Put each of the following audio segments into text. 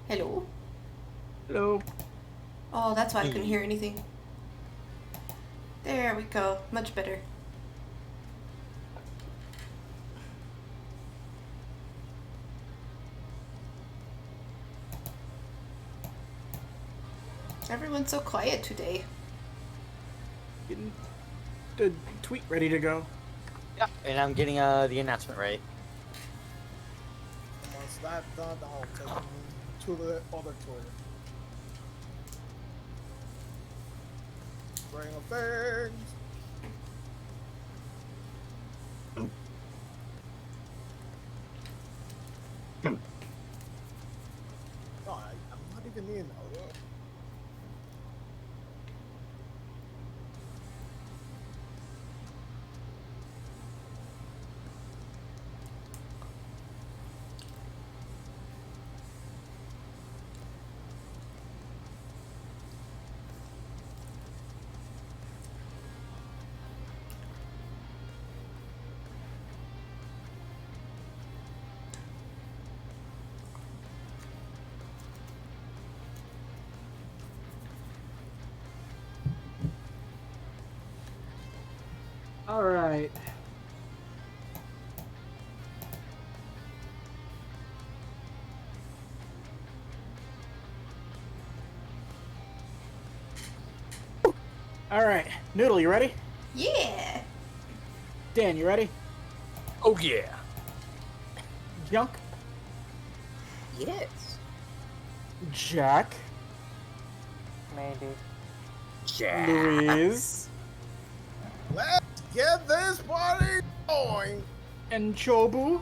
Hello? Hello. Oh, that's why I couldn't hear anything. There we go. Much better. Everyone's so quiet today. Getting the tweet ready to go. Yeah, and I'm getting the announcement ready. Once that's done, I'll take them to the other toilet. Bring up things. No, I'm not even in. All right. All right. Noodle, you ready? Yeah! Dan, you ready? Oh yeah. Junk? Yes. Jack? Maybe. Yeah. Louise? Let's get this party going. And Chobu?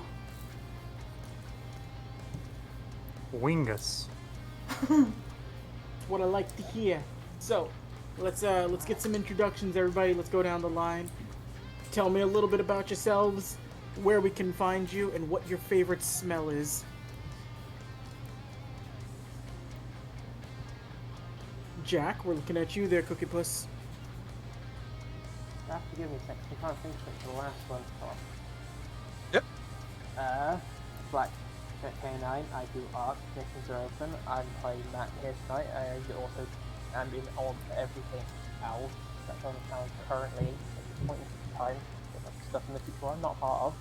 Wingus. What I like to hear. So, let's get some introductions, everybody. Let's go down the line. Tell me a little bit about yourselves, where we can find you, and what your favorite smell is. Jack, we're looking at you there, Cookie Puss. You have to give me a second. I can't think of the last one. Yep. Black Jet K9. I do art. Missions are open. I'm playing Matt here tonight. I also am in on everything else that's on the town currently at this point in time. There's stuff in the future I'm not part of.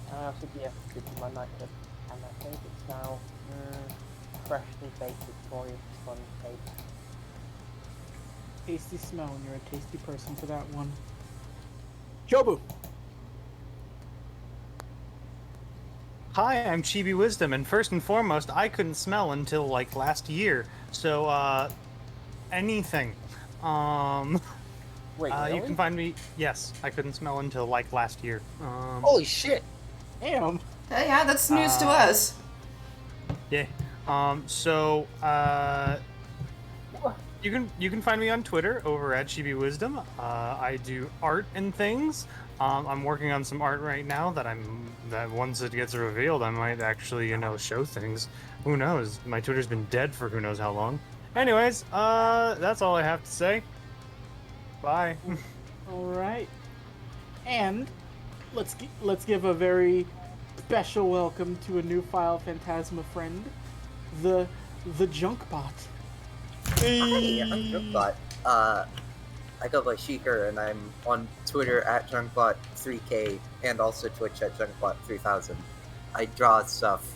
And I also this is my nightclub, and I think it's now freshly baked Victorian sponge cake. Tasty smell, and you're a tasty person for that one. Chobu! Hi, I'm Chibi Wisdom, and first and foremost, I couldn't smell until like last year. So, anything. Wait, really? You can find me. Yes, I couldn't smell until like last year. Holy shit. Damn! Oh, yeah, that's news to us. Yeah. You can find me on Twitter over at Chibi Wisdom. I do art and things. I'm working on some art right now that once it gets revealed, I might actually show things. Who knows? My Twitter's been dead for who knows how long. Anyways, that's all I have to say. Bye. Alright. And let's give a very special welcome to a new file Phantasma friend, the Junkbot. Hey, I'm Junkbot. I go by Sheeker, and I'm on Twitter at Junkbot3K, and also Twitch at Junkbot3000. I draw stuff.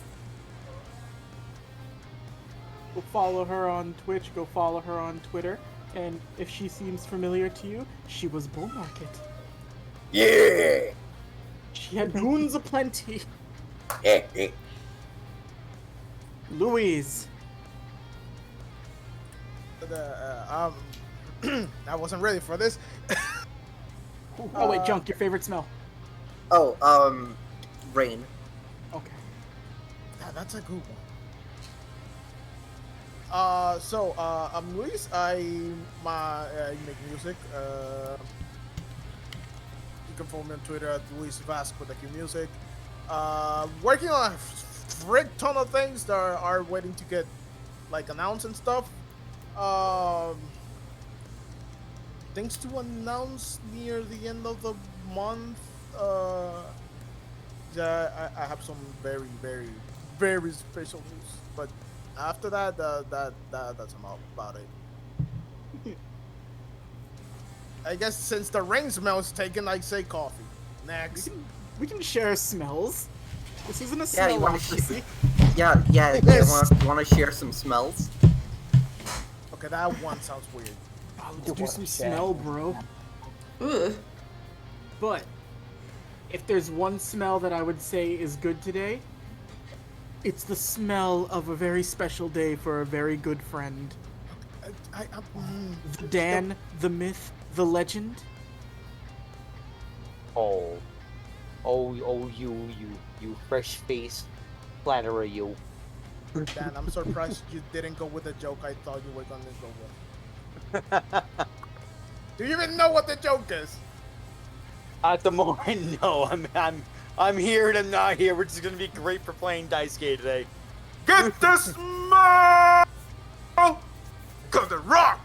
Go follow her on Twitch, go follow her on Twitter, and if she seems familiar to you, she was Bull Market. Yeah! She had goons aplenty. Eh, eh. Louise. I wasn't ready for this. Oh wait, Junk, your favorite smell. Oh, rain. Okay. That's a good one. I'm Luis. I make music. You can follow me on Twitter at Luis Vasco with the music. Working on a frick ton of things that are waiting to get like announced and stuff. Things to announce near the end of the month. Yeah, I have some very very special news. But after that, that's about it. I guess since the ring smell's taken, I say coffee. Next. We can share smells. This isn't a Yeah, you wanna smellocracy. Yeah, you want to share some smells? Okay, that one sounds weird. Oh, let's do some smell, bro. Ugh. But if there's one smell that I would say is good today, it's the smell of a very special day for a very good friend. The Dan, the myth, the legend. Oh, you fresh face flatterer, you. Dan, I'm surprised you didn't go with the joke I thought you were gonna go with. Do you even know what the joke is? At the moment, no. I'm here and I'm not here. We're just gonna be great for playing Dice Game today. Get the smell! Cause the rock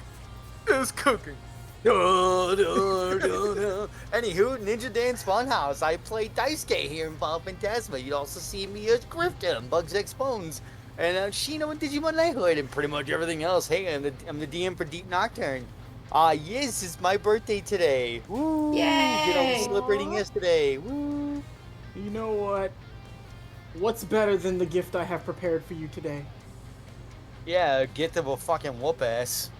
is cooking. Anywho, Ninja Dan's Funhouse. I play Dice Game here in Final Phantasma. You'd also see me as Grifta and Bugs X Bones. And Shino and Digimon Knighthood and pretty much everything else. Hey, I'm the DM for Deep Nocturne. Yes, it's my birthday today. Woo! Yay! Did all the celebrating yesterday. Woo! You know what? What's better than the gift I have prepared for you today? Yeah, a gift of a fucking whoop ass.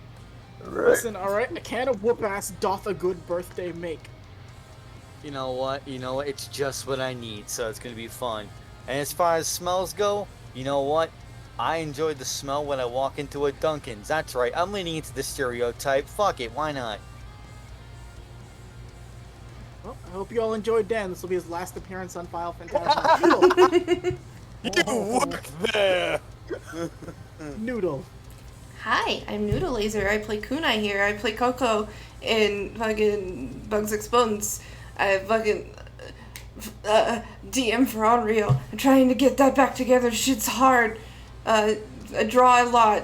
Listen, alright? A can of whoop ass doth a good birthday make. You know what? It's just what I need, so it's gonna be fun. And as far as smells go, you know what? I enjoy the smell when I walk into a Dunkin's. That's right, I'm leaning into the stereotype. Fuck it, why not? Well, I hope you all enjoyed Dan. This will be his last appearance on Final Phantasma. You work there! Noodle. Hi, I'm Noodle Laser. I play Kunai here. I play Coco in fucking Bugs X Bones. I fucking DM for Unreal. I'm trying to get that back together. Shit's hard. I draw a lot.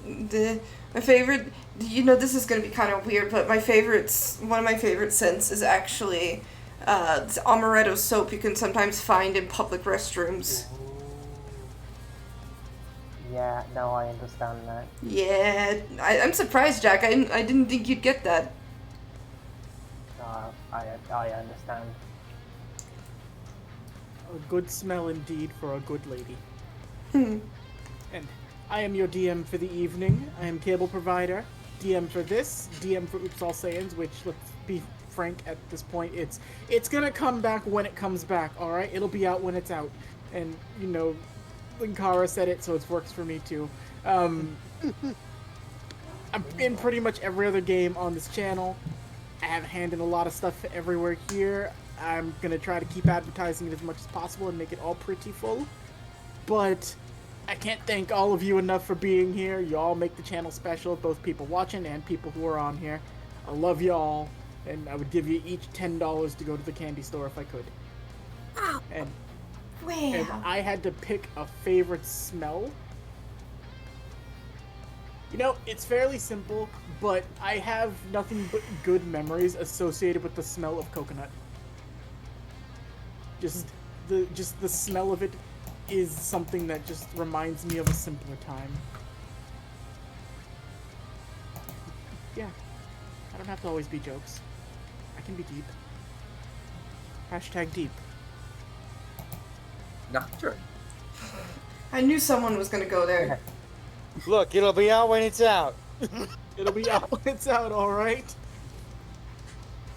My favorite, this is gonna be kind of weird, but one of my favorite scents is actually this amaretto soap you can sometimes find in public restrooms. Yeah, no, I understand that. Yeah, I'm surprised, Jack. I didn't think you'd get that. I understand. A good smell indeed for a good lady. And I am your DM for the evening. I am Cable Provider. DM for this, DM for Oops All Saiyans, which, let's be frank at this point, it's gonna come back when it comes back, alright? It'll be out when it's out. And, Linkara said it, so it works for me too. I'm in pretty much every other game on this channel. I have a hand in a lot of stuff everywhere here. I'm gonna try to keep advertising it as much as possible and make it all pretty full. But I can't thank all of you enough for being here. Y'all make the channel special, both people watching and people who are on here. I love y'all, and I would give you each $10 to go to the candy store if I could. And I had to pick a favorite smell. It's fairly simple, but I have nothing but good memories associated with the smell of coconut. Just the smell of it is something that just reminds me of a simpler time. Yeah, I don't have to always be jokes. I can be deep. #deep. Nocturne. I knew someone was gonna go there. Look, it'll be out when it's out. It'll be out when it's out, alright?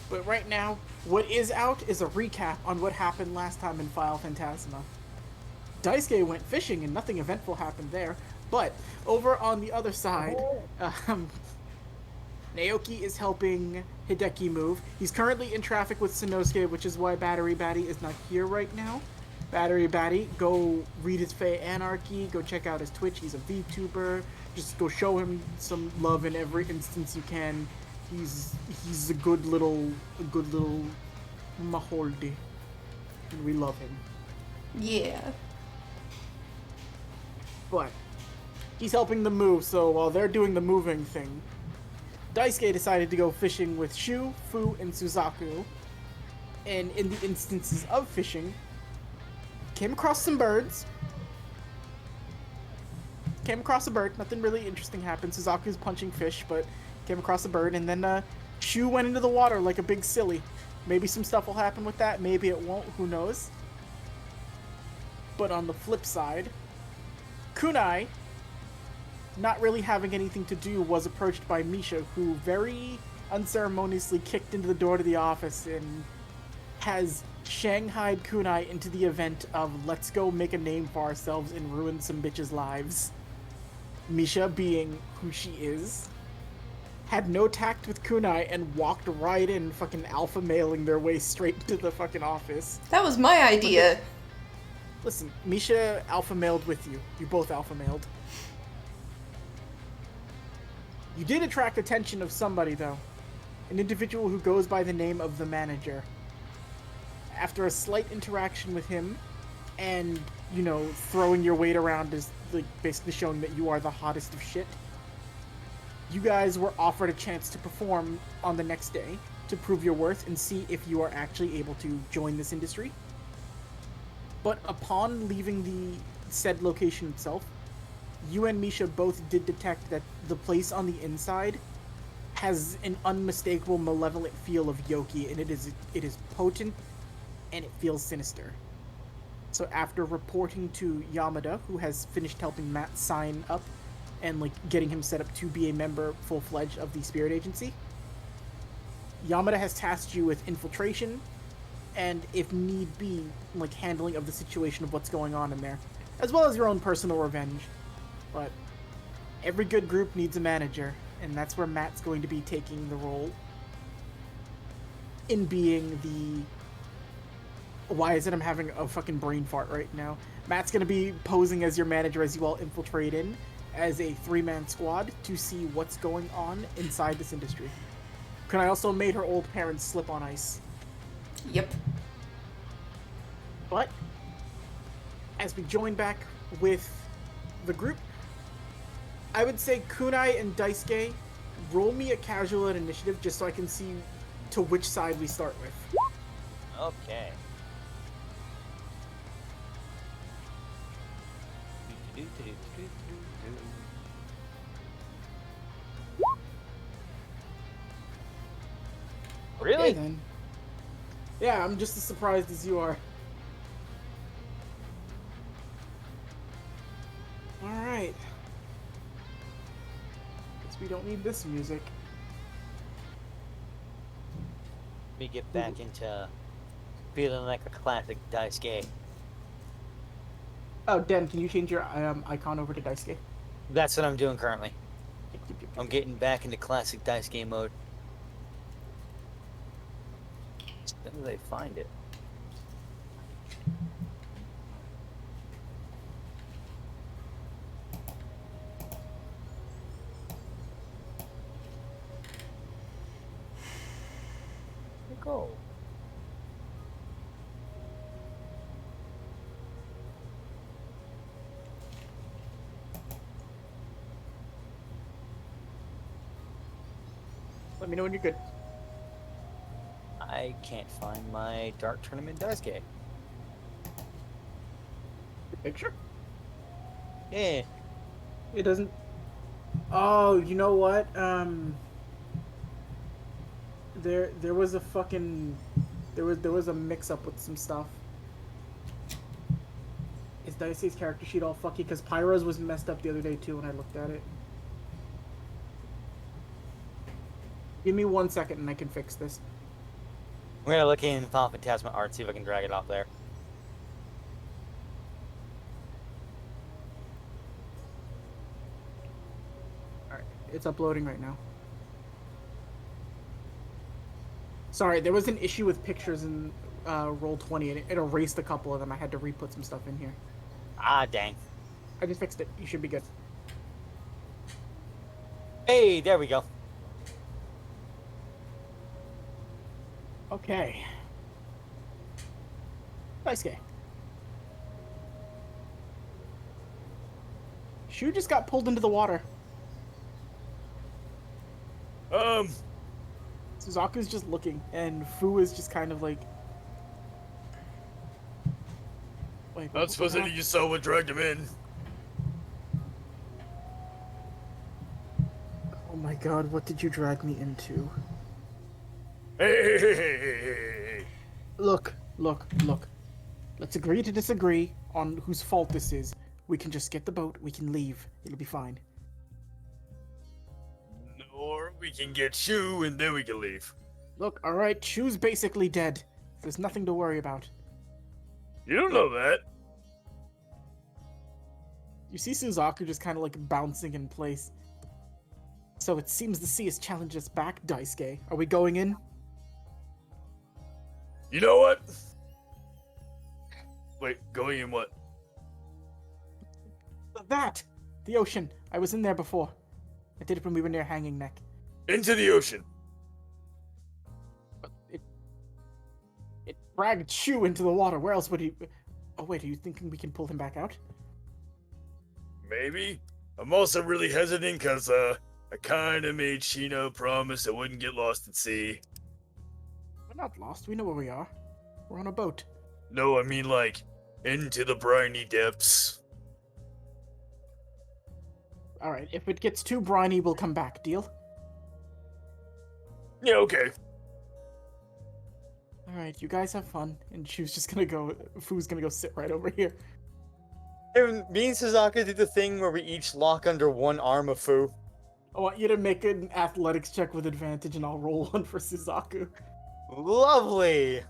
But right now, what is out is a recap on what happened last time in Final Phantasma. Daisuke went fishing and nothing eventful happened there, but over on the other side, Naoki is helping Hideki move. He's currently in traffic with Sanosuke, which is why Battery Batty is not here right now. Battery Batty, go read his Fae Anarchy, go check out his Twitch, he's a VTuber, just go show him some love in every instance you can. He's a good little Maholdi, and we love him. Yeah. But he's helping them move, so while they're doing the moving thing, Daisuke decided to go fishing with Shu, Fu, and Suzaku. And in the instances of fishing, came across some birds, came across a bird. Nothing really interesting happened. Suzaku's punching fish, but came across a bird, and then Shu went into the water like a big silly. Maybe some stuff will happen with that. Maybe it won't. Who knows? But on the flip side, Kunai, not really having anything to do, was approached by Misha, who very unceremoniously kicked into the door to the office and has shanghaied Kunai into the event of let's go make a name for ourselves and ruin some bitches' lives. Misha, being who she is, had no tact with Kunai and walked right in, fucking alpha mailing their way straight into the fucking office. That was my idea. Listen, Misha alpha mailed with you. You both alpha mailed. You did attract attention of somebody, though. An individual who goes by the name of the manager. After a slight interaction with him, and, you know, throwing your weight around is like basically showing that you are the hottest of shit, you guys were offered a chance to perform on the next day to prove your worth and see if you are actually able to join this industry. But upon leaving the said location itself, you and Misha both did detect that the place on the inside has an unmistakable malevolent feel of Yoki, and it is potent and it feels sinister. So after reporting to Yamada, who has finished helping Matt sign up and like getting him set up to be a member full-fledged of the Spirit Agency, Yamada has tasked you with infiltration and, if need be, like handling of the situation of what's going on in there, as well as your own personal revenge. But every good group needs a manager, and that's where Matt's going to be taking the role in being the... Why is it I'm having a fucking brain fart right now? Matt's going to be posing as your manager as you all infiltrate in as a 3-man squad to see what's going on inside this industry. Kunai also made her old parents slip on ice. Yep. But as we join back with the group, I would say Kunai and Daisuke, roll me a casual at initiative just so I can see to which side we start with. Okay. Really? Okay, then. Yeah, I'm just as surprised as you are. Alright. Guess we don't need this music. Let me get back into feeling like a classic Daisuke. Oh, Dan, can you change your icon over to Daisuke? That's what I'm doing currently. I'm getting back into classic Daisuke mode. As soon as I find it. Where'd it go? Let me know when you're good. I can't find my Dark Tournament Daisuke. The picture? Yeah. It doesn't... Oh, you know what? There was a fucking... There was a mix-up with some stuff. Is Daisuke's character sheet all fucky? Because Pyro's was messed up the other day, too, when I looked at it. Give me 1 second and I can fix this. I'm gonna look in Phantasma art, see if I can drag it off there. Alright, it's uploading right now. Sorry, there was an issue with pictures in Roll20 and it erased a couple of them. I had to re-put some stuff in here. Ah, dang. I just fixed it. You should be good. Hey, there we go. Okay. Daisuke. Shu just got pulled into the water. Suzaku's just looking, and Fu is just kind of like... Wait, Not supposed to you saw what dragged him in. god, what did you drag me into? Hey. Look. Let's agree to disagree on whose fault this is. We can just get the boat, we can leave. It'll be fine. Or we can get Shu and then we can leave. Look, alright, Shu's basically dead. There's nothing to worry about. You don't know that. You see Suzaku just kind of like bouncing in place. So it seems the sea has challenged us back, Daisuke. Are we going in? You know what? Wait, going in what? That! The ocean. I was in there before. I did it when we were near Hanging Neck. Into the ocean. But it dragged Shu into the water. Where else would he... Oh wait, are you thinking we can pull him back out? Maybe. I'm also really hesitant because, I kinda made Shino promise I wouldn't get lost at sea. We're not lost. We know where we are. We're on a boat. No, I mean like, into the briny depths. Alright, if it gets too briny, we'll come back. Deal? Yeah, okay. Alright, you guys have fun. And Shu's just gonna go... Fu's gonna go sit right over here. And me and Suzaku did the thing where we each lock under one arm of Fu. I want you to make an athletics check with advantage, and I'll roll one for Suzaku. Lovely!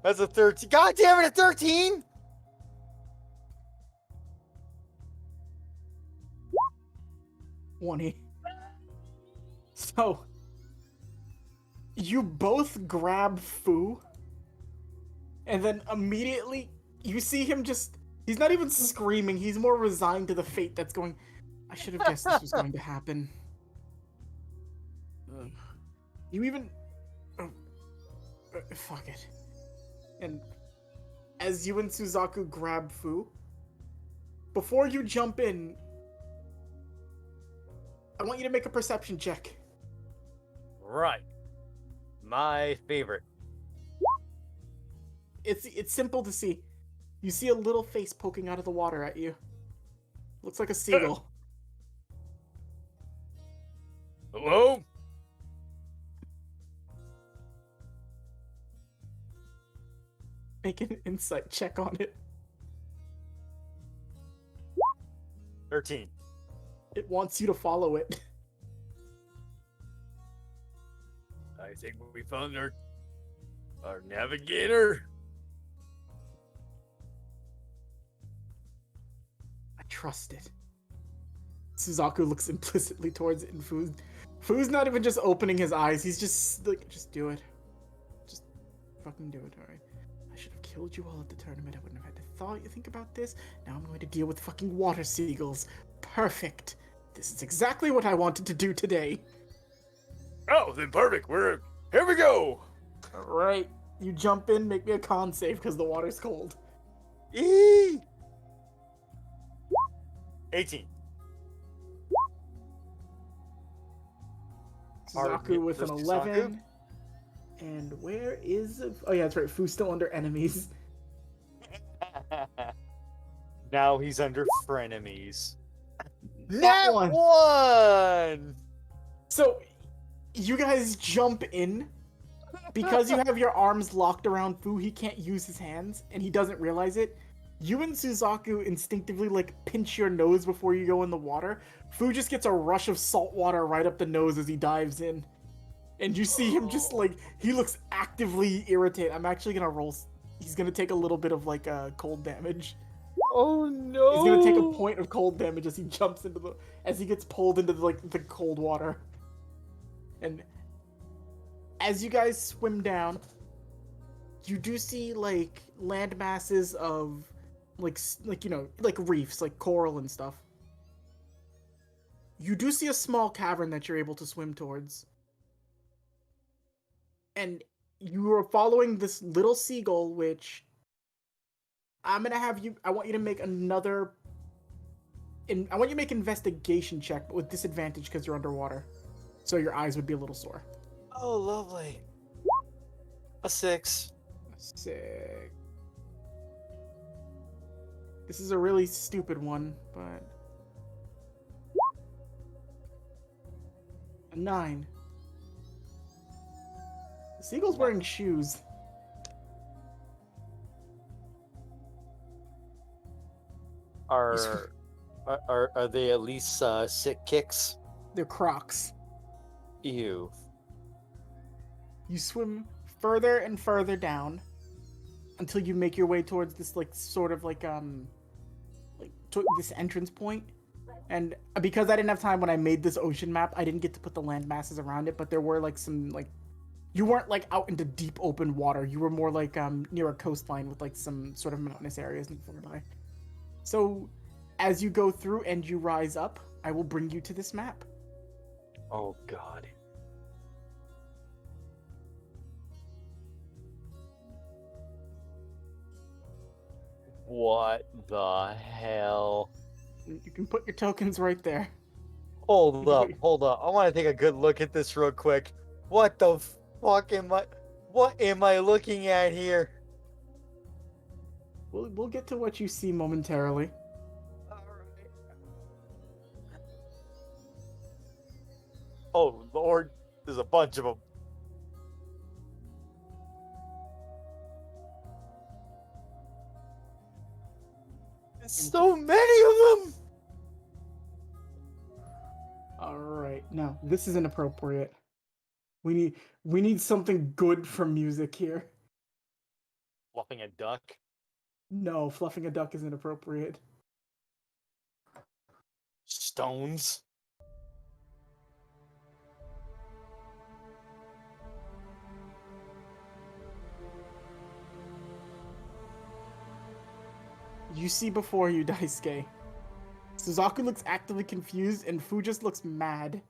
That's a 13. God damn it, a 13?! So, you both grab Fu, and then immediately you see him just... He's not even screaming, he's more resigned to the fate that's going... I should have guessed this was going to happen. You even... fuck it. And as you and Suzaku grab Fu, before you jump in, I want you to make a perception check. Right. My favorite. It's simple to see. You see a little face poking out of the water at you. Looks like a seagull. Hello? Make an insight check on it. 13. It wants you to follow it. I think we found our navigator. I trust it. Suzaku looks implicitly towards it, and Fu's not even just opening his eyes. He's just like, just do it. Just fucking do it, alright? I should have killed you all at the tournament. I wouldn't have had to think about this. Now I'm going to deal with fucking water seagulls. Perfect. This is exactly what I wanted to do today. Oh, then perfect. Here we go. Alright. You jump in, make me a con save because the water's cold. 18. Suzaku with an 11. And where is... Oh yeah, that's right. Fu's still under enemies. Now he's under frenemies. That one! One! So, you guys jump in. Because you have your arms locked around Fu, he can't use his hands, and he doesn't realize it. You and Suzaku instinctively, like, pinch your nose before you go in the water. Fu just gets a rush of salt water right up the nose as he dives in. And you see him just, like, he looks actively irritated. I'm actually gonna roll... He's gonna take a little bit of, like, cold damage. Oh no! He's gonna take a point of cold damage as he jumps into the... As he gets pulled into, the cold water. And... As you guys swim down, you do see, like, land masses of... Like, you know, like reefs, like coral and stuff. You do see a small cavern that you're able to swim towards. And you are following this little seagull, which I'm gonna have you... I want you to make another... I want you to make an investigation check, but with disadvantage because you're underwater. So your eyes would be a little sore. Oh, lovely. A 6. Sick. This is a really stupid one, but... A 9. The seagull's wearing shoes. Are they at least sick kicks? They're Crocs. Ew. You swim further and further down until you make your way towards this this entrance point. And because I didn't have time when I made this ocean map, I didn't get to put the land masses around it, but there were you weren't out into deep open water. You were more near a coastline with some sort of mountainous areas nearby. So as you go through and you rise up, I will bring you to this map. Oh God. What the hell? You can put your tokens right there. Hold up. I want to take a good look at this real quick. What the fuck what am I looking at here? We'll get to what you see momentarily. Alright. Oh Lord, there's a bunch of them. There's so many of them! Alright, no, this is inappropriate. We need something good for music here. Fluffing a duck? No, fluffing a duck is inappropriate. Stones? You see before you, Daisuke. Suzaku looks actively confused and Fu just looks mad.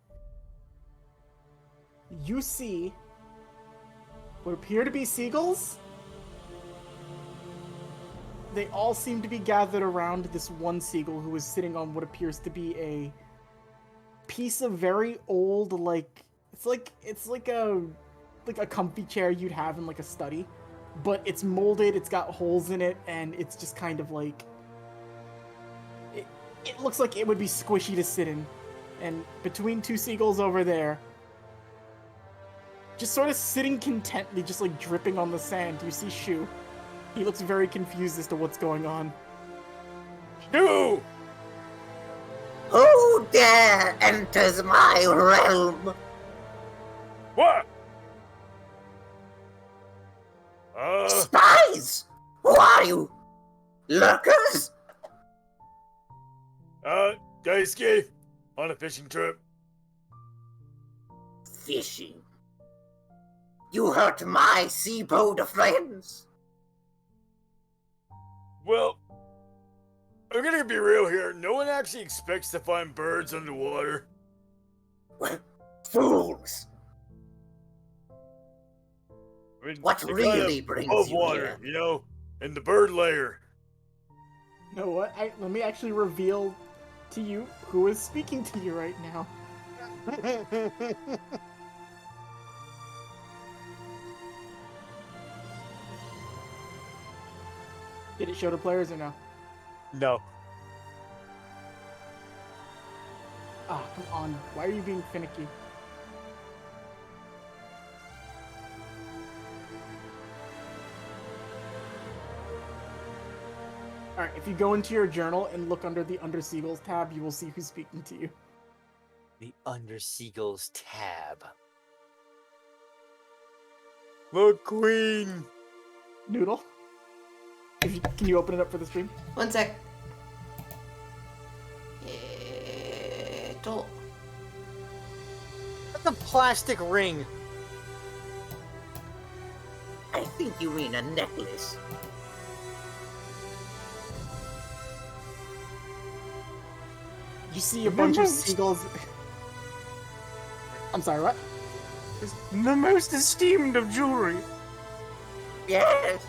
You see what appear to be seagulls. They all seem to be gathered around this one seagull who is sitting on what appears to be a piece of very old, it's like a comfy chair you'd have in a study, but it's molded, it's got holes in it, and it's just kind of it looks like it would be squishy to sit in. And between two seagulls over there, just sort of sitting contently, just dripping on the sand, you see Shu. He looks very confused as to what's going on. Shu! Who dare enters my realm? What? Spies! Who are you? Lurkers? Daisuke, on a fishing trip. Fishing? You hurt my seaboat friends? Well, I'm gonna be real here. No one actually expects to find birds underwater. Fools! I mean, What they're really kind of brings above you water, here? in the bird layer. You know what? Let me actually reveal to you who is speaking to you right now. Did it show to players or no? No. Ah, come on. Why are you being finicky? Alright, if you go into your journal and look under the Under Seagulls tab, you will see who's speaking to you. The Under Seagulls tab. Look, Queen! Noodle? Can you open it up for the stream? One sec. That's a plastic ring. I think you mean a necklace. You see a bunch of seagulls. I'm sorry, what? The most esteemed of jewelry. Yes.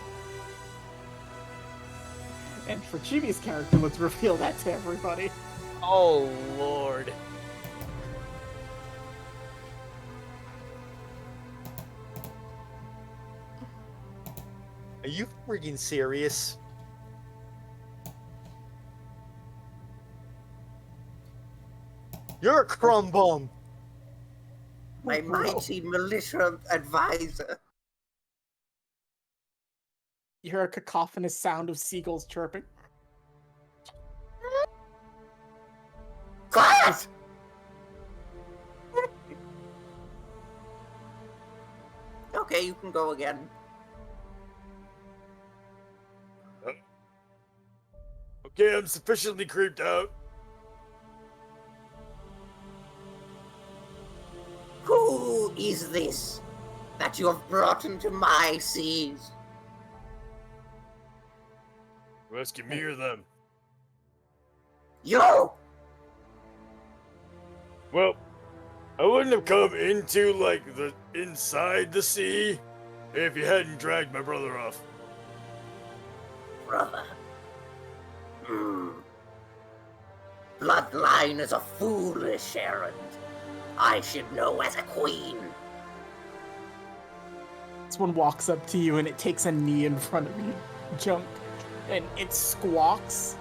And for Chibi's character, let's reveal that to everybody. Oh, Lord. Are you freaking serious? You're a crumb bum. My mighty militia advisor. You hear a cacophonous sound of seagulls chirping. Quiet! Okay, you can go again. Okay, I'm sufficiently creeped out. Who is this that you have brought into my seas? Rescue me or them? You! Well, I wouldn't have come into, like, the inside the sea if you hadn't dragged my brother off. Brother. Bloodline is a foolish errand. I should know as a queen. This one walks up to you and it takes a knee in front of you, Junk, and it squawks.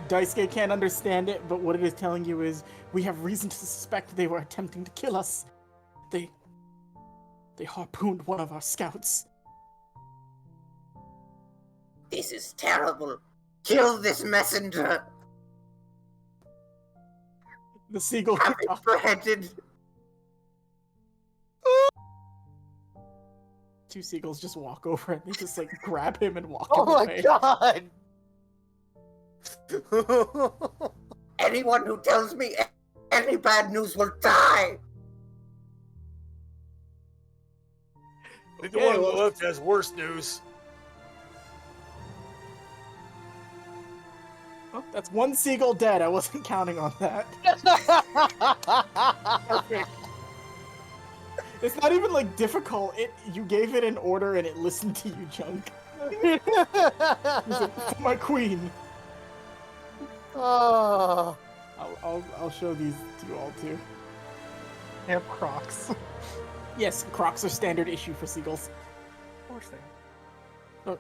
Daisuke can't understand it, but what it is telling you is, we have reason to suspect they were attempting to kill us. They harpooned one of our scouts. This is terrible. Kill this messenger. The seagull Have it beheaded. Two seagulls just walk over and they just like grab him and walk Oh him my away. god! Anyone who tells me any bad news will die. I think the one on the left has worse news. Oh, that's one seagull dead. I wasn't counting on that. Perfect. It's not even like difficult. You gave it an order and it listened to you, Junk. It was like, my queen. Oh. I'll show these to you all too. They have Crocs. Of Yes, Crocs are standard issue for seagulls. course they are.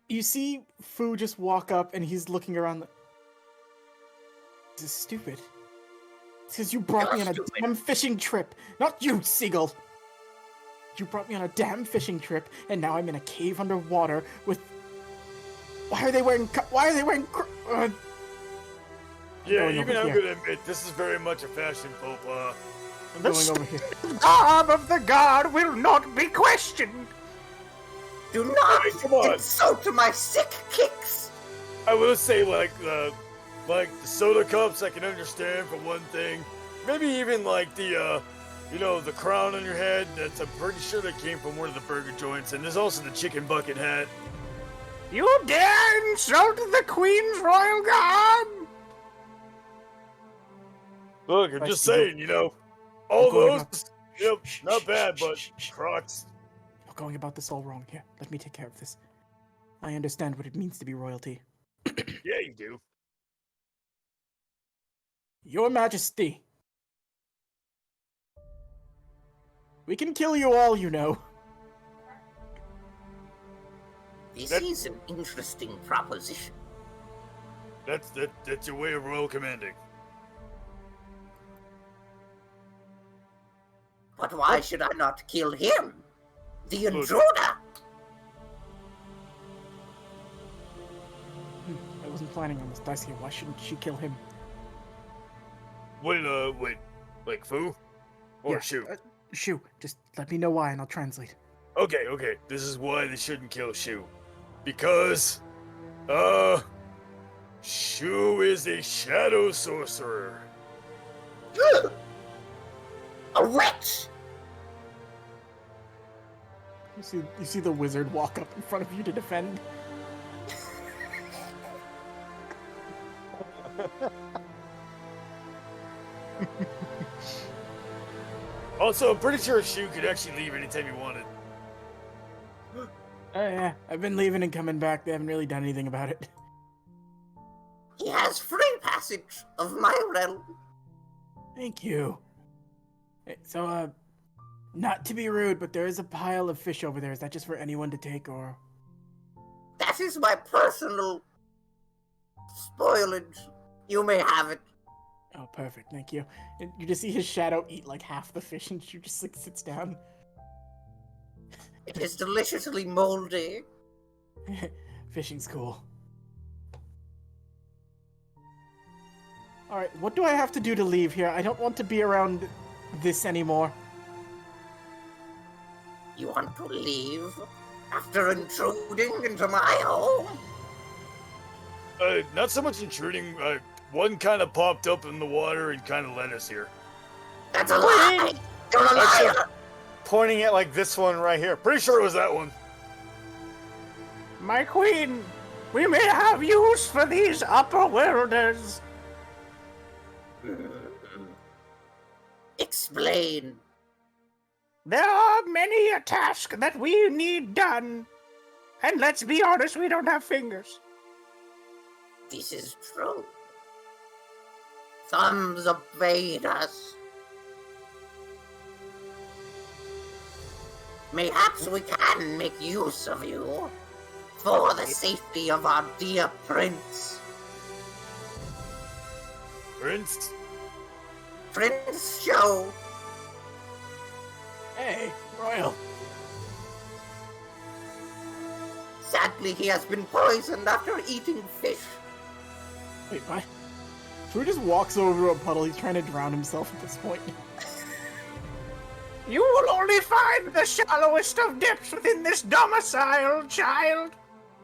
You see Fu just walk up and he's looking around. This is stupid. It's because you brought me on a damn fishing trip. Not you, seagull. You brought me on a damn fishing trip, and now I'm in a cave underwater with. Why are they wearing? Yeah, going even over I'm here. gonna admit, this is very much a fashion faux pas. I'm going over here. Arm of the god will not be questioned. Do not Come on. insult my sick kicks. I will say, like the soda cups, I can understand for one thing. Maybe even like the the crown on your head. That's I'm pretty sure that came from one of the burger joints. And there's also the chicken bucket hat. You dare insult the Queen's royal guard? Look, I'm Right, just you go- saying, all going those, not bad, but Crocs. You're going about this all wrong. Here, let me take care of this. I understand what it means to be royalty. Yeah, you do. Your Majesty. We can kill you all, you know. This is an interesting proposition. That's your way of royal commanding. But why should I not kill him? The Look. intruder! I wasn't planning on this. Daisuke, why shouldn't she kill him? Wait, like Fu? Or Yeah, Shu? Shu, just let me know why and I'll translate. Okay, this is why they shouldn't kill Shu. Because, Shu is a shadow sorcerer. A witch! You see the wizard walk up in front of you to defend. Also, I'm pretty sure Shu could actually leave anytime he wanted. Yeah, I've been leaving and coming back. They haven't really done anything about it. He has free passage of my realm. Thank you. So, not to be rude, but there is a pile of fish over there. Is that just for anyone to take, or? That is my personal spoilage. You may have it. Oh, perfect. Thank you. And you just see his shadow eat like half the fish, and she just like sits down. It is deliciously moldy. Fishing's cool. Alright, what do I have to do to leave here? I don't want to be around this anymore. You want to leave after intruding into my home? Not so much intruding. One kind of popped up in the water and kind of led us here. That's a lie! You're a Actually, liar! pointing at like this one right here. Pretty sure it was that one. My queen, we may have use for these upper worlders. Explain. There are many a task that we need done. And let's be honest, we don't have fingers. This is true. Thumbs obeyed us. Mayhaps we can make use of you for the safety of our dear prince. Prince? Prince Joe. Hey, Royal. Sadly, he has been poisoned after eating fish. Wait, what? Drew just walks over to a puddle. He's trying to drown himself at this point. You will only find the shallowest of depths within this domicile, child.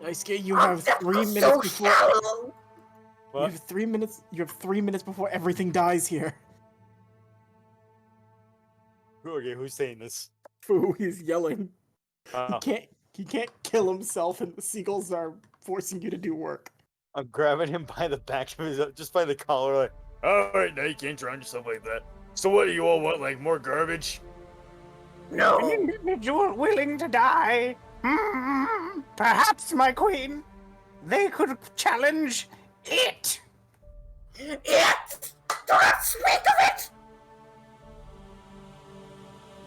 Daisuke, you Our have depth 3 was minutes so before. shallow. You have 3 minutes. You have 3 minutes before everything dies here. Okay, who's saying this? Foo, he's yelling. Uh, He can't kill himself, and the seagulls are forcing you to do work. I'm grabbing him by the back of his, just by the collar, like, Alright, now you can't drown yourself like that. So what do you all want, like more garbage? An No, individual willing to die. Perhaps, my queen, they could challenge it. it! Do not speak of it!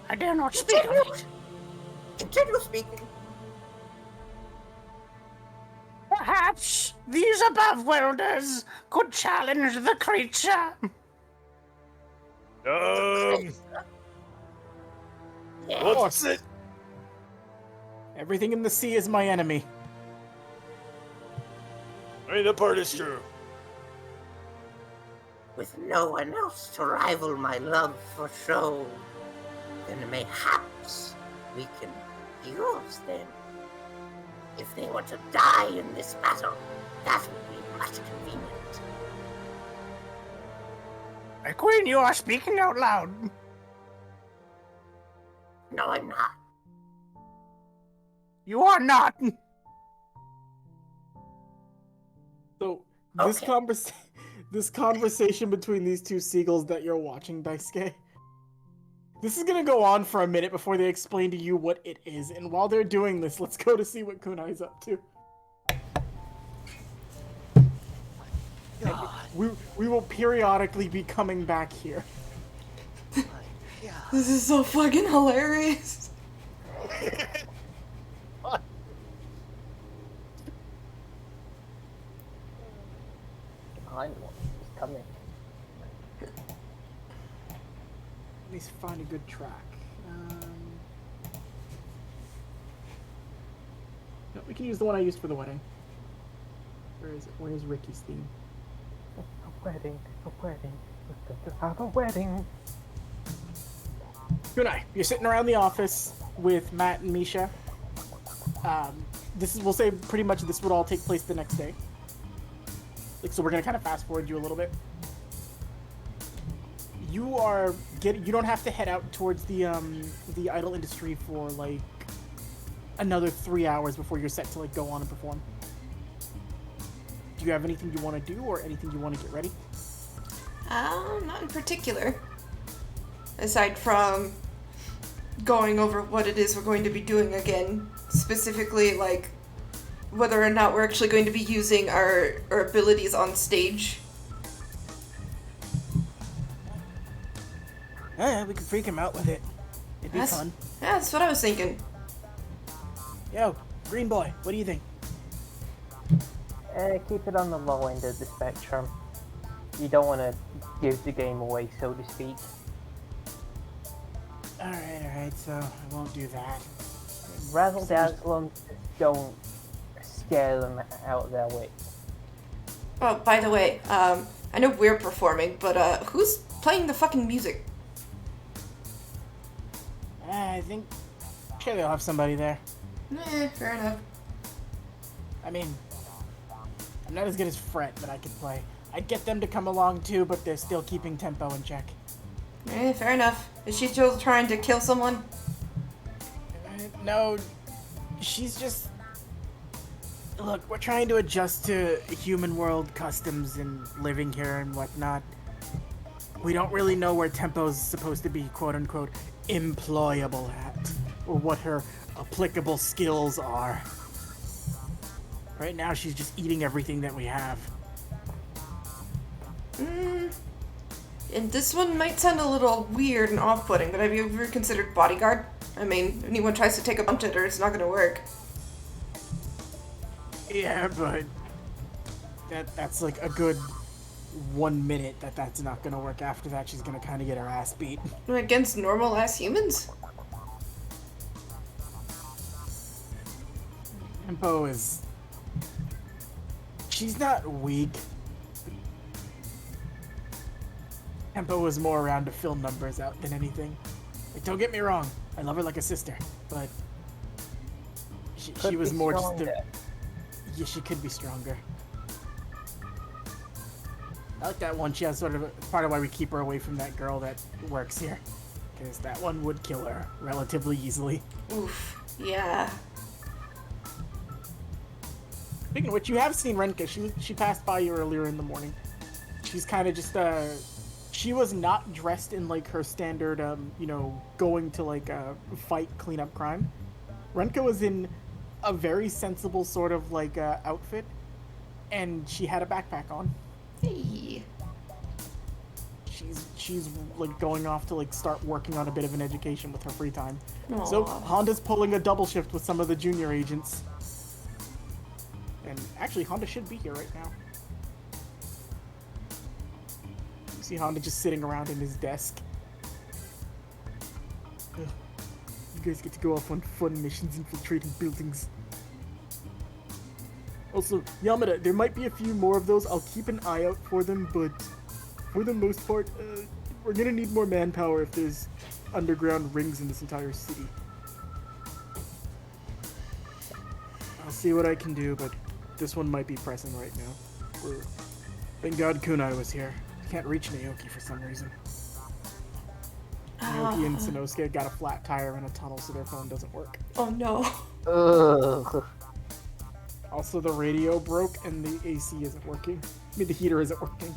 I dare not speak of it. Continue speaking. Perhaps these above-worlders could challenge the creature. Yes. What's it? Everything in the sea is my enemy. I mean, that part is true. With no one else to rival my love for show, then mayhaps we can use them. If they were to die in this battle, that would be much convenient. My queen, you are speaking out loud. No, I'm not. You are not. So this Okay. this conversation between these two seagulls that you're watching, Daisuke, this is gonna go on for a minute before they explain to you what it is. And while they're doing this, let's go to see what Kunai's up to. God, We will periodically be coming back here. my God. This is so fucking hilarious. Behind one. He's coming. At least find a good track. No, we can use the one I used for the wedding. Where is it? Where's Ricky's theme? A wedding. A wedding. We're going to have a wedding. Kunai, you're sitting around the office with Matt and Misha. We'll say pretty much this would all take place the next day. Like, so we're gonna kind of fast forward you a little bit. You don't have to head out towards the idol industry for like another 3 hours before you're set to like go on and perform. Do you have anything you want to do or anything you want to get ready? Not in particular. Aside from going over what it is we're going to be doing again. Specifically, like, whether or not we're actually going to be using our abilities on stage. Yeah, we could freak him out with it. It'd be fun. Yeah, that's what I was thinking. Yo, Green Boy, what do you think? Keep it on the low end of the spectrum. you don't want to give the game away, so to speak. Alright, so I won't do that. Razzle dazzle them, don't scare them out of their wits. Oh, by the way, I know we're performing, but who's playing the fucking music? I think sure they'll have somebody there. Fair enough. I mean, I'm not as good as Fred, but I can play. I'd get them to come along too, but they're still keeping tempo in check. Fair enough. Is she still trying to kill someone? No, she's just... Look, we're trying to adjust to human world customs and living here and whatnot. We don't really know where Tempo's supposed to be, quote-unquote, employable at, or what her applicable skills are. Right now, she's just eating everything that we have. And this one might sound a little weird and off-putting, but have you ever considered bodyguard? I mean, if anyone tries to take a bump at her, it's not gonna work. Yeah, but that's like a good 1 minute that's not gonna work. After that, she's gonna kind of get her ass beat. Against normal-ass humans? Tempo is... She's not weak. Tempo is more around to fill numbers out than anything. Like, don't get me wrong, I love her like a sister, but she was more just a... Yeah, she could be stronger. I like that one. She has sort of part of why we keep her away from that girl that works here. Because that one would kill her relatively easily. Oof. Yeah. Speaking of which, you have seen Renka. She passed by you earlier in the morning. She's kind of just, she was not dressed in, like, her standard, you know, going to, like, fight, clean up crime. Renka was in a very sensible sort of, like, outfit. And she had a backpack on. Hey. She's like going off to like start working on a bit of an education with her free time. Aww. So Honda's pulling a double shift with some of the junior agents. And actually Honda should be here right now. You see Honda just sitting around in his desk. Ugh. You guys get to go off on fun missions infiltrating buildings. Also, Yamada, there might be a few more of those. I'll keep an eye out for them, but for the most part, we're gonna need more manpower if there's underground rings in this entire city. I'll see what I can do, but this one might be pressing right now. Thank God Kunai was here. I can't reach Naoki for some reason. Naoki and Sanosuke got a flat tire in a tunnel, so their phone doesn't work. Oh no. Ugh. Also, the radio broke and the AC isn't working. I mean, the heater isn't working.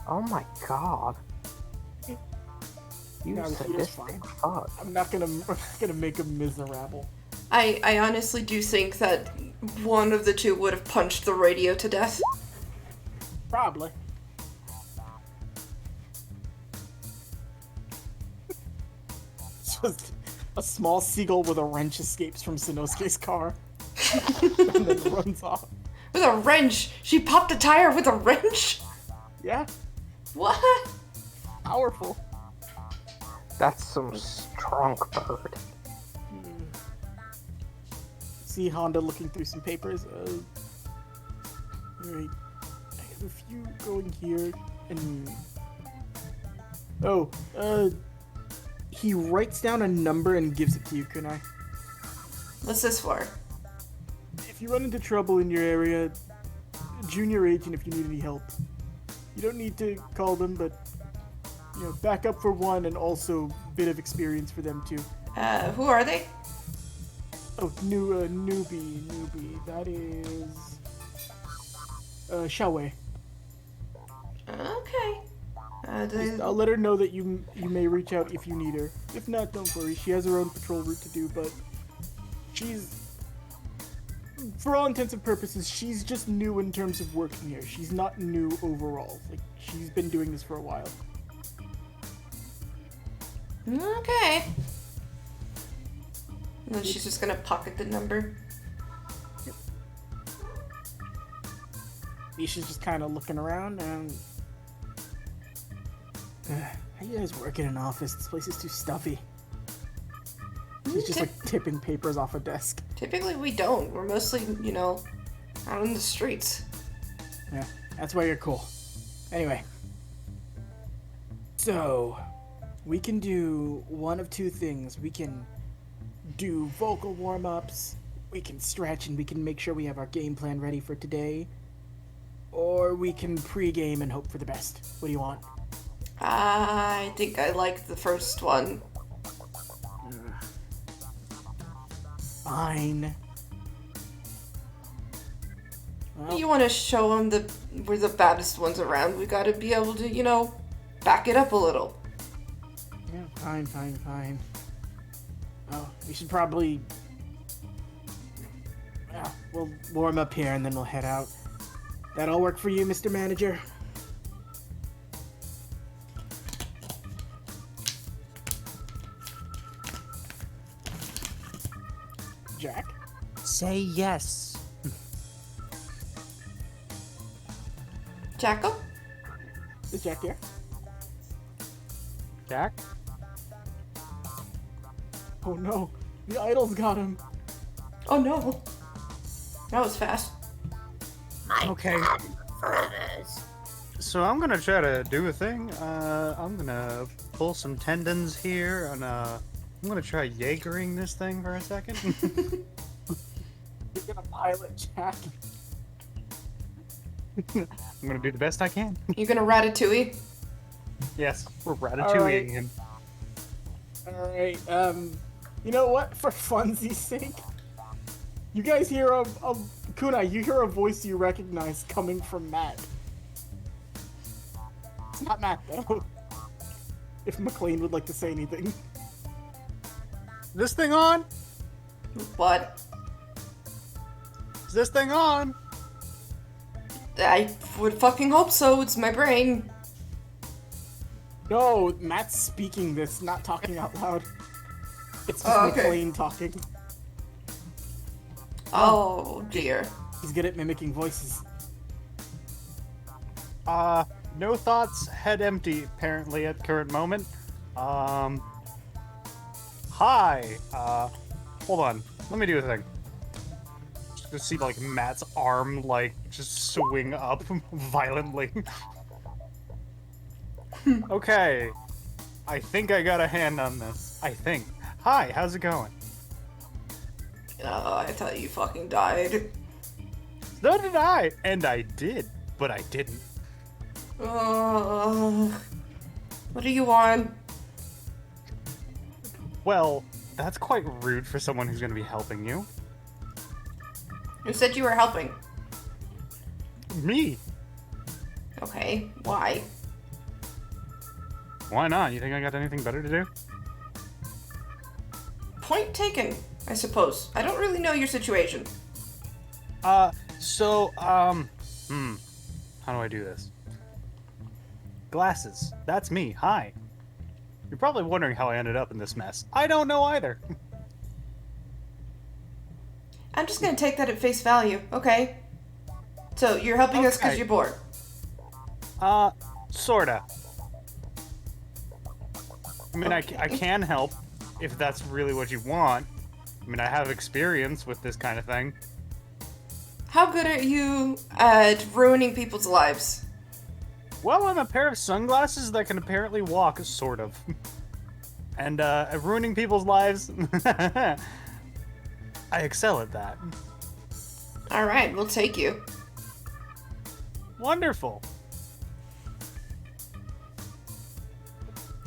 Oh my god. You No, the heater's fine. sadistic fuck. I'm not gonna make him miserable. I honestly do think that one of the two would have punched the radio to death. Probably. Just a small seagull with a wrench escapes from Sanosuke's car. And then runs off. With a wrench! She popped a tire with a wrench? Yeah, What? powerful. That's some strong bird. See Honda looking through some papers. Alright. I have a few going here, and... Oh, he writes down a number and gives it to you, Kunai. What's this for? If you run into trouble in your area, junior agent if you need any help. You don't need to call them, but, you know, back up for one and also a bit of experience for them too. Who are they? Oh, newbie. That is... Xiaowei. Okay. I'll let her know that you may reach out if you need her. If not, don't worry. She has her own patrol route to do, but she's... For all intents and purposes, she's just new in terms of working here. She's not new overall. Like, she's been doing this for a while. Okay. And then she's just gonna pocket the number. Nisha's just kind of looking around, and How you guys work in an office? This place is too stuffy. He's just like tipping papers off a desk. Typically we don't. We're mostly, out in the streets. Yeah, that's why you're cool. Anyway. So, we can do one of two things. We can do vocal warm-ups, we can stretch, and we can make sure we have our game plan ready for today. Or we can pre-game and hope for the best. What do you want? I think I like the first one. Fine. Well, You want to show them we're the baddest ones around. We got to be able to, back it up a little. yeah, fine. Oh, we should probably... Yeah, we'll warm up here and then we'll head out. That all work for you, Mr. Manager? Jack? Say yes. Jacko? Is Jack here? Jack? Oh no, the idol's got him. Oh no. That was fast. Okay. So I'm gonna try to do a thing. I'm gonna pull some tendons here, and I'm gonna try Jaegering this thing for a second. You're gonna pilot Jack. I'm gonna do the best I can. You gonna ratatouille? Yes, we're Alright. ratatouilleing him. Alright, you know what? For funsies' sake, you guys hear a Kunai, you hear a voice you recognize coming from Matt. It's not Matt, though. If McLean would like to say anything. This thing on? What? Is this thing on? I would fucking hope so. It's my brain. No, Matt's speaking this, not talking out loud. It's just Oh, okay. McLean talking. Oh dear. He's good at mimicking voices. No thoughts, head empty, apparently, at current moment. Hi, hold on, let me do a thing. Just see, like, Matt's arm, like, just swing up violently. Okay, I think I got a hand on this. I think. Hi, how's it going? Oh, I thought you fucking died. So did I, and I did, but I didn't. What are you on? Well, that's quite rude for someone who's gonna be helping you. Who said you were helping? Me. Okay, why? Why not? You think I got anything better to do? Point taken, I suppose. I don't really know your situation. How do I do this? Glasses. That's me. Hi. You're probably wondering how I ended up in this mess. I don't know either. I'm just gonna take that at face value, okay? So, you're helping us because Okay. you're bored. Sorta. I mean, I can help if that's really what you want. I mean, I have experience with this kind of thing. How good are you at ruining people's lives? Well, I'm a pair of sunglasses that can apparently walk, sort of. And, at ruining people's lives, I excel at that. Alright, we'll take you. Wonderful.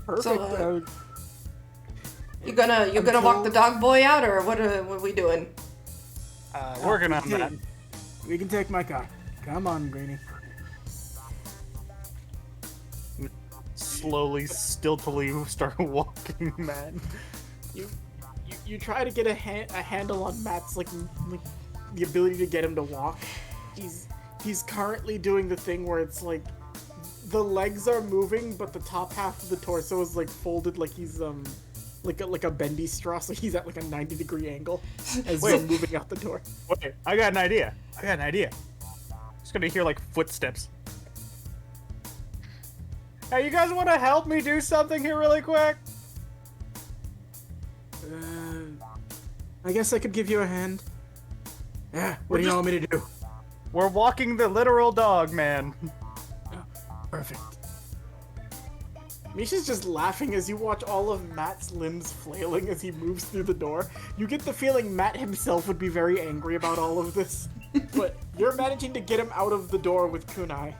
Perfect. So, You gonna walk the dog boy out, or what are we doing? Working on that. We can take my car. Come on, Greenie. Slowly, stiltily start walking, man. You try to get a handle on Matt's like the ability to get him to walk. He's currently doing the thing where it's like the legs are moving, but the top half of the torso is like folded like he's like a bendy straw, so he's at like a 90-degree angle as Wait. he's moving out the door. Wait, I got an idea. Just gonna hear like footsteps. Hey, you guys want to help me do something here really quick? I guess I could give you a hand. Yeah, what do you want me to do? We're walking the literal dog, man. Perfect. Misha's just laughing as you watch all of Matt's limbs flailing as he moves through the door. You get the feeling Matt himself would be very angry about all of this. But you're managing to get him out of the door with kunai.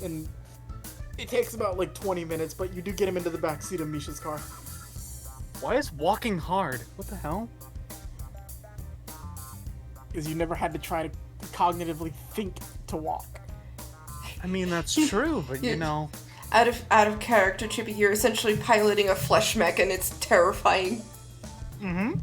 And it takes about like 20 minutes, but you do get him into the backseat of Misha's car. Why is walking hard? What the hell? Because you never had to try to cognitively think to walk. I mean, that's true, but you know... Out of character, Chippy, you're essentially piloting a flesh mech, and it's terrifying. Mm-hmm.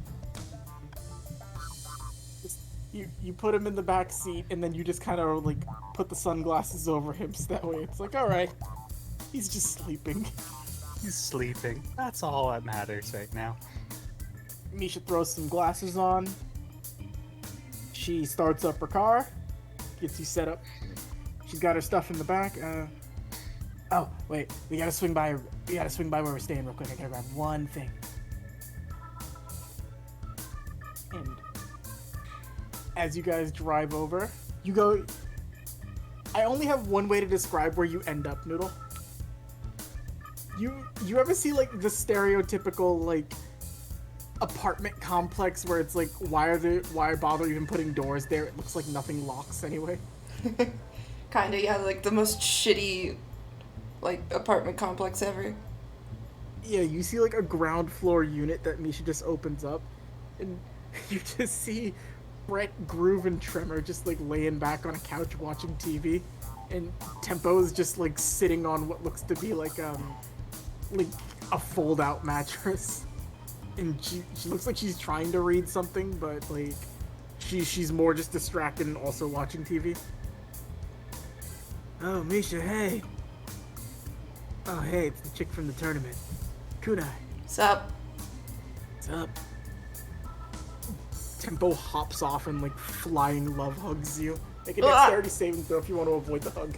You put him in the back seat, and then you just kind of like put the sunglasses over him, so that way it's like, all right, he's just sleeping. He's sleeping. That's all that matters right now. Misha throws some glasses on. She starts up her car, gets you set up. She's got her stuff in the back. Oh wait, we gotta swing by where we're staying real quick. I gotta grab one thing. And as you guys drive over, you go. I only have one way to describe where you end up, Noodle. You ever see like the stereotypical like apartment complex where it's like why bother even putting doors there? It looks like nothing locks anyway. Kinda, yeah, like the most shitty like apartment complex ever. Yeah, you see like a ground floor unit that Misha just opens up, and you just see Brett, Groove, and Tremor just like laying back on a couch watching TV, and Tempo is just like sitting on what looks to be like a fold-out mattress, and she looks like she's trying to read something, but like she's more just distracted and also watching TV. Oh, Misha, hey. Oh, hey, it's the chick from the tournament. Kunai. What's up? What's up? Tempo hops off and, like, flying love hugs you. Make a dexterity saving throw if you want to avoid the hug.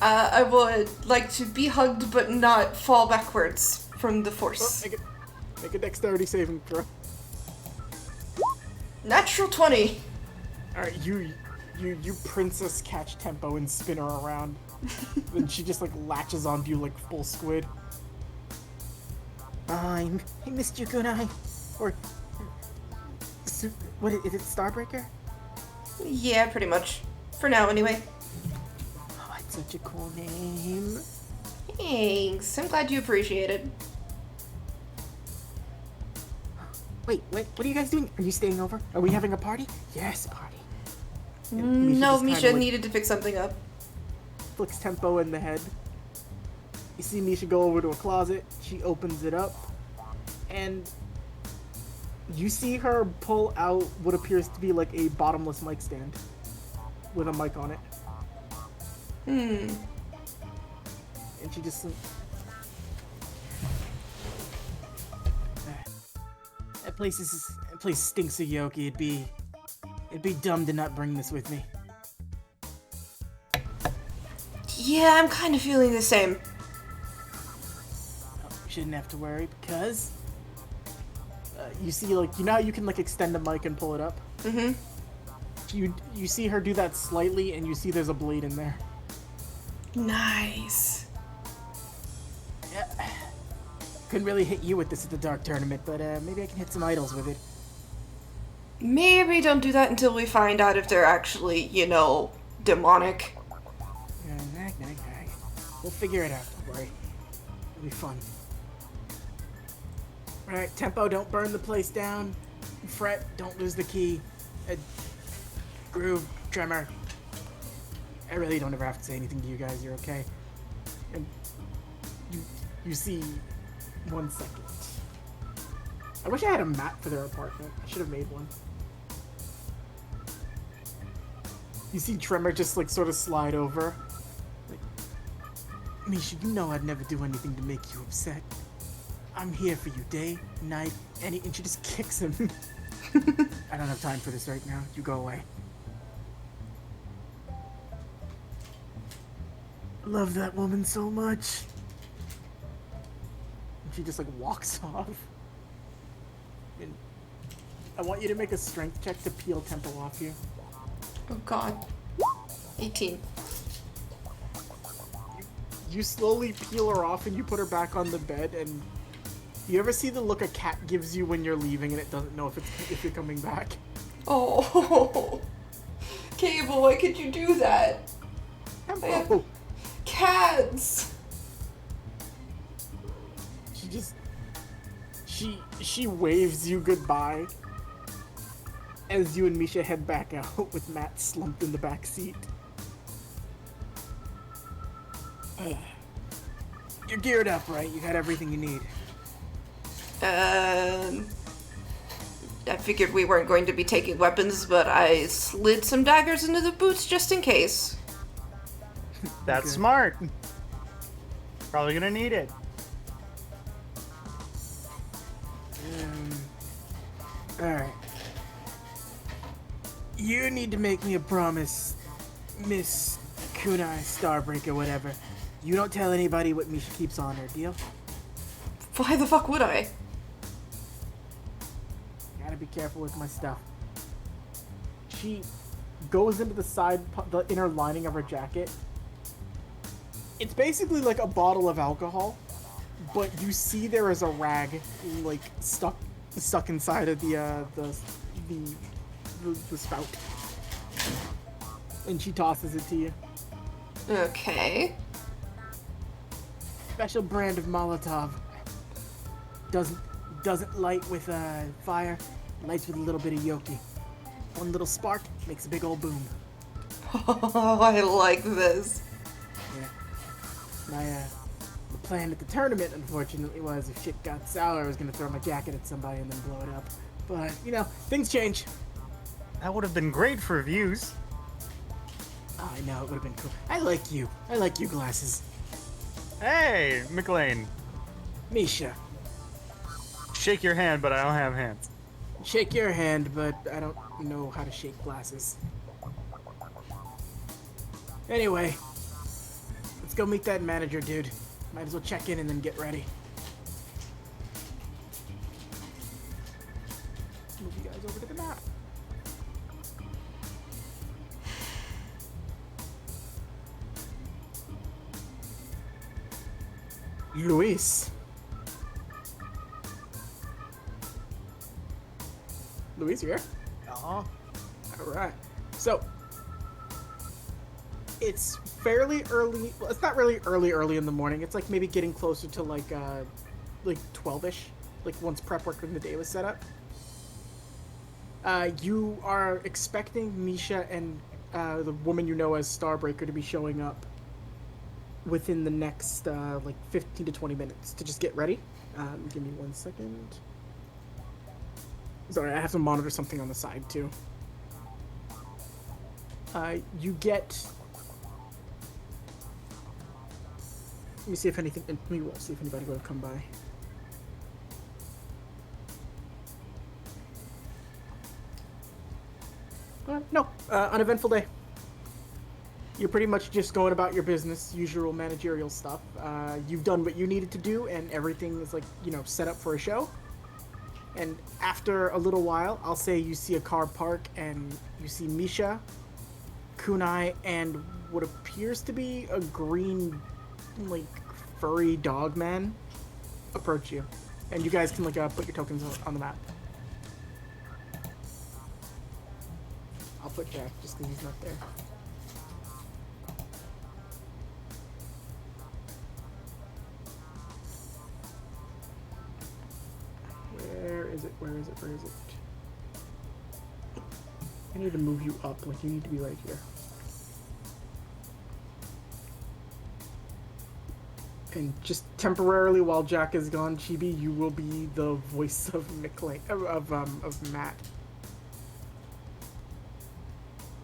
I would like to be hugged but not fall backwards from the force. Oh, make a dexterity saving throw. Natural 20. Alright, you princess catch Tempo and spin her around. Then she just like latches onto you like full squid. I missed you, Kunai. Or what is it, Starbreaker? Yeah, pretty much. For now, anyway. Oh, it's such a cool name. Thanks. I'm glad you appreciate it. Wait, what are you guys doing? Are you staying over? Are we having a party? Yes, party. No, Misha needed to pick something up. Flicks Tempo in the head. You see Misha go over to a closet. She opens it up. And you see her pull out what appears to be like a bottomless mic stand. With a mic on it. And she just... That place stinks of Yoki. It'd be dumb to not bring this with me. Yeah, I'm kind of feeling the same. Oh, you shouldn't have to worry because you see, like, you know how you can like extend the mic and pull it up? Mm-hmm. You see her do that slightly, and you see there's a blade in there. Nice. Yeah. Couldn't really hit you with this at the Dark Tournament, but maybe I can hit some idols with it. Maybe don't do that until we find out if they're actually, demonic. We'll figure it out, don't worry. It'll be fun. Alright, Tempo, don't burn the place down. Fret, don't lose the key. Groove, Tremor. I really don't ever have to say anything to you guys, you're okay. And you see 1 second. I wish I had a map for their apartment. I should have made one. You see Tremor just like sort of slide over. Like, Misha, you know I'd never do anything to make you upset. I'm here for you day, night, and she just kicks him. I don't have time for this right now. You go away. love that woman so much. And she just like walks off. And I want you to make a strength check to peel Temple off you. Oh god. 18. You slowly peel her off and you put her back on the bed, and you ever see the look a cat gives you when you're leaving and it doesn't know if you're coming back? Oh. Cable, why could you do that? Temple! Cats! She waves you goodbye as you and Misha head back out with Matt slumped in the back seat. You're geared up, right? You got everything you need. I figured we weren't going to be taking weapons, but I slid some daggers into the boots just in case. That's smart. Probably gonna need it. Alright. You need to make me a promise, Miss Kunai Starbreaker, whatever. You don't tell anybody what Misha keeps on her, deal? Why the fuck would I? Gotta be careful with my stuff. She goes into the inner lining of her jacket. It's basically like a bottle of alcohol, but you see there is a rag, like, stuck inside of the spout. And she tosses it to you. Okay. Special brand of Molotov. Doesn't light with fire, lights with a little bit of yoki. One little spark makes a big old boom. Oh, I like this. Yeah. The plan at the tournament, unfortunately, was if shit got sour, I was gonna throw my jacket at somebody and then blow it up. But, things change. That would have been great for views. Oh, I know, it would have been cool. I like you. I like you, Glasses. Hey, McLean. Misha. Shake your hand, but I don't have hands. Shake your hand, but I don't know how to shake Glasses. Anyway, let's go meet that manager, dude. Might as well check in and then get ready. Move you guys over to the map. Luis. Luis, you here? Uh-huh. Alright. So, it's fairly early. Well, it's not really early in the morning. It's like maybe getting closer to like 12-ish. Like once prep work in the day was set up. You are expecting Misha and the woman you know as Starbreaker to be showing up within the next like 15 to 20 minutes to just get ready. Give me 1 second. Sorry, I have to monitor something on the side too. You get. Let me see if anything. Let me roll, see if anybody will come by. No, uneventful day. You're pretty much just going about your business, usual managerial stuff. You've done what you needed to do, and everything is like, set up for a show. And after a little while, I'll say you see a car park, and you see Misha, Kunai, and what appears to be a green, like, furry dog man approach you. And you guys can, like, put your tokens on the map. I'll put Jack, just because he's not there. Where is it? I need to move you up, like you need to be right here. And just temporarily while Jack is gone, Chibi, you will be the voice of Matt.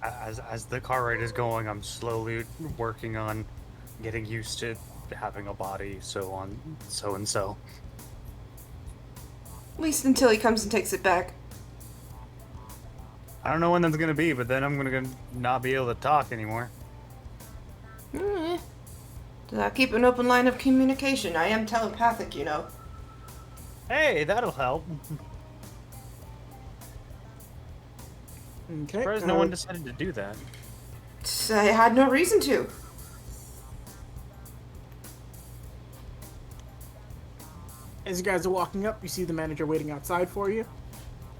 As the car ride is going, I'm slowly working on getting used to having a body, so on, so and so. At least until he comes and takes it back. I don't know when that's gonna be, but then I'm gonna not be able to talk anymore. Keep an open line of communication. I am telepathic, you know. Hey, that'll help. Okay. Surprised no one decided to do that. I had no reason to. As you guys are walking up, you see the manager waiting outside for you.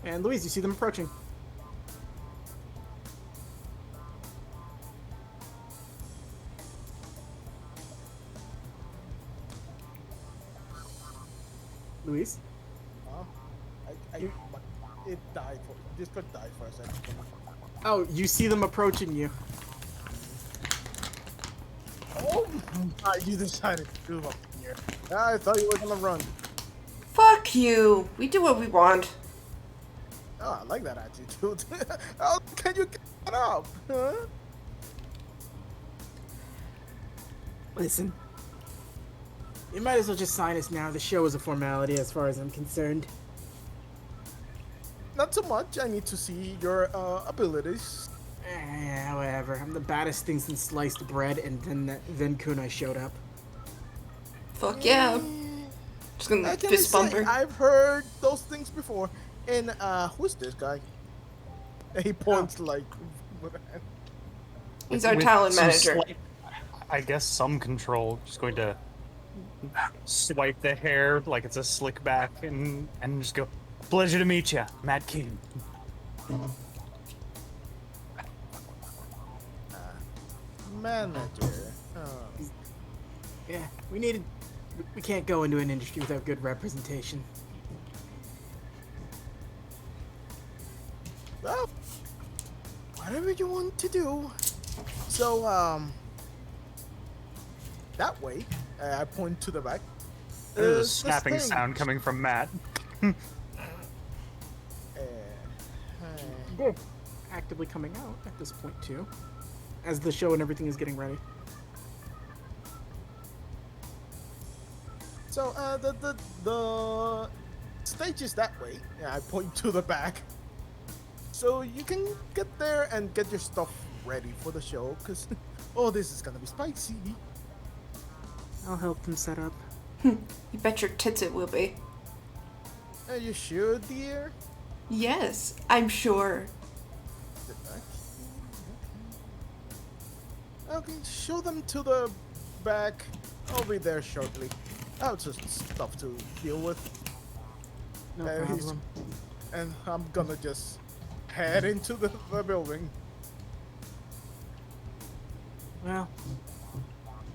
And Louise, you see them approaching. Louise? It died for this could die for a second. Oh, you see them approaching you. Oh, you decided to move up here. I thought you were gonna run. Fuck you. We do what we want. Oh, I like that attitude. How can you get up? Huh? Listen. You might as well just sign us now. The show is a formality as far as I'm concerned. Not so much. I need to see your abilities. Whatever. I'm the baddest thing since sliced bread, and then Kunai showed up. Fuck yeah. Just gonna fist bump her. I've heard those things before. And who's this guy? He points like. He's our With talent some manager. slight- I guess some control. Just going to swipe the hair like it's a slick back and just go, pleasure to meet you, Matt King. Manager. Yeah, we can't go into an industry without good representation. Well, whatever you want to do. So, that way, I point to the back. There's a This snapping thing. sound coming from Matt. They're actively coming out at this point too, as the show and everything is getting ready. So, the stage is that way. Yeah, I point to the back. So you can get there and get your stuff ready for the show, cause oh, this is gonna be spicy. I'll help them set up. You bet your tits it will be. Are you sure, dear? Yes, I'm sure. The back? Okay, show them to the back. I'll be there shortly. I'll just stuff to deal with. No he's- problem. And I'm gonna just head into the building. Well,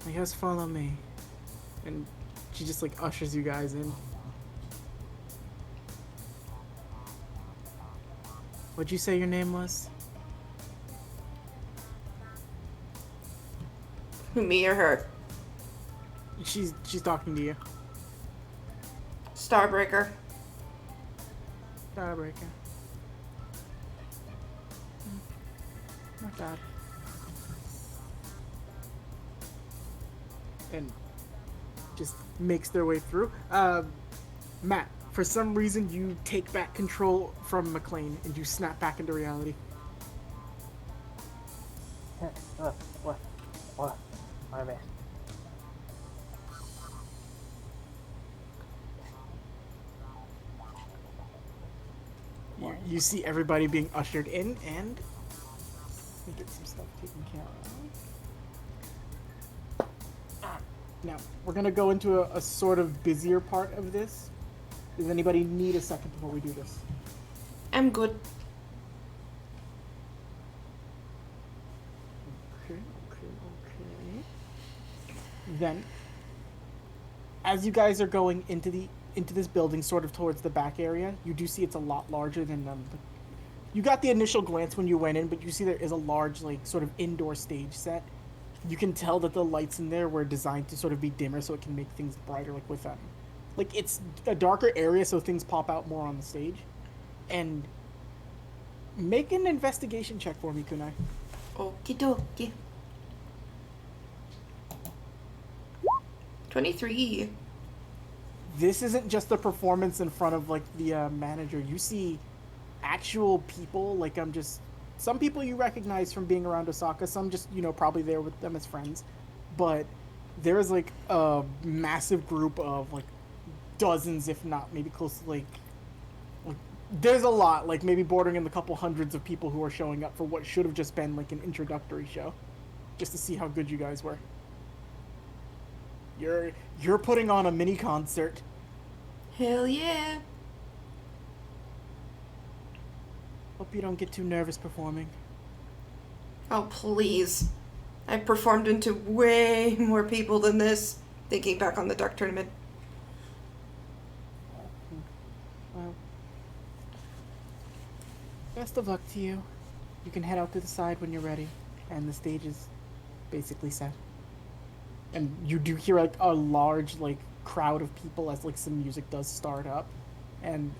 I guess follow me. And she just like ushers you guys in. What'd you say your name was? Me or her? She's talking to you. Starbreaker. Starbreaker. Not bad. And just makes their way through. Matt, for some reason you take back control from McLean and you snap back into reality. What? I missed. You see everybody being ushered in, and let me get some stuff taken care of. Now, we're gonna go into a sort of busier part of this. Does anybody need a second before we do this? I'm good. Okay. Then, as you guys are going into this building, sort of towards the back area, you do see it's a lot larger than you got the initial glance when you went in, but you see there is a large, like, sort of indoor stage set. You can tell that the lights in there were designed to sort of be dimmer so it can make things brighter, like with like it's a darker area so things pop out more on the stage. And make an investigation check for me, Kunai. Okie dokie. 23. This isn't just a performance in front of like the manager. You see actual people. Like some people you recognize from being around Osaka. Some just probably there with them as friends, but there is like a massive group of like dozens, if not maybe close to like there's a lot, like maybe bordering in the couple hundreds of people who are showing up for what should have just been like an introductory show, just to see how good you guys were. You're putting on a mini concert. Hell yeah. Hope you don't get too nervous performing. Oh, please. I've performed into way more people than this, thinking back on the Dark Tournament. Well, best of luck to you. You can head out to the side when you're ready, and the stage is basically set. And you do hear like a large like crowd of people as like some music does start up, and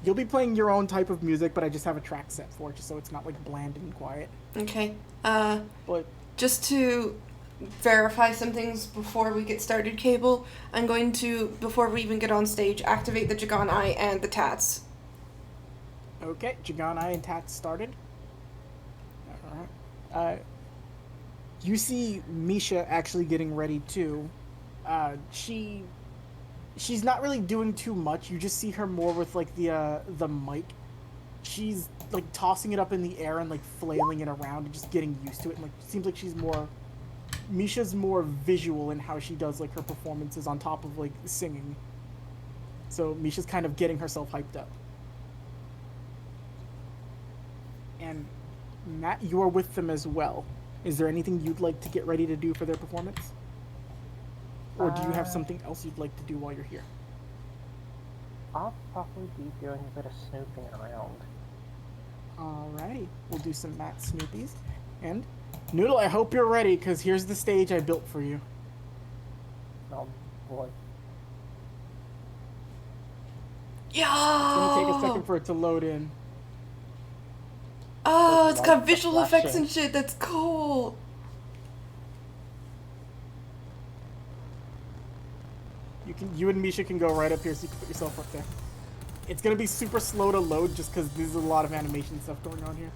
you'll be playing your own type of music, but I just have a track set for it, just so it's not like bland and quiet. Okay. But Just to verify some things before we get started, Cable, I'm going to, before we even get on stage, activate the Jagan Eye and the Tats. okay, Jaganai and Tats started. Alright. You see Misha actually getting ready too. She's not really doing too much. You just see her more with like the mic. She's like tossing it up in the air and like flailing it around and just getting used to it. And like seems like Misha's more visual in how she does like her performances on top of like singing. So Misha's kind of getting herself hyped up. And Matt, you are with them as well. Is there anything you'd like to get ready to do for their performance? Or do you have something else you'd like to do while you're here? I'll probably be doing a bit of snooping around. Alrighty, we'll do some Matt Snoopies. And, Noodle, I hope you're ready, because here's the stage I built for you. Oh boy. Yo! It's gonna take a second for it to load in. Oh, Those it's got lights are visual effects flashing. and shit. That's cool. You and Misha can go right up here so you can put yourself up there. It's gonna be super slow to load just because there's a lot of animation stuff going on here.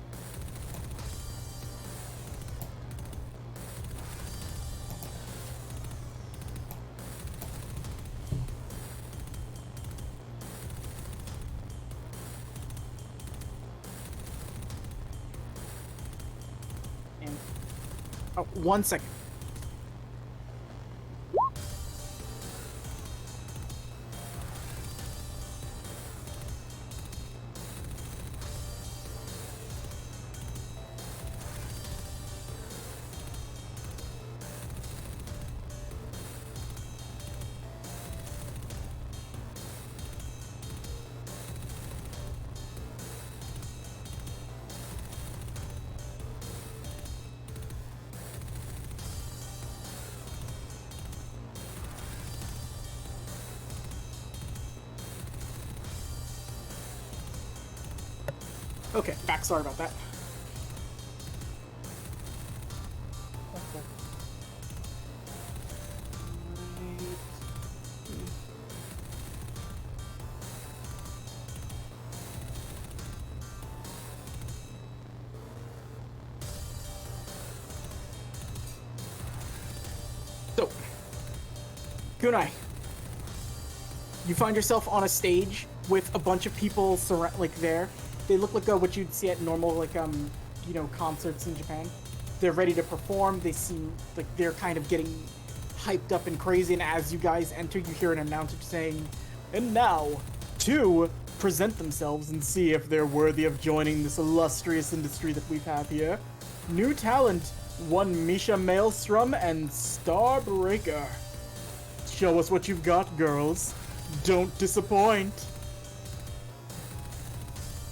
And oh, 1 second. Okay, back. Sorry about that. Okay. So, Kunai, you find yourself on a stage with a bunch of people like there. They look like what you'd see at normal like concerts in Japan. They're ready to perform. They seem like they're kind of getting hyped up and crazy. And as you guys enter, you hear an announcer saying, "And now, to present themselves and see if they're worthy of joining this illustrious industry that we have here. New talent, one Misha Maelstrom and Starbreaker. Show us what you've got, girls. Don't disappoint."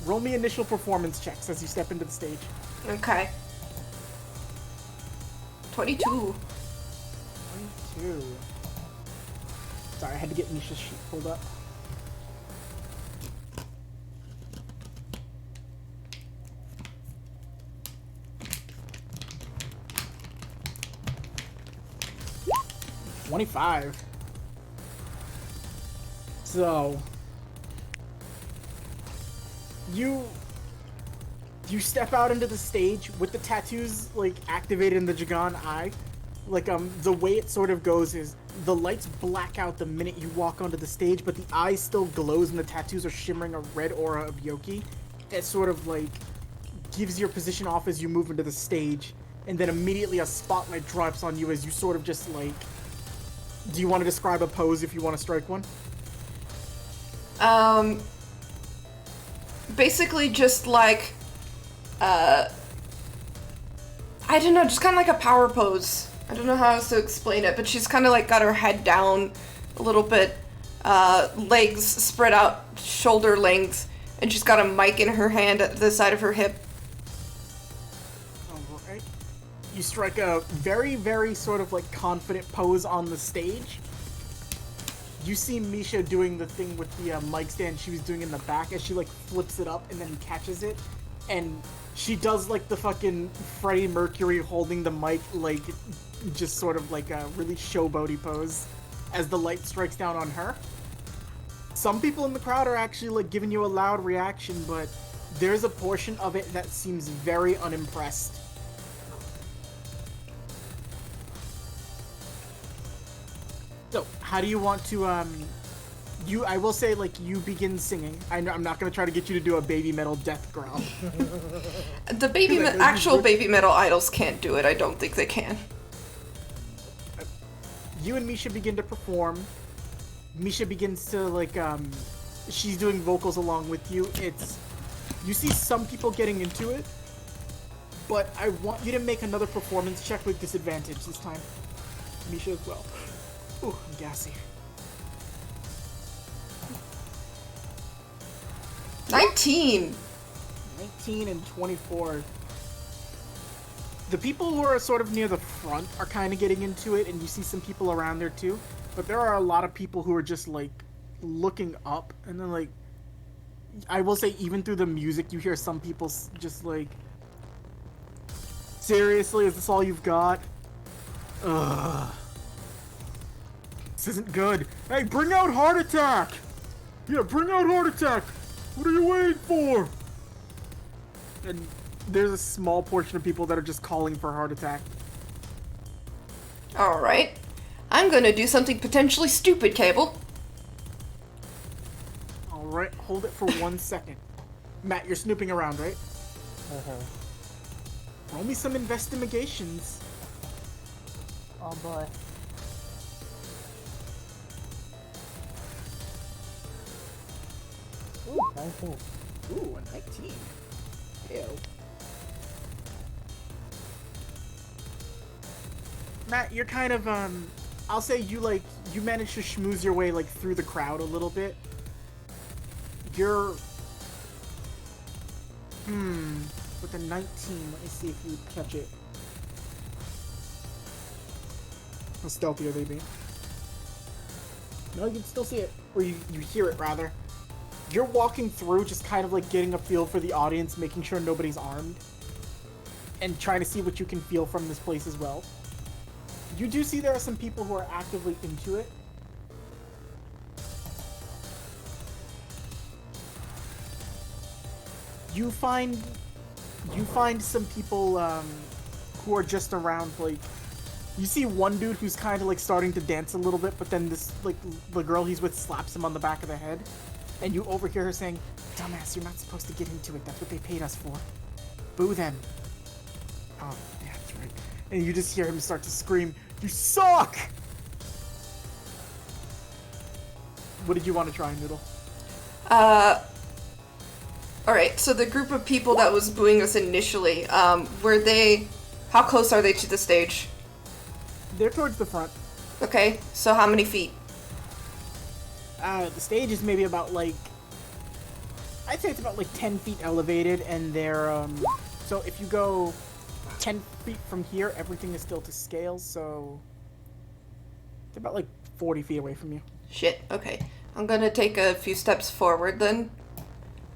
Roll me initial performance checks as you step into the stage. Okay. 22. 22. Sorry, I had to get Misha's sheet pulled up. $25. So you step out into the stage with the tattoos like activated in the Jagan Eye. the way it sort of goes is the lights black out the minute you walk onto the stage, but the eye still glows and the tattoos are shimmering a red aura of Yoki. It sort of like gives your position off as you move into the stage, and then immediately a spotlight drops on you as you sort of just like... Do you want to describe a pose if you want to strike one? Basically just like, I don't know, just kind of like a power pose. I don't know how else to explain it, but she's kind of like got her head down a little bit, legs spread out, shoulder length, and she's got a mic in her hand at the side of her hip. Alright. You strike a very, very sort of like confident pose on the stage. You see Misha doing the thing with the mic stand she was doing in the back as she like flips it up and then catches it, and she does like the fucking Freddie Mercury holding the mic, like just sort of like a really showboaty pose as the light strikes down on her. Some people in the crowd are actually like giving you a loud reaction, but there's a portion of it that seems very unimpressed. So, how do you want to, I will say, like, you begin singing. I'm not gonna try to get you to do a baby metal death growl. The actual baby metal idols can't do it. I don't think they can. You and Misha begin to perform. Misha begins to, like, she's doing vocals along with you. You see some people getting into it, but I want you to make another performance check with disadvantage this time. Misha as well. Ooh, I'm gassy. 19 and 24. The people who are sort of near the front are kind of getting into it, and you see some people around there too. But there are a lot of people who are just like looking up, and then like, I will say even through the music you hear some people just like, seriously, is this all you've got? Ugh. This isn't good. Hey, bring out Heart Attack! Yeah, bring out Heart Attack! What are you waiting for? And there's a small portion of people that are just calling for Heart Attack. Alright. I'm gonna do something potentially stupid, Cable. Alright, hold it for 1 second. Matt, you're snooping around, right? Roll me some investigations. Oh boy. Ooh, 19. Ooh, a 19. Ew. Matt, you're kind of, I'll say you managed to schmooze your way, like, through the crowd a little bit. You're... with a 19, let me see if you catch it. How stealthy are they being? No, you can still see it. Or you hear it, rather. You're walking through, just kind of like getting a feel for the audience, making sure nobody's armed, and trying to see what you can feel from this place as well. You do see there are some people who are actively into it. You find some people who are just around, like, you see one dude who's kind of like starting to dance a little bit, but then this, like, the girl he's with slaps him on the back of the head. And you overhear her saying, "Dumbass, you're not supposed to get into it. That's what they paid us for. Boo them." Oh, yeah, that's right. And you just hear him start to scream, "You suck!" What did you want to try, Noodle? Alright, so the group of people that was booing us initially, how close are they to the stage? They're towards the front. Okay, so how many feet? The stage is maybe about, like, I'd say it's about, like, 10 feet elevated, and they're, so if you go 10 feet from here, everything is still to scale, so it's about, like, 40 feet away from you. Shit, okay. I'm gonna take a few steps forward, then.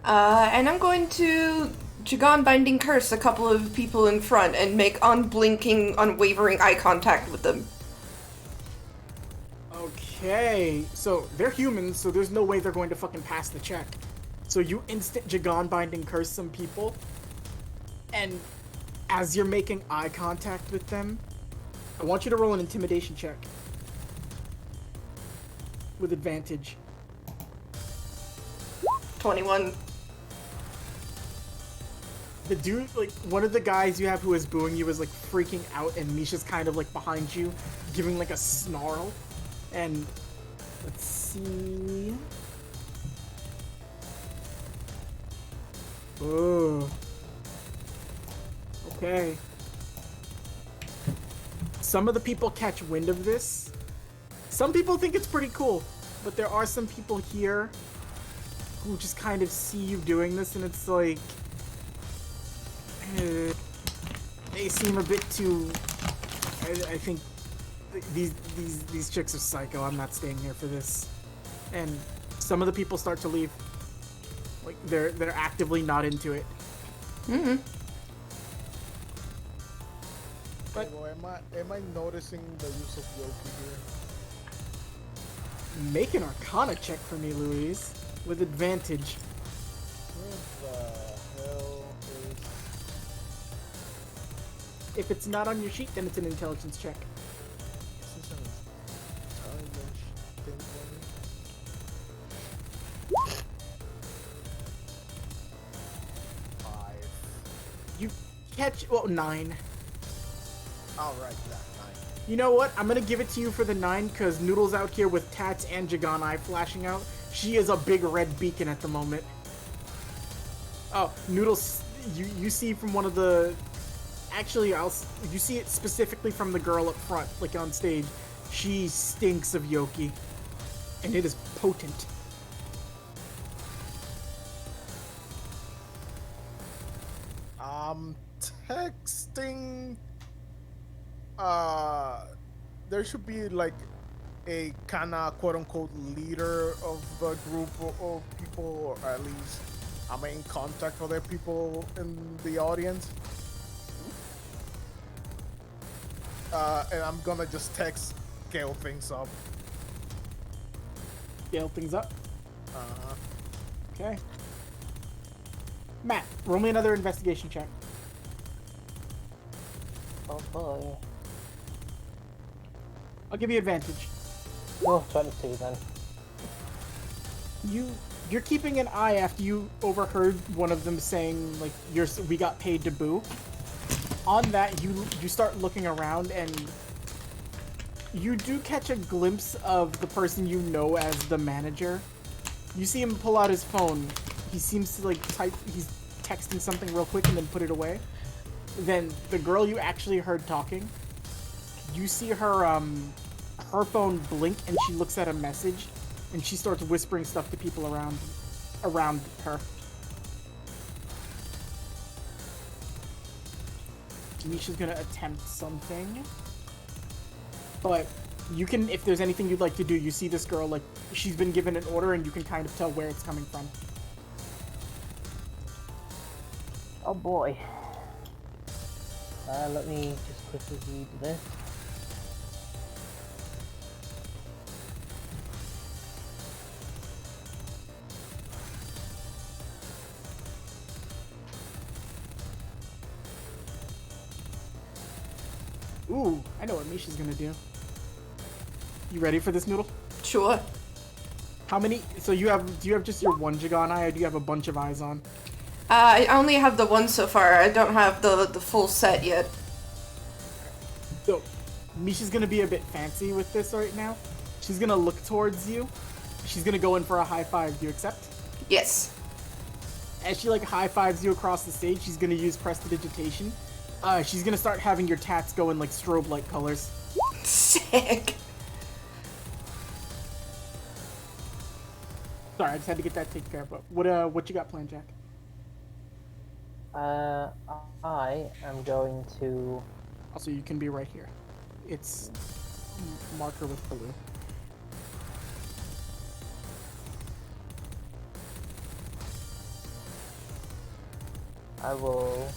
And I'm going to Jagan Binding Curse a couple of people in front and make unblinking, unwavering eye contact with them. Okay, so they're humans, so there's no way they're going to fucking pass the check. So you instant Jagan Binding Curse some people, and as you're making eye contact with them, I want you to roll an intimidation check. With advantage. 21. The dude, like, one of the guys you have who is booing you is, like, freaking out, and Misha's kind of, like, behind you, giving, like, a snarl. And, let's see... Oh. Okay. Some of the people catch wind of this. Some people think it's pretty cool, but there are some people here who just kind of see you doing this, and it's like... they seem a bit too... I think these chicks are psycho. I'm not staying here for this. And some of the people start to leave. Like, they're actively not into it. Mm-hmm. But am I noticing the use of Yoki here? make an Arcana check for me, Louise, with advantage. What the hell is... If it's not on your sheet, then it's an intelligence check. This is an intelligence thing for me. 5. You catch... Well, 9. Alright, yeah, 9. You know what? I'm gonna give it to you for the 9, because Noodle's out here with Tats and Jaganai flashing out. She is a big red beacon at the moment. Oh, Noodles, you see from one of the... Actually, you see it specifically from the girl up front, like on stage. She stinks of Yoki. And it is potent. Texting... there should be like a kinda quote-unquote leader of the group of people, or at least a main contact for their people in the audience. And I'm gonna just text scale things up. Scale things up. Uh-huh. Okay. Matt, roll me another investigation check. Oh boy. I'll give you advantage. Oh, 22 then. You're keeping an eye after you overheard one of them saying, like, we got paid to boo. On that, you start looking around, and you do catch a glimpse of the person you know as the manager. You see him pull out his phone. He seems to, like, he's texting something real quick and then put it away. Then the girl you actually heard talking, you see her phone blink, and she looks at a message, and she starts whispering stuff to people around her. Nisha's gonna attempt something, but you can, if there's anything you'd like to do, you see this girl, like, she's been given an order, and you can kind of tell where it's coming from. Oh boy. Let me just quickly read this. Ooh, I know what Misha's gonna do. You ready for this, Noodle? Sure. How many? So do you have just your one Jagan eye, or do you have a bunch of eyes on? I only have the one so far. I don't have the full set yet. So, Misha's gonna be a bit fancy with this right now. She's gonna look towards you. She's gonna go in for a high five. Do you accept? Yes. As she, like, high fives you across the stage, she's gonna use prestidigitation. She's gonna start having your tats go in, like, strobe light colors. Sick. Sorry, I just had to get that taken care of. But what you got planned, Jack? I am going to... Also, you can be right here. It's marker with blue. I will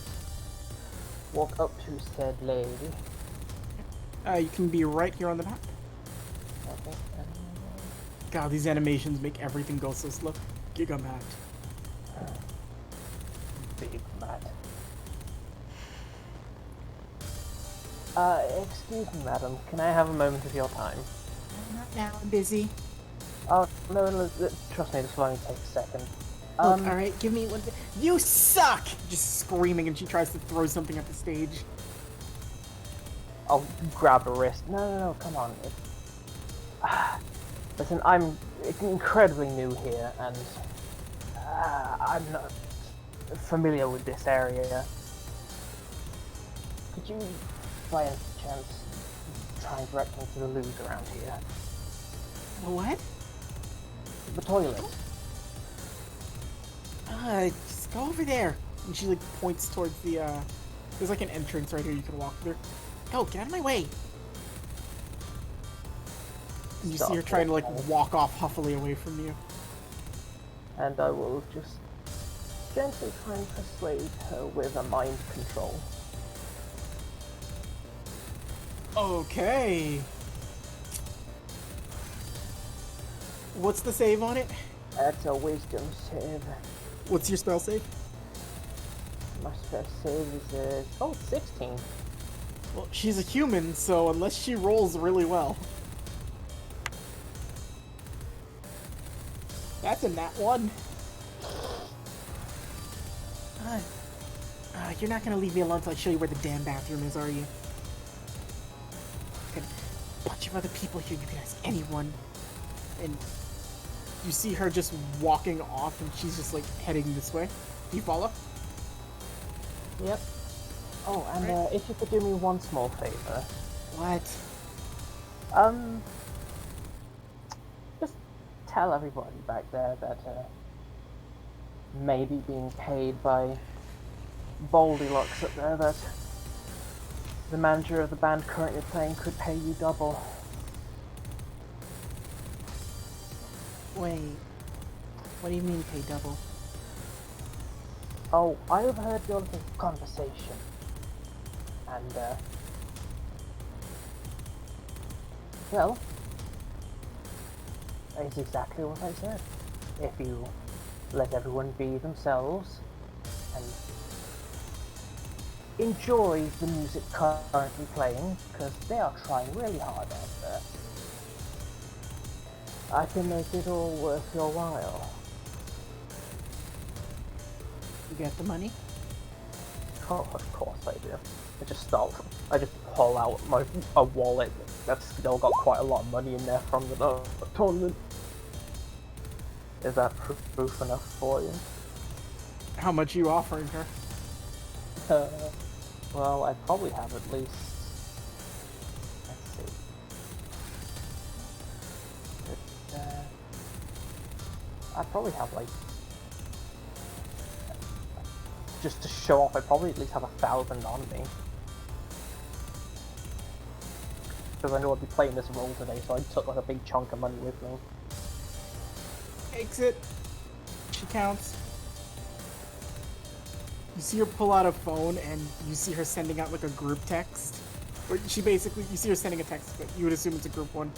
walk up to said lady. You can be right here on the map. Okay. God, these animations make everything go so slow. Giga mad. Big Matt. Excuse me, madam. Can I have a moment of your time? Not now. I'm busy. Oh, no, trust me, this will only take a second. Look, alright, give me one. You suck! Just screaming, and she tries to throw something at the stage. I'll grab her wrist. No, come on. Listen, I'm incredibly new here, and I'm not familiar with this area. Could you, by any chance, try and direct me to the loos around here? The what? The toilet. Just go over there. And she, like, points towards the, there's, like, an entrance right here you can walk through. Go, get out of my way! And you see her trying to, like, walk off huffily away from you. And I will just gently try and persuade her with a mind control. Okay. What's the save on it? That's a wisdom save. What's your spell save? My spell save is, 16. Well, she's a human, so unless she rolls really well. That's a nat 1. You're not gonna leave me alone until I show you where the damn bathroom is, are you? Got a bunch of other people here, you can ask anyone. And you see her just walking off, and she's just, like, heading this way. Do you follow? Yep. Oh, and if you could do me one small favor. What? Just tell everybody back there that, maybe being paid by Goldilocks up there, that the manager of the band currently playing could pay you double. Wait. What do you mean pay double? Oh, I overheard your little conversation. And, well, it's exactly what I said. If you let everyone be themselves and enjoy the music currently playing, because they are trying really hard out there, I can make it all worth your while. You get the money? Oh, of course I do. I just pull out a wallet that's still got quite a lot of money in there from the tournament. Is that proof enough for you? How much are you offering her? Well, I probably have at least... Let's see. I probably have, like... Just to show off, I probably at least have 1,000 on me. Because I know I'd be playing this role today, so I took like a big chunk of money with me. Exit. She counts. You see her pull out a phone, and you see her sending out like a group text. Or you see her sending a text, but you would assume it's a group one.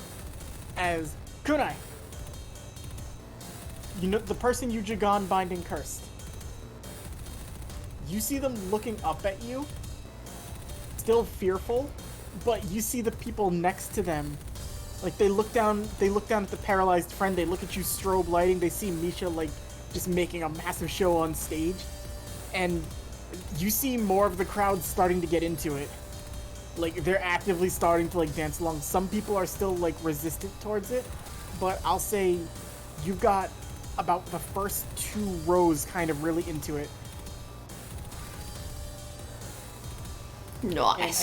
As Kunai, you know the person you Jagan binding cursed. You see them looking up at you, still fearful, but you see the people next to them. Like, they look down at the paralyzed friend, they look at you strobe lighting, they see Misha, like, just making a massive show on stage, and you see more of the crowd starting to get into it. Like, they're actively starting to, like, dance along. Some people are still, like, resistant towards it, but I'll say you've got about the first 2 rows kind of really into it. Nice.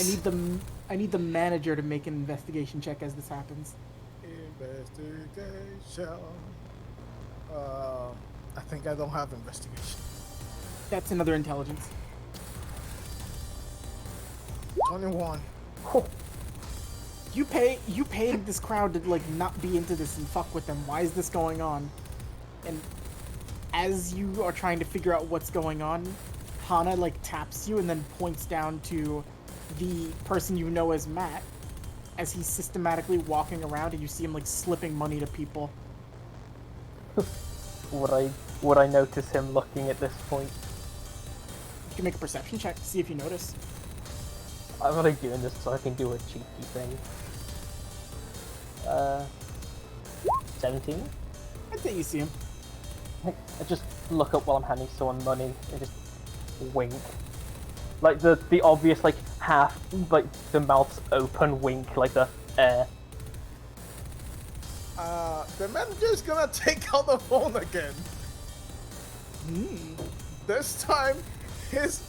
I need the manager to make an investigation check as this happens. Investigation. I think I don't have investigation. That's another intelligence. 21. You paid this crowd to like not be into this and fuck with them. Why is this going on? And as you are trying to figure out what's going on, Hana like taps you and then points down to the person you know as Matt as he's systematically walking around, and you see him like slipping money to people. Would I notice him looking at this point? You can make a perception check to see if you notice. I'm only doing this so I can do a cheeky thing. 17? I think you see him. I just look up while I'm handing someone money and just wink. Like the obvious like half like the mouth's open wink, like the The manager's gonna take out the phone again. This time, he's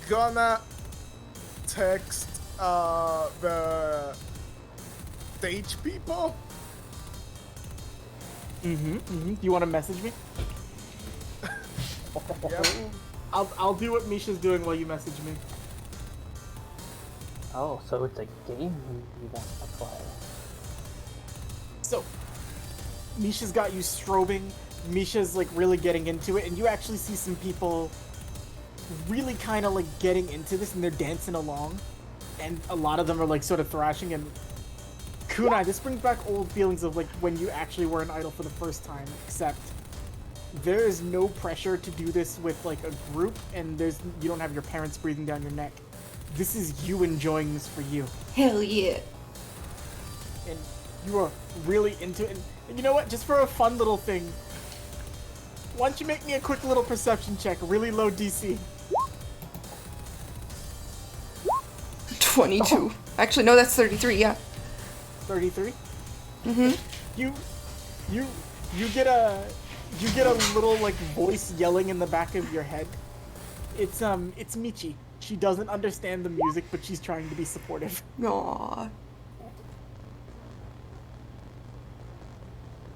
gonna text the stage people. You want to message me? Yep. I'll do what Misha's doing while you message me. Oh, so it's a game you want to play. So, Misha's got you strobing. Misha's like really getting into it, and you actually see some people really kind of like getting into this, and they're dancing along, and a lot of them are like sort of thrashing. And Kunai, this brings back old feelings of like when you actually were an idol for the first time, except there is no pressure to do this with like a group, and you don't have your parents breathing down your neck. This is you enjoying this for you. Hell yeah. And you are really into it. And you know what? Just for a fun little thing, why don't you make me a quick little perception check, really low DC. 22. Actually, no, that's 33, yeah. 33? Mm-hmm. You get a little like voice yelling in the back of your head. It's Michi. She doesn't understand the music, but she's trying to be supportive. Aww.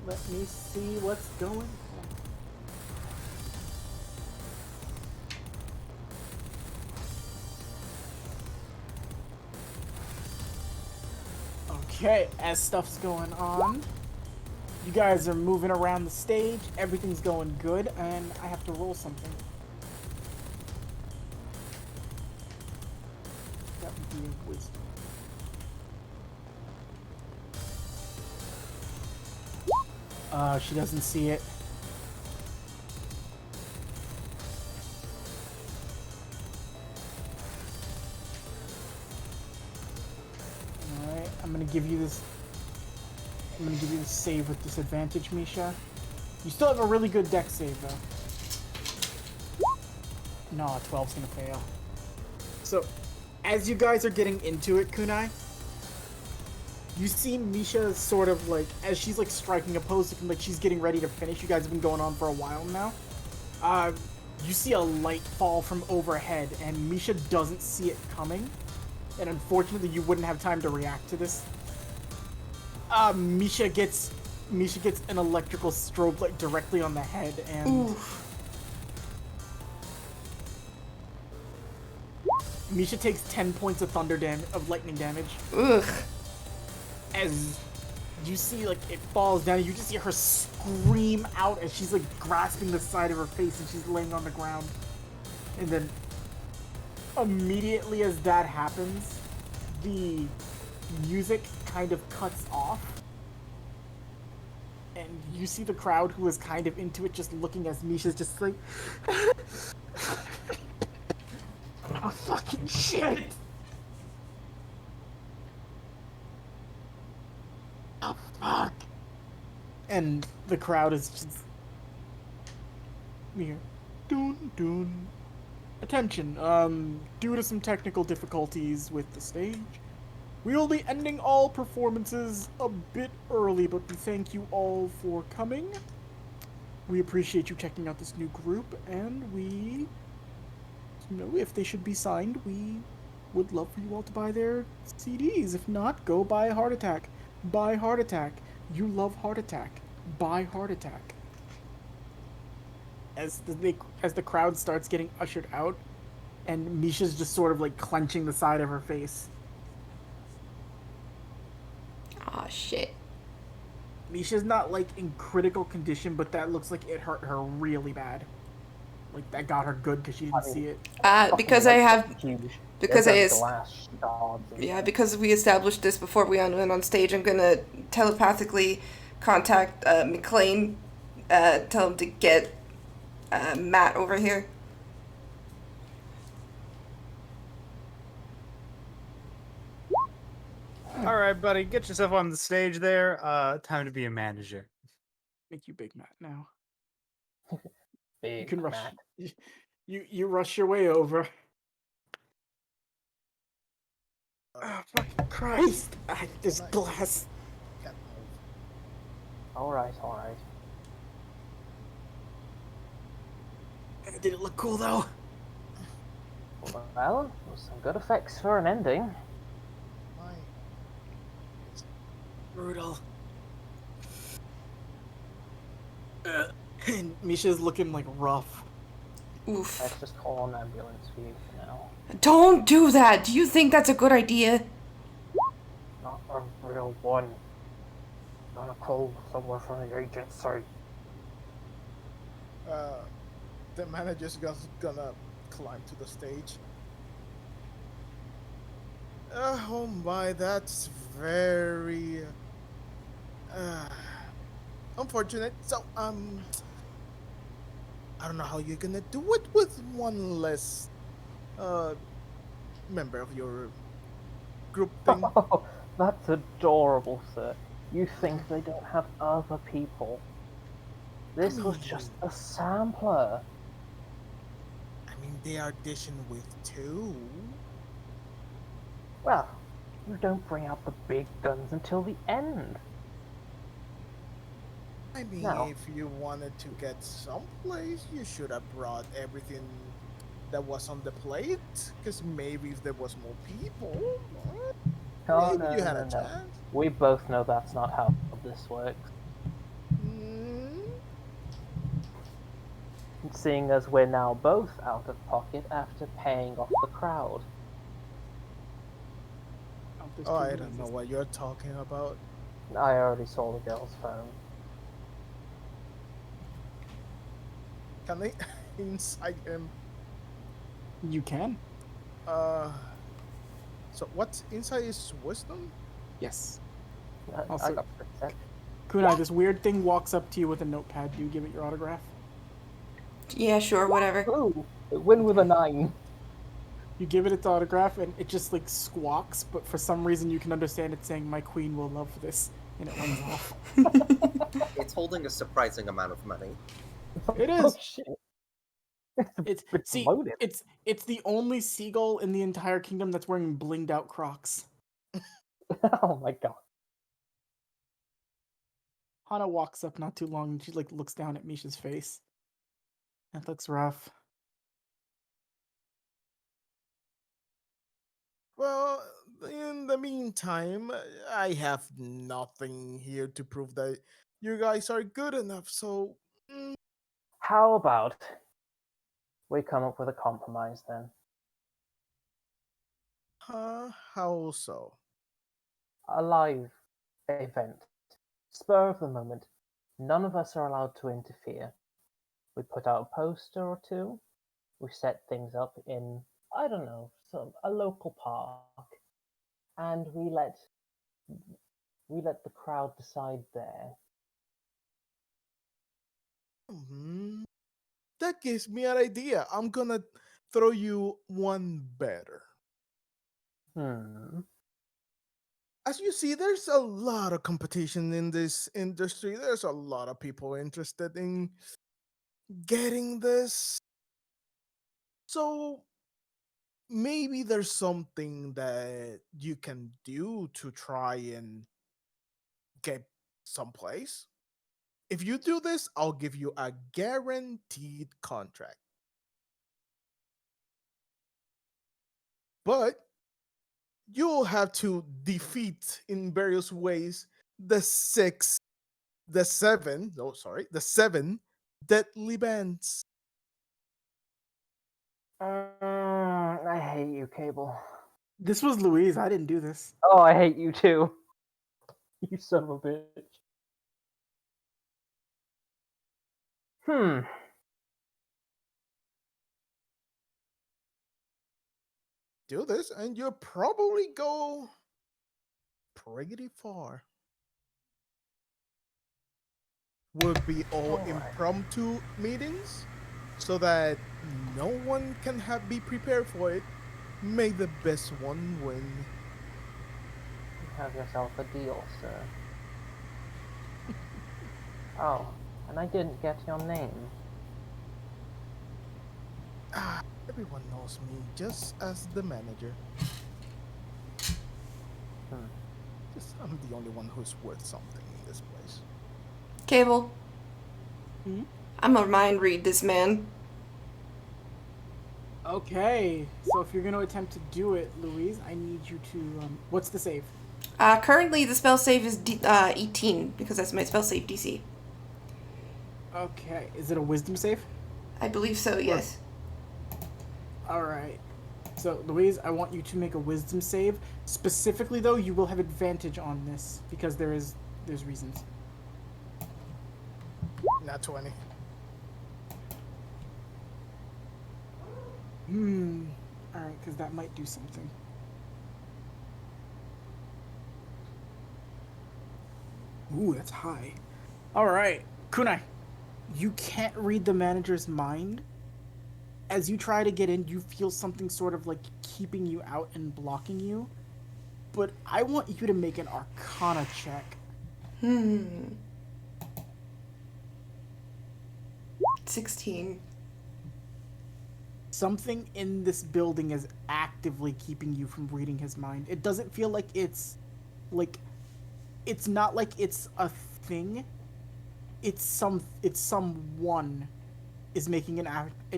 Let me see what's going on. Okay, as stuff's going on, you guys are moving around the stage, everything's going good, and I have to roll something. That would be a wisdom. She doesn't see it. Alright, I'm gonna give you this save with disadvantage, Misha. You still have a really good dex save, though. No, 12's gonna fail. So, as you guys are getting into it, Kunai, you see Misha sort of like, as she's like striking a pose, like she's getting ready to finish. You guys have been going on for a while now. You see a light fall from overhead, and Misha doesn't see it coming. And unfortunately, you wouldn't have time to react to this. Misha gets an electrical strobe light directly on the head, and Oof. Misha takes 10 points of lightning damage. Ugh. As you see, like, it falls down, you just hear her scream out as she's, like, grasping the side of her face and she's laying on the ground. And then, immediately as that happens, the music kind of cuts off. And you see the crowd who is kind of into it just looking as Misha's just like... oh, fucking shit! Oh, fuck. And the crowd is just... here. Dun, dun. Attention, due to some technical difficulties with the stage, we will be ending all performances a bit early, but we thank you all for coming. We appreciate you checking out this new group, and we... you know, if they should be signed, we would love for you all to buy their CDs. If not, go buy Heart Attack. Buy Heart Attack. You love Heart Attack. Buy Heart Attack. As the crowd starts getting ushered out, and Misha's just sort of like clenching the side of her face. Aw, shit. Misha's not like in critical condition, but that looks like it hurt her really bad. Like that got her good because she didn't see it. Because I have... because Yeah, because we established this before we went on stage, I'm gonna telepathically contact McLean, tell him to get Matt over here. right, buddy, get yourself on the stage there. Time to be a manager. Make you Big Matt now. You Big can rush. Matt. You rush your way over. Oh, fucking Christ! This Nice. glass. Can't move. Alright, alright. Did it look cool though? Well, some good effects for an ending. My Brutal. And Misha's looking like rough. Oof. Let's just call an ambulance for you for now. Don't do that. Do you think that's a good idea? Not a real one. Gonna call someone from the agency. The manager's gonna climb to the stage. Oh my, that's very unfortunate. So I don't know how you're gonna do it with one less member of your group thing. Oh, that's adorable, sir. You think they don't have other people? This was just a sampler. I mean, they audition with two. Well, you don't bring out the big guns until the end. I mean, No. if you wanted to get someplace, you should have brought everything that was on the plate. Because maybe if there was more people, Oh, maybe you had a chance. We both know that's not how this works. Mm, Seeing as we're now both out of pocket after paying off the crowd. Oh, I don't know what you're talking about. I already saw the girl's phone. Can I incite him? You can. So what's inside his wisdom? Yes. I Also- got perception. Kunai, this weird thing walks up to you with a notepad. Do you give it your autograph? Yeah, sure, whatever. Ooh, it win with a 9. You give it its autograph, and it just like squawks, but for some reason you can understand it saying, "My queen will love this," and it runs off. It's holding a surprising amount of money. It Oh is. shit. It's see, loaded. it's the only seagull in the entire kingdom that's wearing blinged out Crocs. Oh my god. Hana walks up not too long, and she like looks down at Misha's face. That looks rough. Well, in the meantime, I have nothing here to prove that you guys are good enough. So, How about we come up with a compromise then? how so? A live event. Spur of the moment. None of us are allowed to interfere. We put out a poster or two. We set things up in, I don't know, a local park, and we let the crowd decide there. That gives me an idea. I'm gonna throw you one better. As you see, there's a lot of competition in this industry. There's a lot of people interested in getting this. So maybe there's something that you can do to try and get someplace. If you do this, I'll give you a guaranteed contract. But you'll have to defeat in various ways the seven deadly bands. I hate you, Cable. This was Louise. I didn't do this. Oh, I hate you too. You son of a bitch. Do this, and you'll probably go pretty far. Would be all impromptu meetings so that no one can be prepared for it. May the best one win. Have yourself a deal, sir. Oh, and I didn't get your name. Everyone knows me just as the manager. I'm the only one who's worth something in this place. Cable. Hmm? I'm gonna mind read this man. Okay, so if you're going to attempt to do it, Louise, I need you to, what's the save? Currently the spell save is 18 because that's my spell save DC. Okay, is it a wisdom save? I believe so, yes. Alright. So, Louise, I want you to make a wisdom save. Specifically, though, you will have advantage on this because there's reasons. Not 20. Alright, because that might do something. Ooh, that's high. Alright, Kunai, you can't read the manager's mind. As you try to get in, you feel something sort of like keeping you out and blocking you. But I want you to make an Arcana check. 16. Something in this building is actively keeping you from reading his mind. It doesn't feel like it's not like it's a thing. It's someone is making an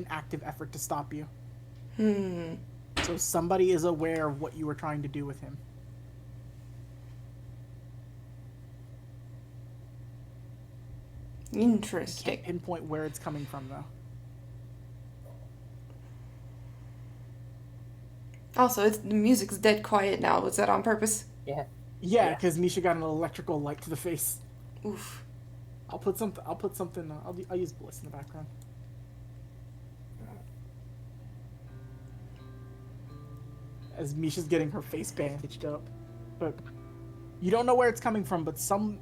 active effort to stop you. So somebody is aware of what you were trying to do with him. Interesting. Can't pinpoint where it's coming from, though. Also, the music's dead quiet now. Was that on purpose? Yeah. Yeah, because Misha got an electrical light to the face. Oof. I'll put something. I'll use Bliss in the background. As Misha's getting her face bandaged up, but you don't know where it's coming from. But some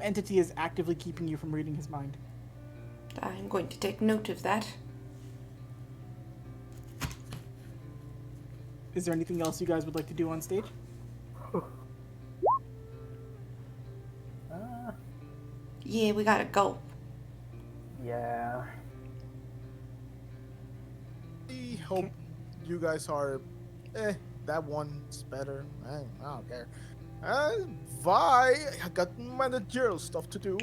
entity is actively keeping you from reading his mind. I'm going to take note of that. Is there anything else you guys would like to do on stage? Yeah, we gotta go. Yeah. I hope you guys are. That one's better. I don't care. Vi, I got managerial stuff to do.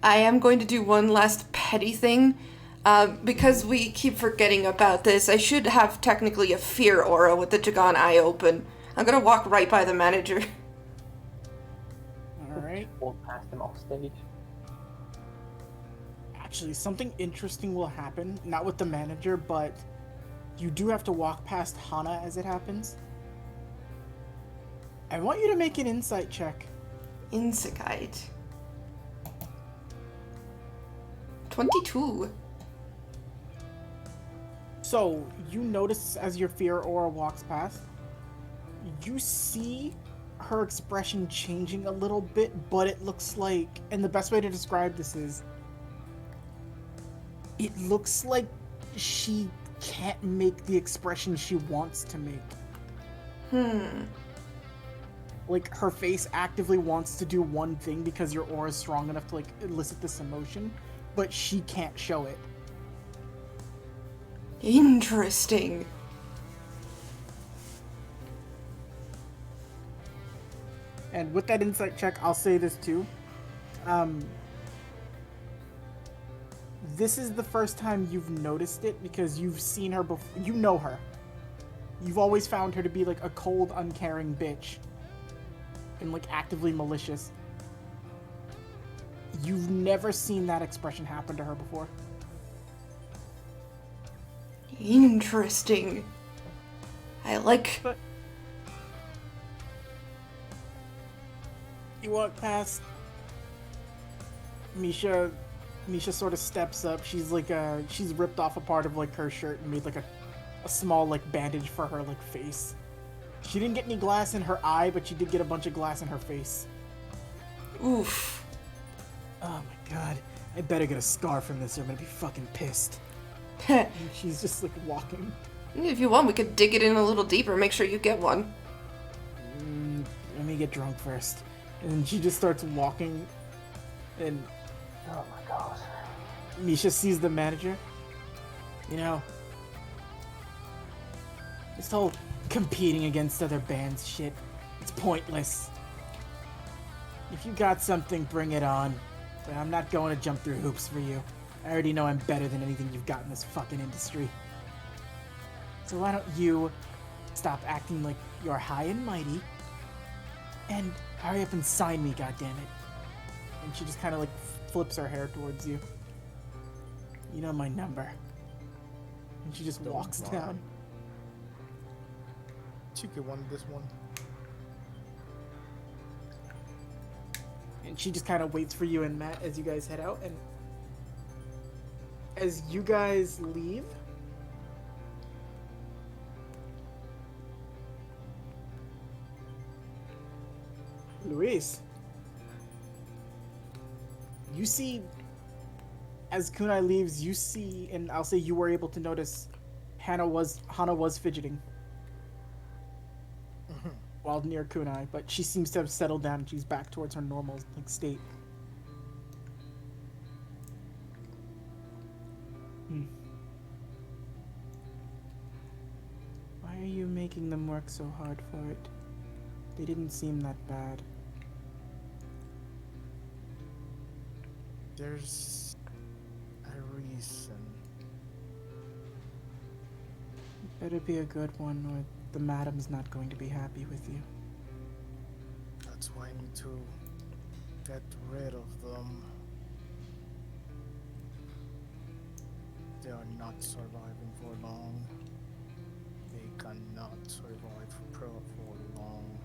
I am going to do one last petty thing. Because we keep forgetting about this, I should have technically a fear aura with the Jagan eye open. I'm gonna walk right by the manager. Alright. Walk past him off stage. Actually, something interesting will happen. Not with the manager, but you do have to walk past Hana as it happens. I want you to make an insight check. Insight. 22. So, you notice as your fear aura walks past, you see her expression changing a little bit, but it looks like, and the best way to describe this is, it looks like she can't make the expression she wants to make. Like, her face actively wants to do one thing because your aura is strong enough to, like, elicit this emotion, but she can't show it. Interesting. And with that insight check, I'll say this too. This is the first time you've noticed it because you've seen her before. You know her. You've always found her to be like a cold, uncaring bitch. And like actively malicious. You've never seen that expression happen to her before. Interesting. I like... But you walk past Misha. Misha sort of steps up. She's like she's ripped off a part of like her shirt and made like a small like bandage for her like face. She didn't get any glass in her eye, but she did get a bunch of glass in her face. Oof. Oh my god. I better get a scar from this or I'm gonna be fucking pissed. And she's just like walking. If you want, we could dig it in a little deeper, make sure you get one. me get drunk first. And then she just starts walking, and Oh my god. Misha sees the manager. You know, this whole competing against other bands shit, it's pointless. If you got something, bring it on. But I'm not going to jump through hoops for you. I already know I'm better than anything you've got in this fucking industry. So why don't you stop acting like you're high and mighty and hurry up and sign me, goddammit. And she just kind of like flips her hair towards you. You know my number. And she just walks down. Chica wanted this one. And she just kind of waits for you and Matt as you guys head out. And as you guys leave, Luis, you see, as Kunai leaves, you see, and I'll say you were able to notice, Hana was fidgeting while near Kunai, but she seems to have settled down and she's back towards her normal state. Why are you making them work so hard for it? They didn't seem that bad. There's a reason. It better be a good one, or the madam's not going to be happy with you. That's why I need to get rid of them. They are not surviving for long. They cannot survive for long.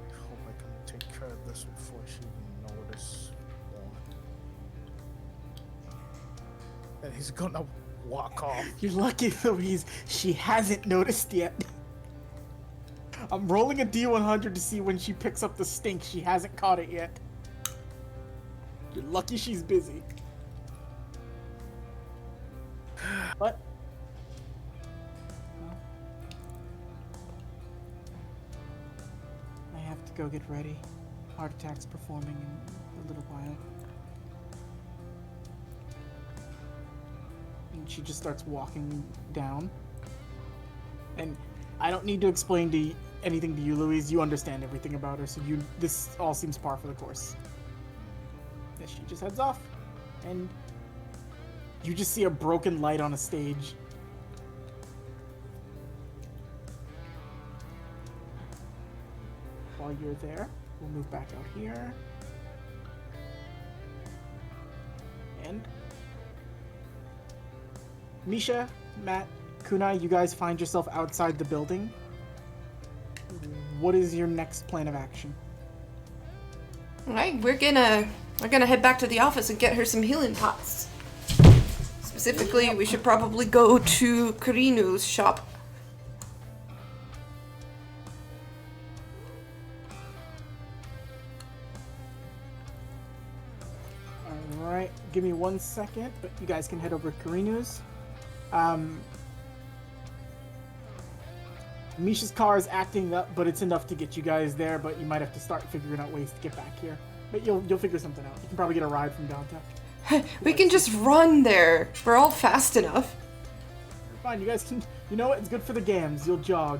I hope I can take care of this before she even notices. And he's gonna walk off. You're lucky, Louise. She hasn't noticed yet. I'm rolling a D100 to see when she picks up the stink. She hasn't caught it yet. You're lucky she's busy. What? Well, I have to go get ready. Heart attack's performing in a little while. And she just starts walking down. And I don't need to explain anything to you, Louise. You understand everything about her, so this all seems par for the course. And she just heads off. And you just see a broken light on a stage. While you're there, we'll move back out here. And Misha, Matt, Kunai, you guys find yourself outside the building. What is your next plan of action? Alright, we're gonna head back to the office and get her some healing pots. Specifically, we should probably go to Karinu's shop. Alright, give me 1 second, but you guys can head over to Karinu's. Misha's car is acting up, but it's enough to get you guys there, but you might have to start figuring out ways to get back here. But you'll figure something out. You can probably get a ride from downtown. We can just run there. We're all fast enough. Fine, you guys can... You know what? It's good for the gams. You'll jog.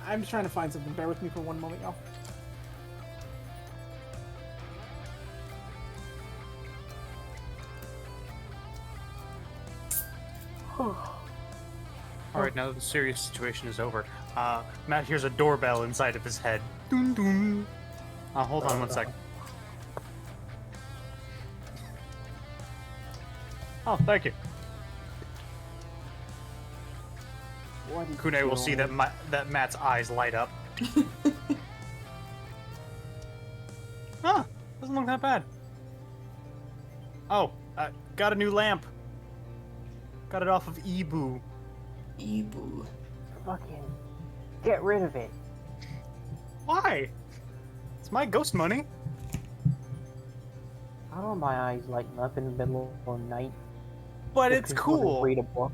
I'm just trying to find something. Bear with me for 1 moment, y'all. Alright, now that the serious situation is over, Matt hears a doorbell inside of his head. Dun dun. Hold on 1 second. Oh, thank you. Kunai will see that that Matt's eyes light up. Huh, doesn't look that bad. Oh, got a new lamp. Got it off of Ebu. Ebu. Fucking get rid of it. Why? It's my ghost money. I don't want my eyes lighting up in the middle of the night. But just it's 'cause you wanna cool. read a book.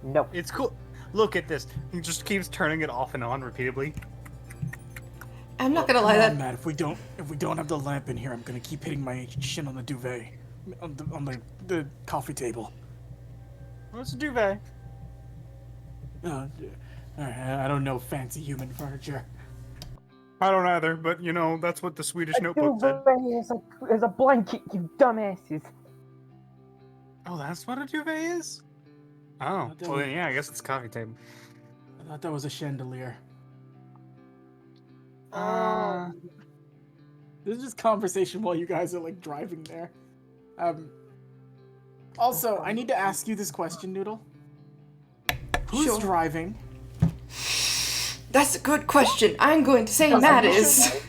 No. It's cool. Look at this. He just keeps turning it off and on repeatedly. I'm not gonna lie, Come that on, Matt. If we don't have the lamp in here, I'm gonna keep hitting my shin on the duvet, on the coffee table. What's a duvet? I don't know fancy human furniture. I don't either, but you know, that's what the Swedish A notebook said. duvet is a blanket, you dumbasses. Oh, that's what a duvet is? Oh, well then, yeah, I guess it's a coffee table. I thought that was a chandelier. Uh, This is just conversation while you guys are like driving there. Also, I need to ask you this question, Noodle. Who's Sure. driving? That's a good question. I'm going to say Matt is.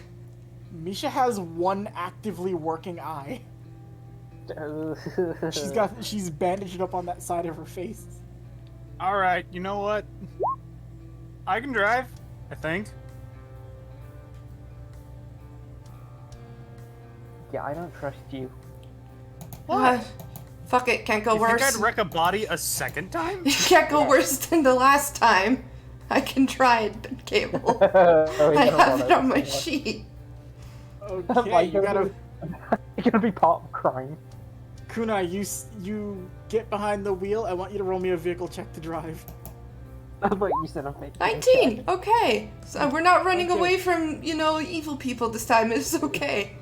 Misha has one actively working eye. She's bandaged up on that side of her face. Alright, you know what? I can drive, I think. Yeah, I don't trust you. What? Fuck it, can't go You worse. think I'd wreck a body a second time? Can't go worse than the last time. I can try it, Cable. Oh, I you don't have bother it on my with me. sheet. Okay, Like, you gotta... You're gonna be part of crime. Kunai, you get behind the wheel. I want you to roll me a vehicle check to drive. But you said I'm making 19! Okay. So we're not running Okay. away from, evil people this time. It's okay.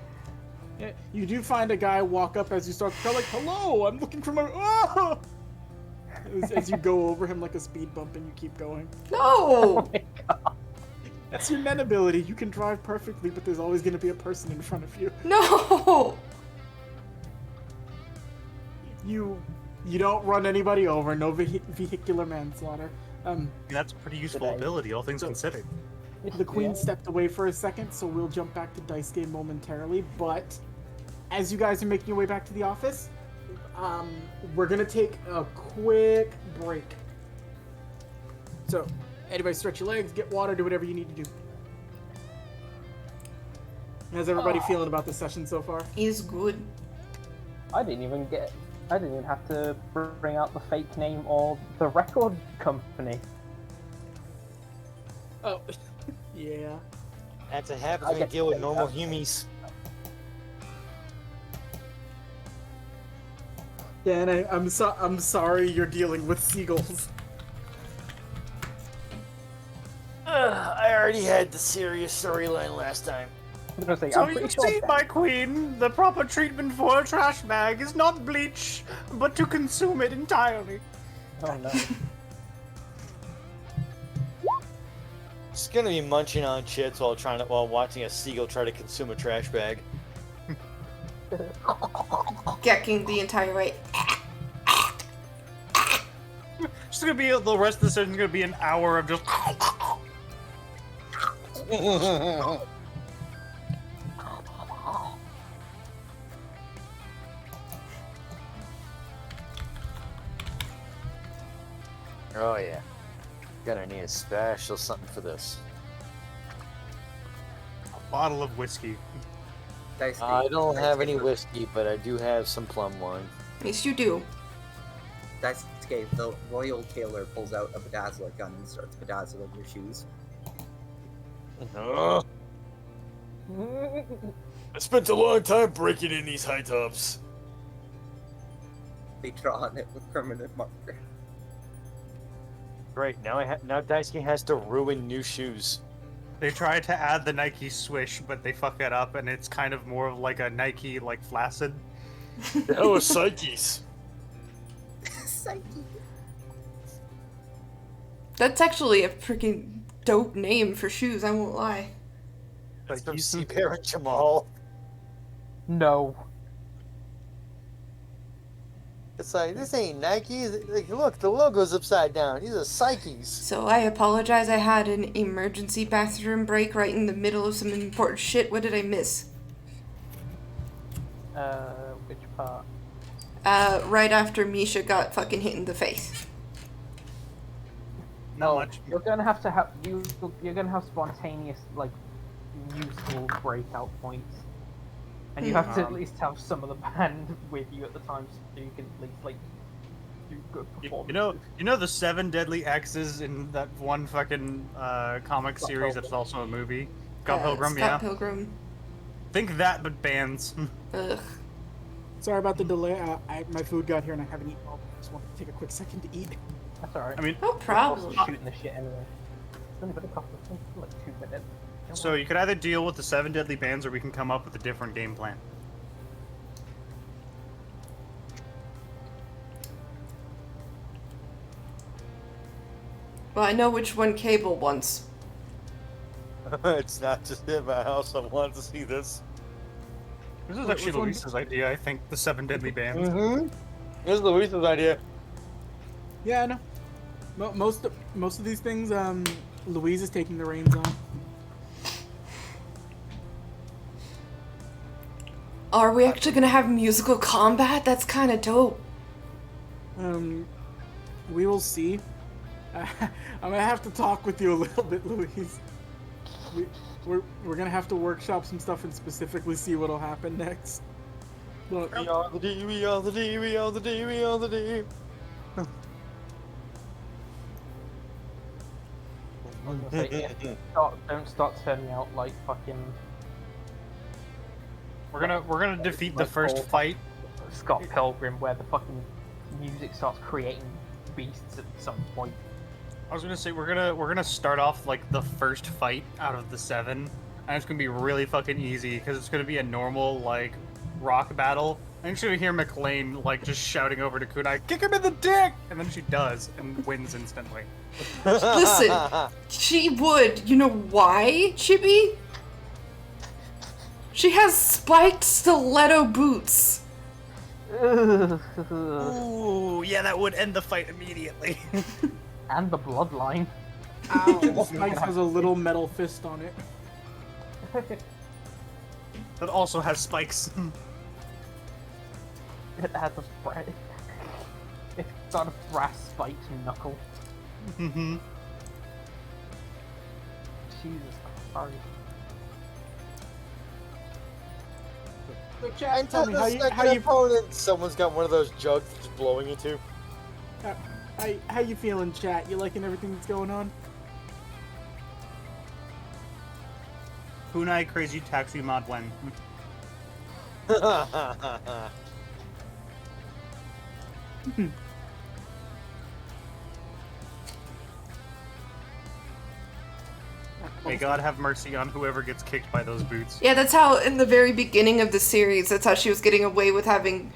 Yeah, you do find a guy walk up as you start to go like, "Hello, I'm looking for my." Ah! As you go over him like a speed bump and you keep going. No! That's your men ability. You can drive perfectly, but there's always going to be a person in front of you. No! You don't run anybody over. No vehicular manslaughter. That's a pretty useful Today. ability, all things considered. The queen stepped away for a second, so we'll jump back to dice game momentarily. But as you guys are making your way back to the office, we're gonna take a quick break. So, anybody stretch your legs, get water, do whatever you need to do. How's everybody feeling about the session so far? Is good. I didn't even have to bring out the fake name of the record company. Oh, yeah. That's a habit I we get deal with to normal that. humies. Dan, I'm sorry you're dealing with seagulls. I already had the serious storyline last time. I'm gonna say, So I'm you pretty sure see, that- my queen, the proper treatment for a trash bag is not bleach, but to consume it entirely. Oh no. Just gonna be munching on chits while watching a seagull try to consume a trash bag. Gecking the entire way. It's gonna be the rest of the session's gonna be an hour of just. Oh yeah. Gonna need a special something for this. A bottle of whiskey. Dice I game. don't Dice have game. any whiskey, but I do have some plum wine. Yes, you do. Dice game. The royal tailor pulls out a bedazzler gun and starts bedazzling your shoes. Ugh. I spent a long time breaking in these high tops. They draw on it with permanent marker. Great. Now Daisuke has to ruin new shoes. They try to add the Nike swish, but they fuck it up, and it's kind of more of like a Nike, like flaccid. The hell is Psyches? Psyche. That's actually a freaking dope name for shoes, I won't lie. That's from Bear and Jamal. No. It's like, this ain't Nike. Like, look, the logo's upside down. These are Psyches. So I apologize, I had an emergency bathroom break right in the middle of some important shit. What did I miss? Which part? Right after Misha got fucking hit in the face. Not much. You're gonna have to have you're gonna have spontaneous, like, useful breakout points. And you have to at Um, least have some of the band with you at the time, so you can at least like do good performances. You know the seven deadly X's in that one fucking comic Scott series that's Pilgrim. also a movie? Scott Pilgrim, Scott yeah. Pilgrim. Think that, but bands. Ugh. Sorry about the delay. My food got here and I haven't eaten all. I just wanted to take a quick second to eat. That's alright. I mean, No problem. Shooting the shit anyway. It's only been a couple of like 2 minutes. so you could either deal with the seven deadly bands, or we can come up with a different game plan. Well, I know which one Cable wants. It's not just him. I also want to see this. This is Wait, actually which one? Luis's idea, I think. The seven deadly bands. Mm-hmm. This is Luis's idea. Yeah, I know. Most of these things, Louise is taking the reins on. Are we actually gonna have musical combat? That's kind of dope. We will see. I'm gonna have to talk with you a little bit, Louise. We're gonna have to workshop some stuff and specifically see what'll happen next. Look, We are the D, we are the D, we are the D, we are the D. I was gonna say, yeah, don't start turning out like fucking We're gonna defeat the like first all fight. Scott Pilgrim, where the fucking music starts creating beasts at some point. I was gonna say we're gonna start off like the first fight out of the seven, and it's gonna be really fucking easy because it's gonna be a normal like rock battle. And you're gonna hear McLean like just shouting over to Kunai, "Kick him in the dick!" And then she does and wins instantly. Listen, she would. You know why, Chibi? She has spiked stiletto boots. Ooh, yeah, that would end the fight immediately. And the bloodline. ow, Spikes has a little metal fist on it. That also has spikes. It has a brass. It's got a brass spiked knuckle. Mm-hmm. Jesus Christ. So, chat, tell me the how second you opponent, someone's got one of those jugs that's blowing into. how you feeling, chat? You liking everything that's going on? Kunai Crazy Taxi Mod when. May God have mercy on whoever gets kicked by those boots. Yeah, that's how in the very beginning of the series, that's how she was getting away with having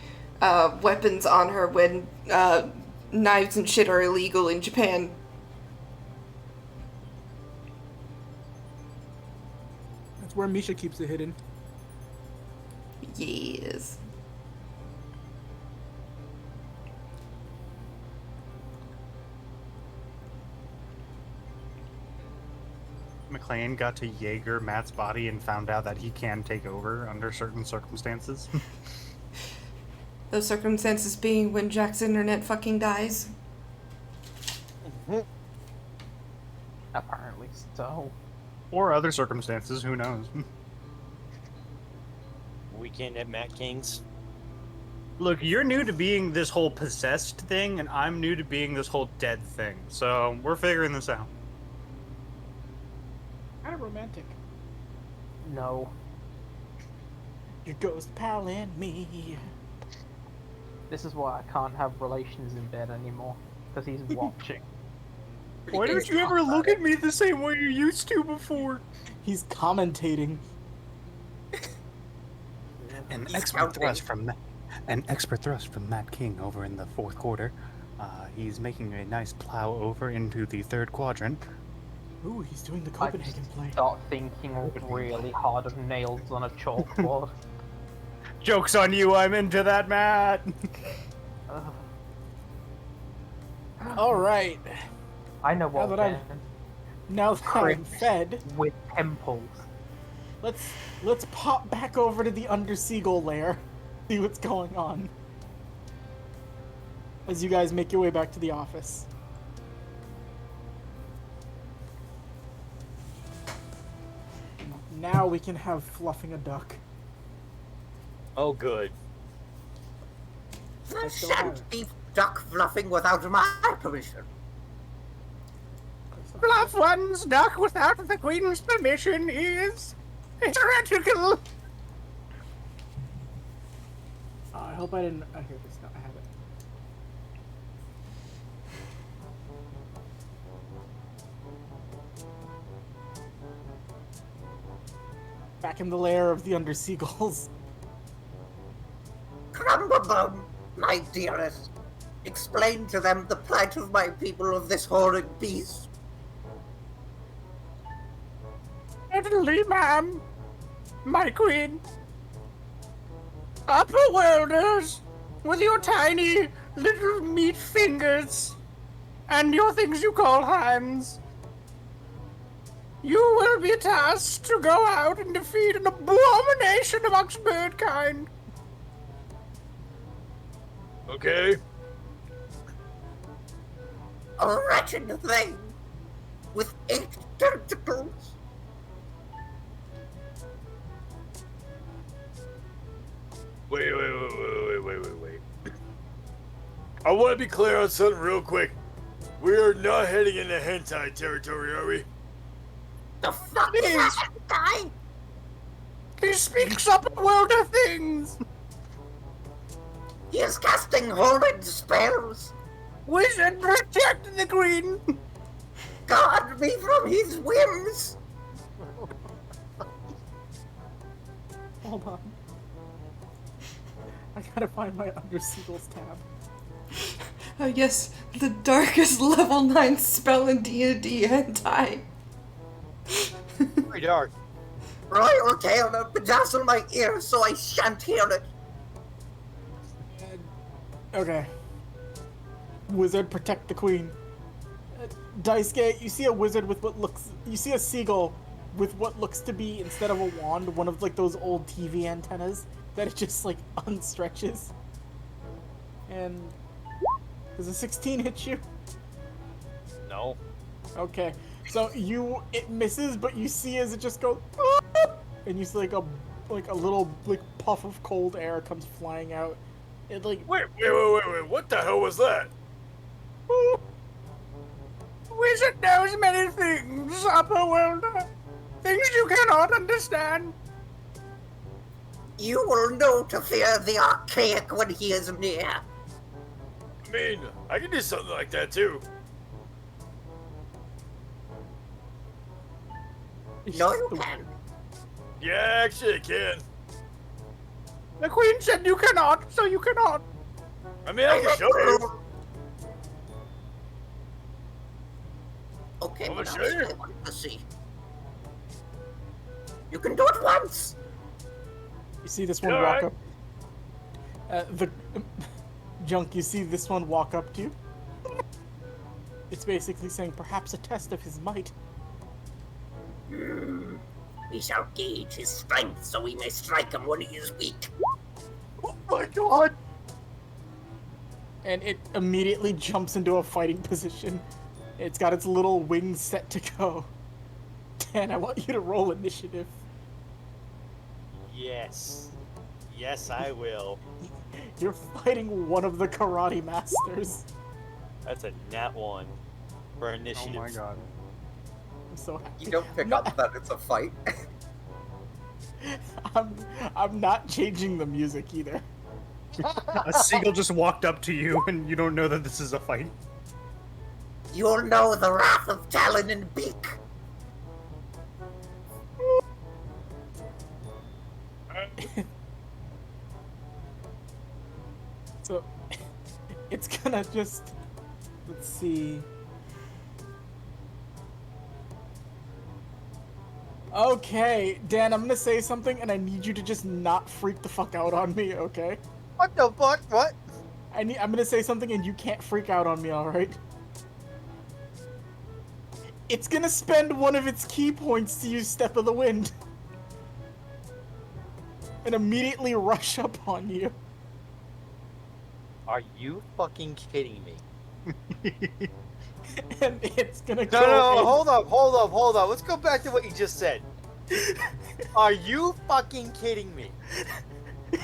weapons on her when knives and shit are illegal in Japan. That's where Misha keeps it hidden. Yes. McLean got to Jaeger Matt's body and found out that he can take over under certain circumstances. Those circumstances being when Jack's internet fucking dies. Apparently so. Or other circumstances, who knows? Weekend at Matt King's. Look, you're new to being this whole possessed thing, and I'm new to being this whole dead thing. So, we're figuring this out. Kind of romantic. No. Your ghost pal and me. This is why I can't have relations in bed anymore. Because he's watching. Why don't you ever look at me the same way you used to before? He's commentating. An He's expert counting. thrust from Matt King over in the fourth quarter. He's making a nice plow over into the third quadrant. Ooh, he's doing the I Copenhagen just play. start thinking really hard of nails on a chalkboard. Joke's on you, I'm into that, Matt! Ugh. All right. I know what Now that I'm- then. Now that I'm fed, With pimples. let's pop back over to the Under Seagull lair. See what's going on. As you guys make your way back to the office. Now we can have fluffing a duck. Oh, good. I still have shan't it. be duck fluffing without my permission. Bluff one's duck without the queen's permission is heretical. I hope I didn't. Here, this. No, I have it. Back in the lair of the underseagulls. Crumbabum, my dearest. Explain to them the plight of my people of this horrid beast. Certainly, ma'am. My queen. Upper worlders, with your tiny little meat fingers and your things you call hands, you will be tasked to go out and defeat an abomination amongst birdkind. Okay. A wretched thing with 8 tentacles. Wait. I want to be clear on something real quick. We are not heading into hentai territory, are we? The fuck is that guy? He speaks upper worlder things. He is casting horrid spells. Wizard, protect the queen. Guard me from his whims. Hold on. I gotta find my Underseagulls tab. Yes, the darkest level 9 spell in D&D hentai. Very dark. Royal tale to bedazzle my ears so I shan't hear it. Okay. Wizard, protect the queen. Daisuke, you see a wizard with what looks... You see a seagull with what looks to be, instead of a wand, one of like those old TV antennas that it just like unstretches. And... Does a 16 hit you? No. Okay. So it misses, but you see as it just goes... And you see like a little like puff of cold air comes flying out. It like... Wait. What the hell was that? Wizard knows many things, upper worlder. Things you cannot understand. You will know to fear the archaic when he is near. I mean, I can do something like that too. No, you can. Yeah, actually I can. The queen said you cannot, so you cannot. I mean, I can show you. Okay, I'm but gonna I'll show you. still want to see. You can do it once. You see this one Yeah, walk right. up. The Junk, you see this one walk up to you. It's basically saying perhaps a test of his might. We shall gauge his strength so we may strike him when he is weak. Oh my god! And it immediately jumps into a fighting position. It's got its little wings set to go. Dan, I want you to roll initiative. Yes. Yes, I will. You're fighting one of the karate masters. That's a nat 1 for initiative. Oh my god. I'm so happy. You don't pick up that it's a fight. I'm not changing the music either. A seagull just walked up to you and you don't know that this is a fight. You'll know the wrath of talon and beak. So, it's gonna just... Let's see... Okay, Dan, I'm gonna say something and I need you to just not freak the fuck out on me, okay? What the fuck? What? I'm gonna say something and you can't freak out on me, alright? It's gonna spend one of its key points to use Step of the Wind. And immediately rush up on you. Are you fucking kidding me? And it's gonna No, go no, in. hold up. Let's go back to what you just said. Are you fucking kidding me?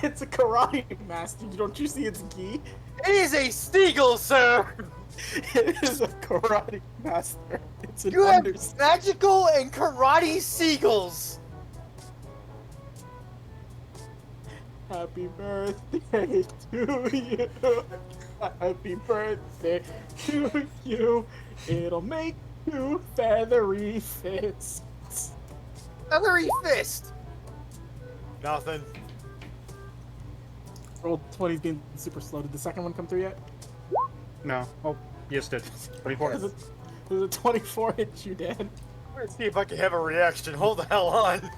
It's a karate master. Don't you see its gi? It is a seagull, sir! It is a karate master. It's an You have understatement. magical and karate seagulls! Happy birthday to you. Happy birthday to you. It'll make you feathery fists. Feathery fist! Nothing. Roll 20's being super slow. Did the second one come through yet? No. Oh, yes, did. 24. There's a 24 hit you, Dan. I'm gonna see if I can have a reaction. Hold the hell on.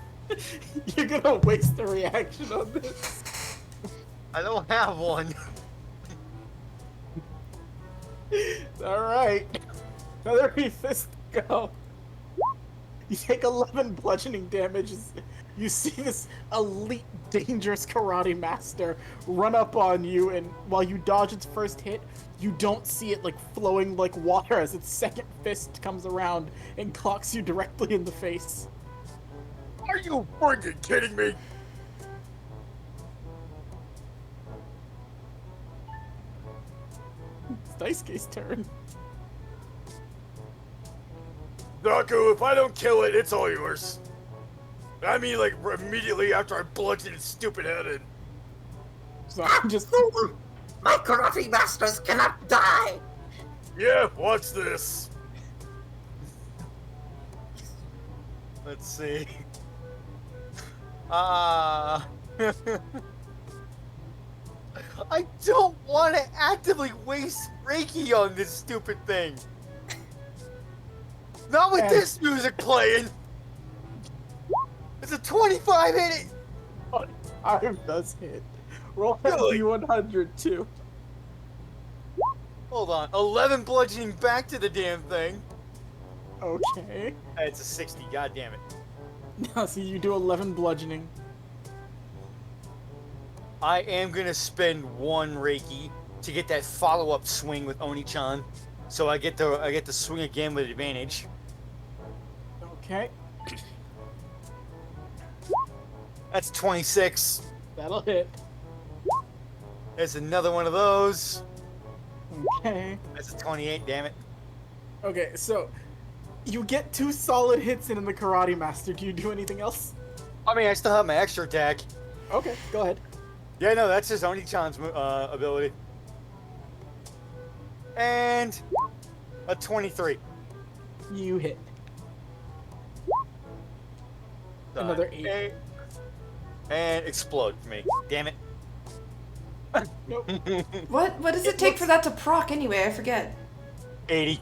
You're gonna waste the reaction on this. I don't have one. Alright. Feathery fist go. You take 11 bludgeoning damage. You see this elite, dangerous karate master run up on you, and while you dodge its first hit, you don't see it like flowing like water as its second fist comes around and clocks you directly in the face. Are you freaking kidding me? It's Dice Case turn. Naku, if I don't kill it, it's all yours. I mean, like, immediately after I bludgeon its stupid head in. So I'm just My karate masters cannot die! Yeah, watch this. Let's see. I don't want to actively waste Reiki on this stupid thing. Not with this music playing. It's a 25 hit it. arm does hit. Roll that D100 too. Hold on. 11 bludgeoning back to the damn thing. Okay. It's a 60. God damn it. Now, so you do 11 bludgeoning. I am gonna spend 1 Reiki to get that follow-up swing with Oni-chan, so I get to swing again with advantage. Okay. That's 26. That'll hit. There's another one of those. Okay. That's a 28. Damn it. Okay, so you get 2 solid hits in the Karate Master. Do you do anything else? I mean, I still have my extra attack. Okay, go ahead. Yeah, no, that's just Oni-chan's ability. And a 23. You hit. Another 8. And explode for me. Damn it. Nope. What does it take for that to proc anyway? I forget. 80.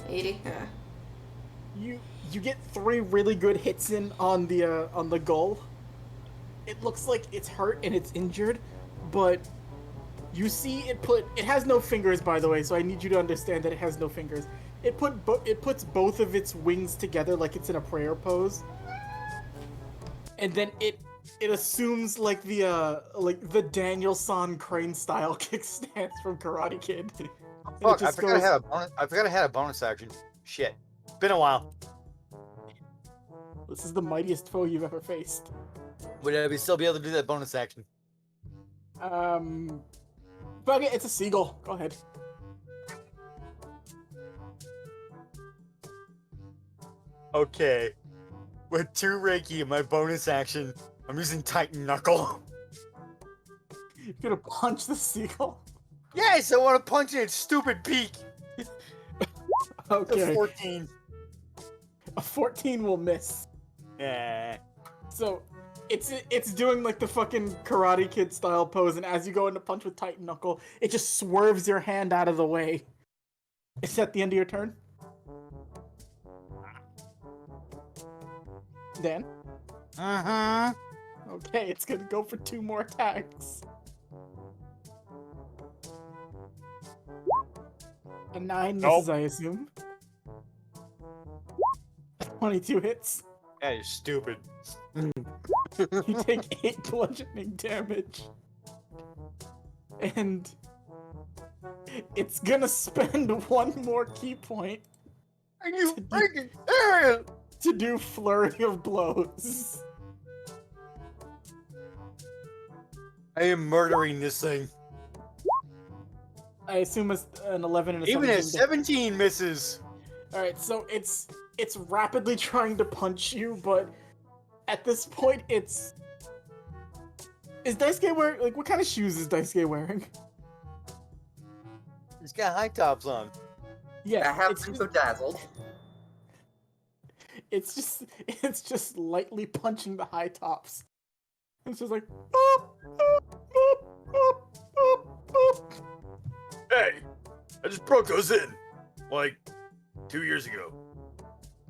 80. Yeah. You get 3 really good hits in on the goal. It looks like it's hurt and it's injured, but you see it has no fingers, by the way, so I need you to understand that it has no fingers. It puts both of its wings together like it's in a prayer pose. And then it assumes like the Daniel-san crane style kickstance from Karate Kid. Fuck, I forgot I had a bonus action. Shit. Been a while. This is the mightiest foe you've ever faced. Would I still be able to do that bonus action? Fuck it, it's a seagull. Go ahead. Okay. With 2 Reiki in my bonus action, I'm using Titan Knuckle. You're gonna punch the seagull? Yes, I want to punch in its stupid beak. Okay. A 14. A 14 will miss. Yeah. So, it's doing like the fucking Karate Kid style pose, and as you go into punch with Titan Knuckle, it just swerves your hand out of the way. Is that the end of your turn? Dan? Uh-huh. Okay, it's gonna go for 2 more attacks. A 9 misses, I assume. 22 hits. That is stupid. You take 8 bludgeoning damage. And it's gonna spend 1 more key point. Are you freaking serious? To do flurry of blows. I am murdering this thing. I assume it's an 11 and a Even 17. a 17 misses. Alright, so it's rapidly trying to punch you, but at this point it's... Is Daisuke wearing... Like, what kind of shoes is Daisuke wearing? He's got high tops on. Yeah, I have it's been just, bedazzled. it's just lightly punching the high tops. It's just like... Boop, boop, boop, boop, boop, boop. Hey, I just broke those in, like, 2 years ago.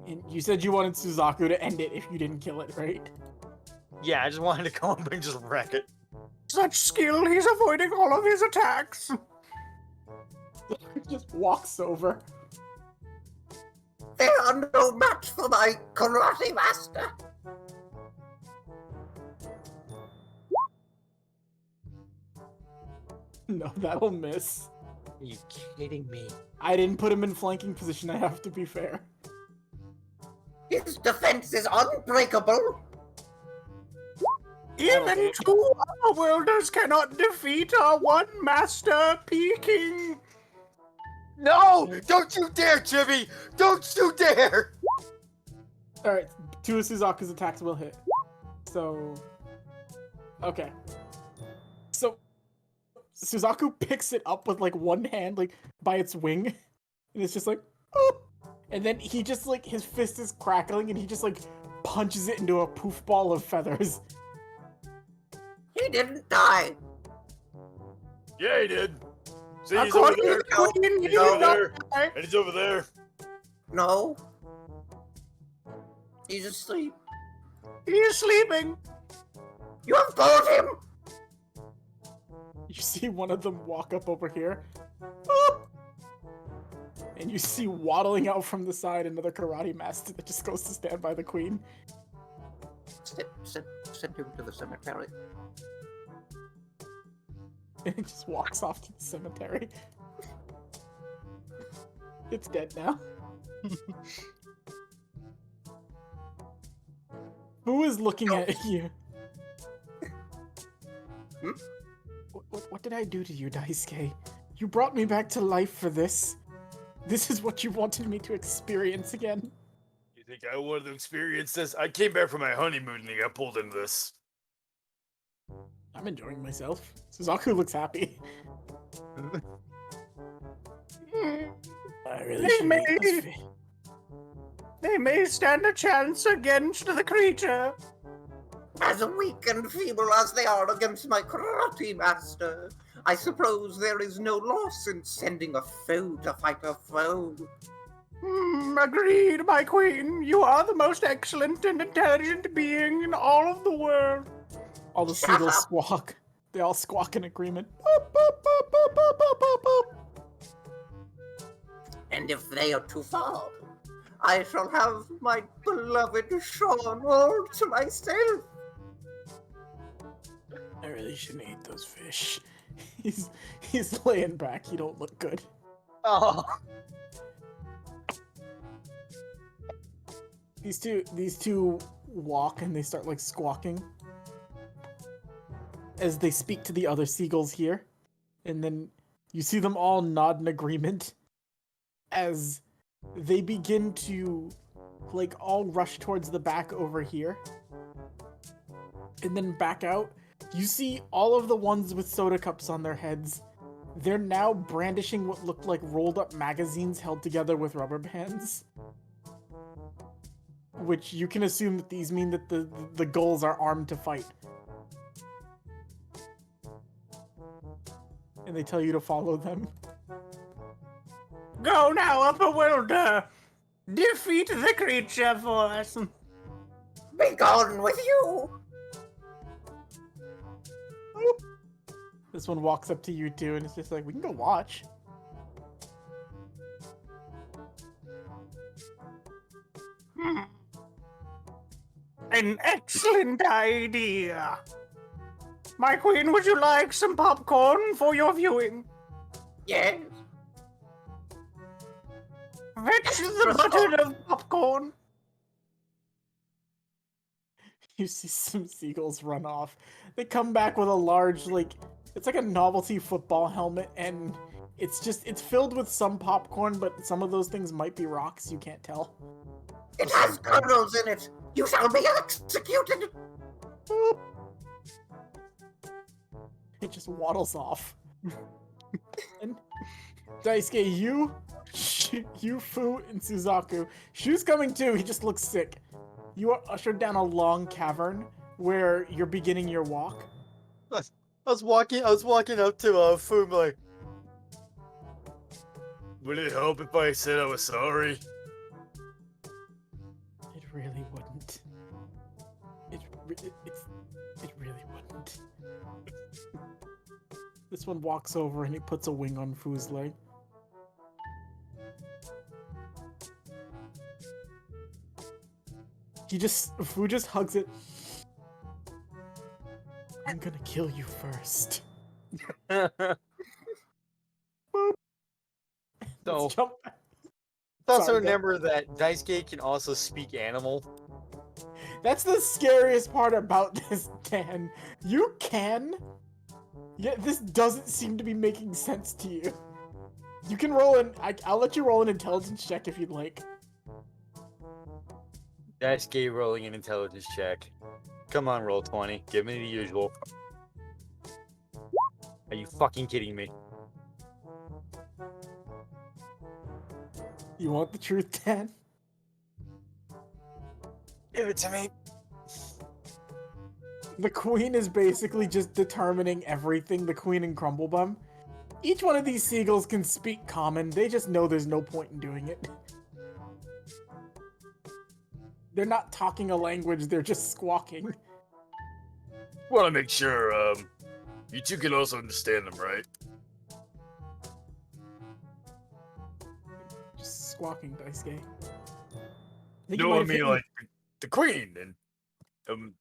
And you said you wanted Suzaku to end it if you didn't kill it, right? Yeah, I just wanted to come up and just wreck it. Such skill, he's avoiding all of his attacks. Just walks over. They are no match for my karate master. No, that'll miss. Are you kidding me? I didn't put him in flanking position, I have to be fair. His defense is unbreakable. Even two otherworlders cannot defeat our one master, Peking. No! Don't you dare, Jimmy! Don't you dare! Alright, two of Suzaku's attacks will hit. So... Okay. So... Suzaku picks it up with, like, one hand, like, by its wing. And it's just like... Oh! And then he just, like, his fist is crackling and he just, like, punches it into a poof ball of feathers. He didn't die. Yeah, he did. See, he's over there. He's over there. And he's over there. No. He's asleep. He is sleeping! You have bored him. You see one of them walk up over here. Boop! And you see waddling out from the side another karate master that just goes to stand by the queen. Send him to the cemetery. And it just walks off to the cemetery. It's dead now. Who is looking at you? Hmm? What did I do to you, Daisuke? You brought me back to life for this. This is what you wanted me to experience again. You think I wanted to experience this? I came back from my honeymoon and I got pulled into this. I'm enjoying myself. Suzaku looks happy. I really should make this fit. They may stand a chance against the creature. As weak and feeble as they are against my karate master, I suppose there is no loss in sending a foe to fight a foe. Agreed, my queen. You are the most excellent and intelligent being in all of the world. All the seagulls squawk. They all squawk in agreement. Boop, boop, boop, boop, boop, boop, boop, boop. And if they are too far, I shall have my beloved Sean all to myself. I really shouldn't eat those fish. He's laying back. He don't look good. Oh. These two walk and they start like squawking as they speak to the other seagulls here, and then you see them all nod in agreement as they begin to like all rush towards the back over here, and then back out. You see all of the ones with soda cups on their heads. They're now brandishing what looked like rolled up magazines held together with rubber bands. Which you can assume that these mean that the gulls are armed to fight. And they tell you to follow them. Go now, Upper Wilder! Defeat the creature for us! Be gone with you! This one walks up to you two and it's just like, we can go watch. An excellent idea. My queen, would you like some popcorn for your viewing? Yes. Fetch the button of popcorn. You see some seagulls run off. They come back with a large, like, it's like a novelty football helmet, and it's filled with some popcorn, but some of those things might be rocks, you can't tell. It has kernels in it! You shall be executed! Boop. It just waddles off. And Daisuke, you, Fu, and Suzaku. Shu's coming too, he just looks sick. You are ushered down a long cavern where you're beginning your walk. I was walking up to Fu, like, Would it help if I said I was sorry? It really wouldn't. It really wouldn't. This one walks over and he puts a wing on Fu's leg. Fu just hugs it. I'm gonna kill you first. So, Let's jump back. also Sorry, remember that Daisuke can also speak animal. That's the scariest part about this, Dan. You can, yet this doesn't seem to be making sense to you. You can roll I'll let you roll an intelligence check if you'd like. Daisuke rolling an intelligence check. Come on, roll 20. Give me the usual. Are you fucking kidding me? You want the truth, Dan? Give it to me. The queen is basically just determining everything, the queen and Crumblebum. Each one of these seagulls can speak common, they just know there's no point in doing it. They're not talking a language, they're just squawking. Want to make sure, you two can also understand them, right? Just squawking, Daisuke. No, I mean, like, the queen, and,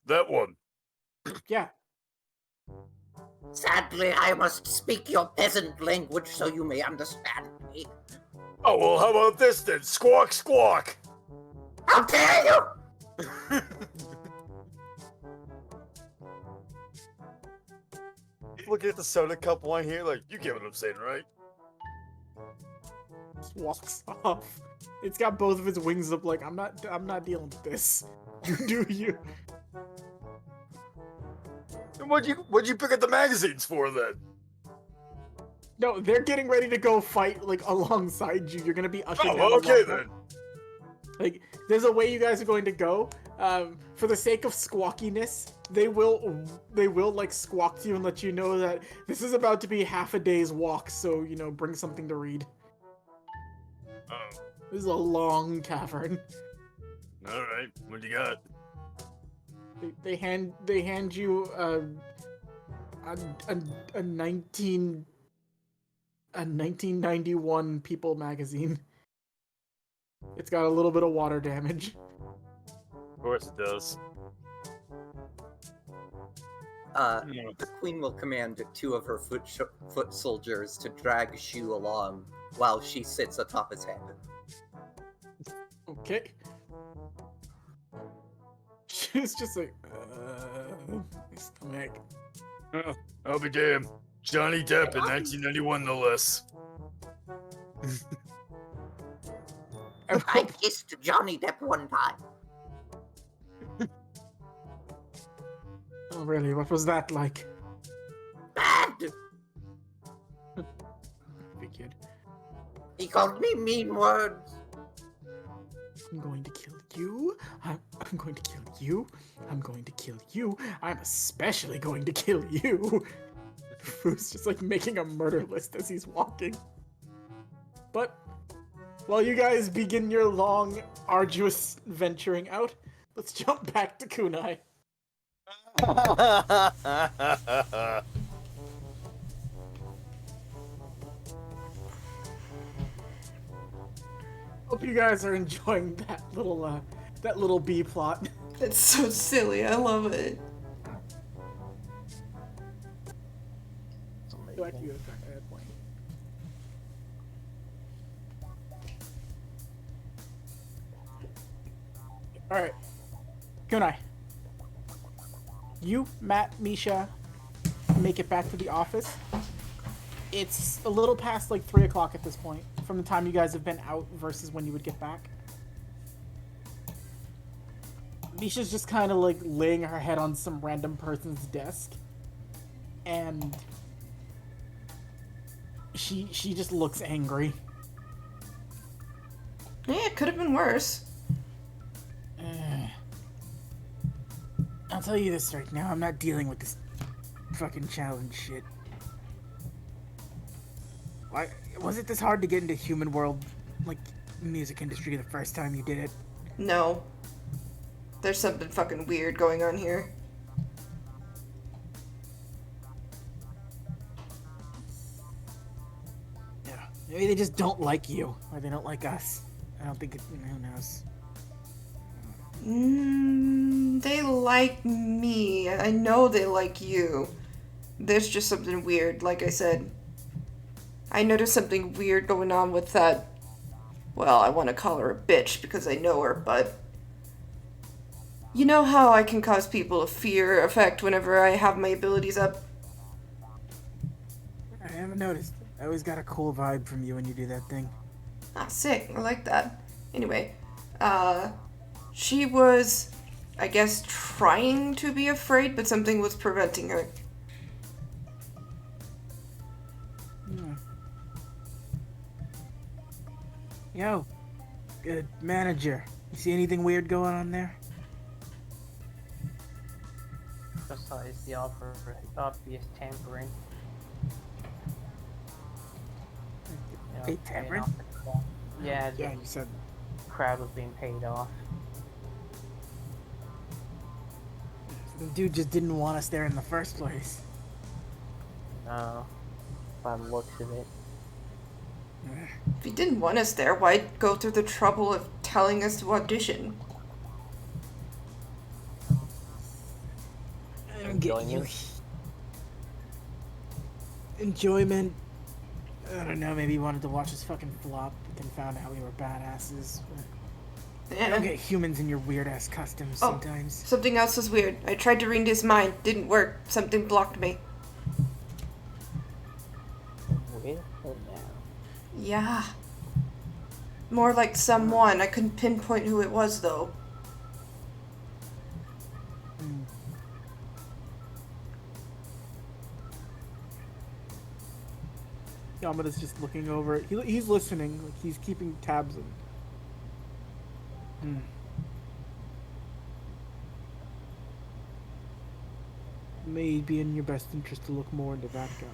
that one. Yeah. Sadly, I must speak your peasant language so you may understand me. Oh, well, how about this then? Squawk, squawk! How dare you! Looking at the soda cup one here, like, you get what I'm saying, right? Just walks off. It's got both of its wings up like, I'm not dealing with this. You do you. And what'd you pick up the magazines for then? No, they're getting ready to go fight, like, alongside you. You're gonna be ushered down. Oh, okay along then. Like, there's a way you guys are going to go. For the sake of squawkiness, they will like squawk to you and let you know that this is about to be half a day's walk, so, you know, bring something to read. Oh, This is a long cavern. alright. What do you got? They hand you a 1991 People magazine. It's got a little bit of water damage. Of course it does. The queen will command two of her foot soldiers to drag Shu along while she sits atop his head. Okay. She's just like, my stomach. Oh, I'll be damned. Johnny Depp in 1991, no less. I kissed Johnny Depp one time. Oh, really? What was that like? Bad! Big kid. He called me mean words. I'm going to kill you. I'm going to kill you. I'm going to kill you. I'm especially going to kill you. Fu's just like making a murder list as he's walking. But while you guys begin your long, arduous venturing out, let's jump back to Kunai. Hope you guys are enjoying that little B plot. It's so silly. I love it. Go back to you, point. All right, Kunai. You, Matt, Misha, make it back to the office. It's a little past like 3 o'clock at this point, from the time you guys have been out versus when you would get back. Misha's just kind of like laying her head on some random person's desk, and she just looks angry. Yeah, it could have been worse. I'll tell you this right now, I'm not dealing with this fucking challenge shit. Why was it this hard to get into human world, like, music industry the first time you did it? No. There's something fucking weird going on here. Yeah. Maybe they just don't like you, or they don't like us. I don't think it, who knows. They like me. I know they like you. There's just something weird, like I said. I noticed something weird going on with that. Well, I want to call her a bitch because I know her, but you know how I can cause people a fear effect whenever I have my abilities up? I haven't noticed. I always got a cool vibe from you when you do that thing. Ah, sick. I like that. Anyway, she was, I guess, trying to be afraid, but something was preventing her. Yo, good manager. You see anything weird going on there? Besides the obvious tampering. Hey, tampering? Yeah, Yeah, you said. crowd was being paid off. The dude just didn't want us there in the first place. No, by the looks of it. If he didn't want us there, why'd go through the trouble of telling us to audition? I don't get you. Enjoyment. I don't know, maybe he wanted to watch us fucking flop and found out we were badasses. I don't get humans in your weird ass customs sometimes. Something else was weird. I tried to read his mind. Didn't work. Something blocked me. With or now? Yeah. More like someone. I couldn't pinpoint who it was, though. Yamada's just looking over it. He's listening. Like he's keeping tabs on. May be in your best interest to look more into that guy.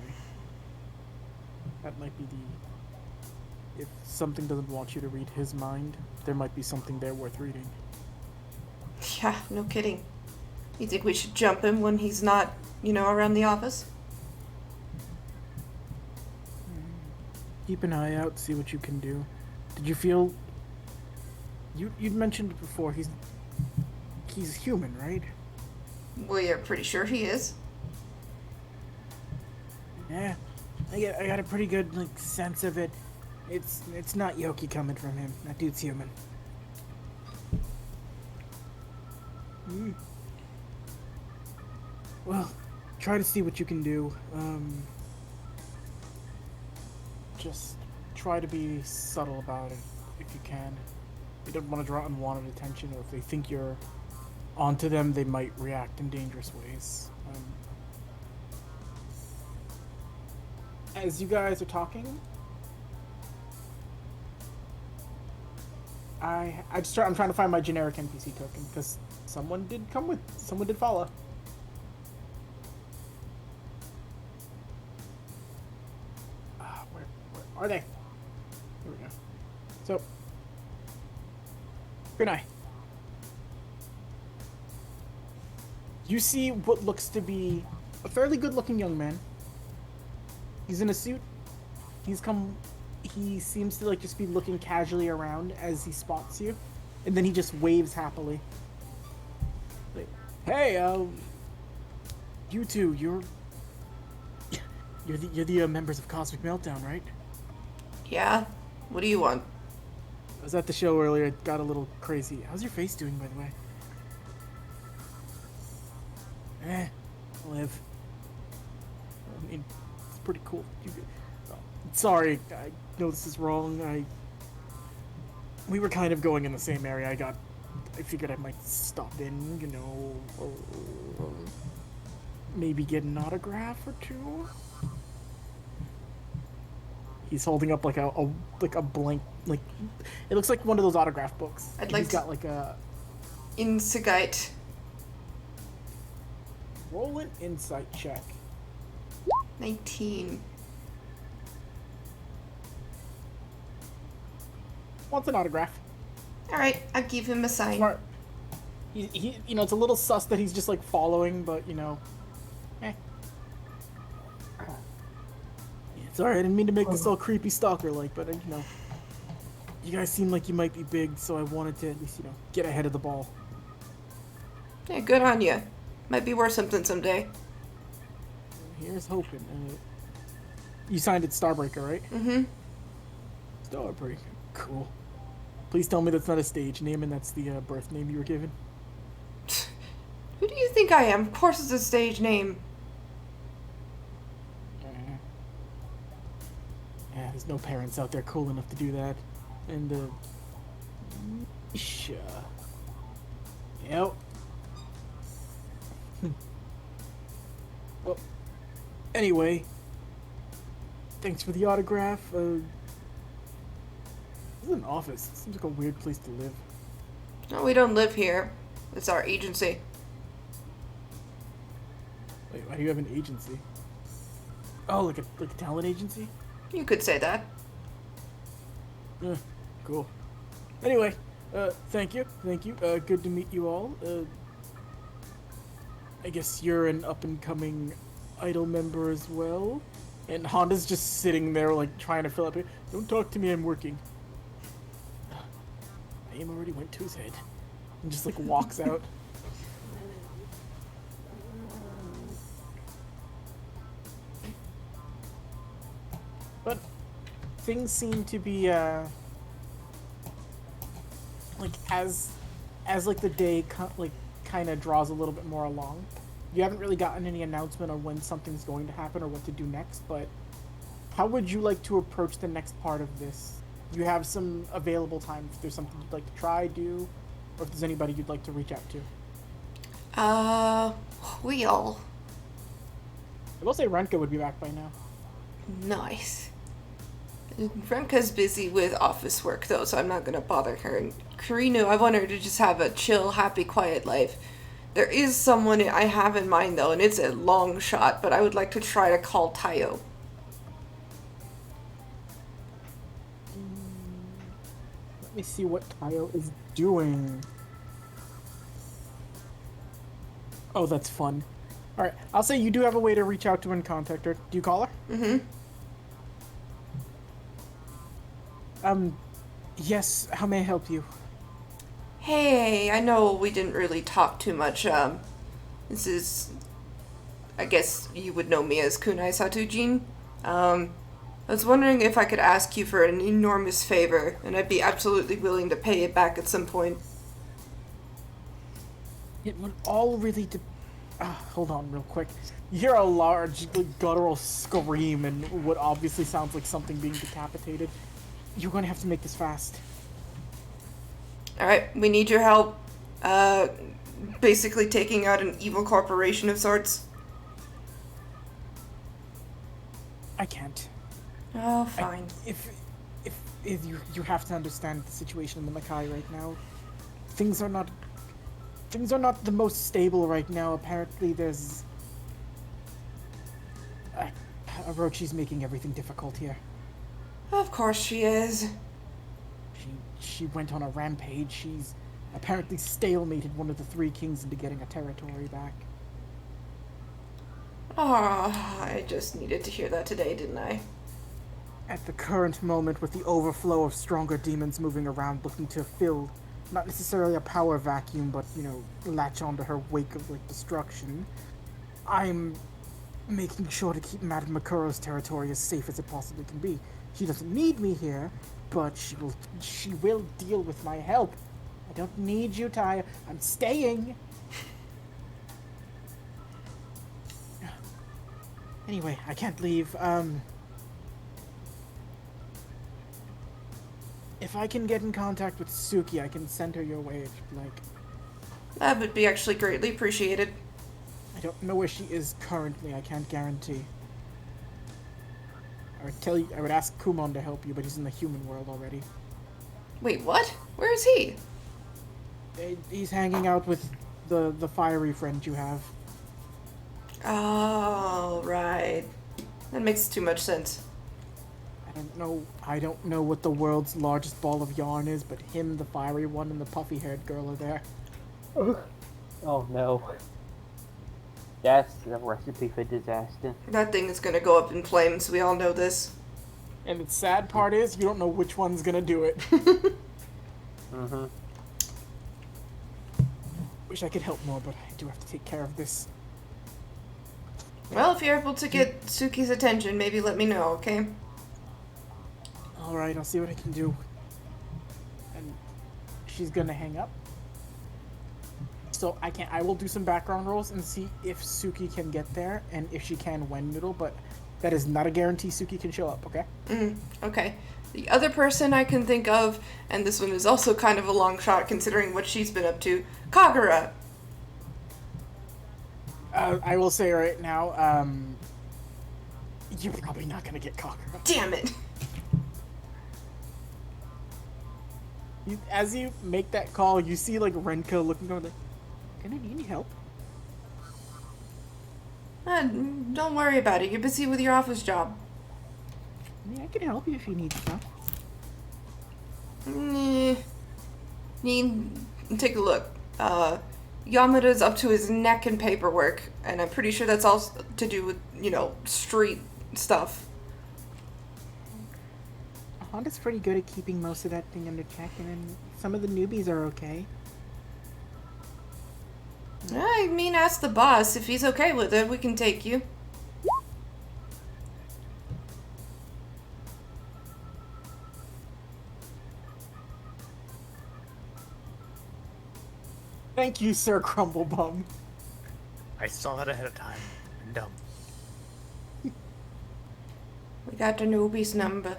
That might be the... If something doesn't want you to read his mind, there might be something there worth reading. Yeah, no kidding. You think we should jump him when he's not, around the office? Keep an eye out, see what you can do. Did you feel... You'd mentioned it before, he's human, right? Well, you're pretty sure he is. Yeah, I got a pretty good sense of it. It's not Yoki coming from him. That dude's human. Well, try to see what you can do. Just try to be subtle about it if you can. You don't want to draw unwanted attention, or if they think you're onto them, they might react in dangerous ways. As you guys are talking, I'm trying to find my generic NPC token because someone did follow. Where are they? Here we go. So, good night. You see what looks to be a fairly good-looking young man. He's in a suit. He seems to just be looking casually around as he spots you, and then he just waves happily. Like, hey, you two, you're the members of Cosmic Meltdown, right? Yeah? What do you want? I was at the show earlier. It got a little crazy. How's your face doing, by the way? Live. I mean, it's pretty cool. Sorry, I know this is wrong. We were kind of going in the same area. I figured I might stop in, maybe get an autograph or two. He's holding up like a blank, like it looks like one of those autograph books. He's got like a Insight. roll an insight check. 19. Wants an autograph. All right, I'll give him a sign. Smart. He it's a little sus that he's just like following, but It's alright, I didn't mean to make this all creepy stalker-like, but, you guys seem like you might be big, so I wanted to at least, get ahead of the ball. Yeah, good on you. Might be worth something someday. Here's hoping. You signed it Starbreaker, right? Mm-hmm. Starbreaker. Cool. Please tell me that's not a stage name and that's the birth name you were given. Who do you think I am? Of course it's a stage name. Yeah, there's no parents out there cool enough to do that. And, sure. Yep. Well, anyway, thanks for the autograph. This is an office. It seems like a weird place to live. No, we don't live here. It's our agency. Wait, why do you have an agency? Oh, like a talent agency? You could say that. Cool. Anyway, thank you. Good to meet you all. I guess you're an up-and-coming idol member as well. And Honda's just sitting there, like, trying to fill up it. Don't talk to me, I'm working. Name already went to his head. And just, like, walks out. But things seem to be, like, as like, the day, kind of draws a little bit more along. You haven't really gotten any announcement on when something's going to happen or what to do next, but how would you like to approach the next part of this? You have some available time if there's something you'd like to try, do, or if there's anybody you'd like to reach out to. Wheel. I will say Renka would be back by now. Nice. Renka's busy with office work, though, so I'm not gonna bother her. And Karinu, I want her to just have a chill, happy, quiet life. There is someone I have in mind, though, and it's a long shot, but I would like to try to call Tayo. Let me see what Tayo is doing. Oh, that's fun. Alright, I'll say you do have a way to reach out to and contact her. Do you call her? Mm-hmm. Yes, how may I help you? Hey, I know we didn't really talk too much. This is... I guess you would know me as Kunai Satujin. I was wondering if I could ask you for an enormous favor, and I'd be absolutely willing to pay it back at some point. It would all really hold on real quick. You hear a large, guttural scream and what obviously sounds like something being decapitated. You're going to have to make this fast. Alright, we need your help. Basically taking out an evil corporation of sorts. I can't. Oh, fine. If you have to understand the situation in the Makai right now. Things are not the most stable right now. Apparently there's Orochi's making everything difficult here. Of course she is. She went on a rampage. She's apparently stalemated one of the three kings into getting a territory back. Oh, I just needed to hear that today, didn't I? At the current moment, with the overflow of stronger demons moving around looking to fill, not necessarily a power vacuum, but, latch onto her wake of, destruction, I'm making sure to keep Madame Makuro's territory as safe as it possibly can be. She doesn't need me here, but she will deal with my help. I don't need you, Taya. I'm staying. Anyway, I can't leave. If I can get in contact with Suki, I can send her your way if you'd like. That would be actually greatly appreciated. I don't know where she is currently, I can't guarantee. I would ask Kumon to help you, but he's in the human world already. Wait, what? Where is he? He's hanging out with the fiery friend you have. Oh, right. That makes too much sense. I don't know what the world's largest ball of yarn is, but him, the fiery one, and the puffy-haired girl are there. Oh no. That's a recipe for disaster. That thing is gonna go up in flames, we all know this. And the sad part is, you don't know which one's gonna do it. Mm-hmm. Wish I could help more, but I do have to take care of this. Well, if you're able to get Suki's attention, maybe let me know, okay? Alright, I'll see what I can do. And she's gonna hang up. So I will do some background rolls and see if Suki can get there, and if she can, when it'll, but that is not a guarantee Suki can show up, okay? Okay. The other person I can think of, and this one is also kind of a long shot considering what she's been up to, Kagura. I will say right now, you're probably not gonna get Kagura. Damn it. As you make that call, you see like Renka looking over like, can I need any help? Don't worry about it. You're busy with your office job. I mean, I can help you if you need stuff. Take a look. Yamada's up to his neck in paperwork, and I'm pretty sure that's all to do with, street stuff. Honda's pretty good at keeping most of that thing under check, and then some of the newbies are okay. I mean, ask the boss. If he's okay with it, we can take you. Thank you, Sir Crumblebum. I saw that ahead of time. I'm dumb. We got the newbie's number.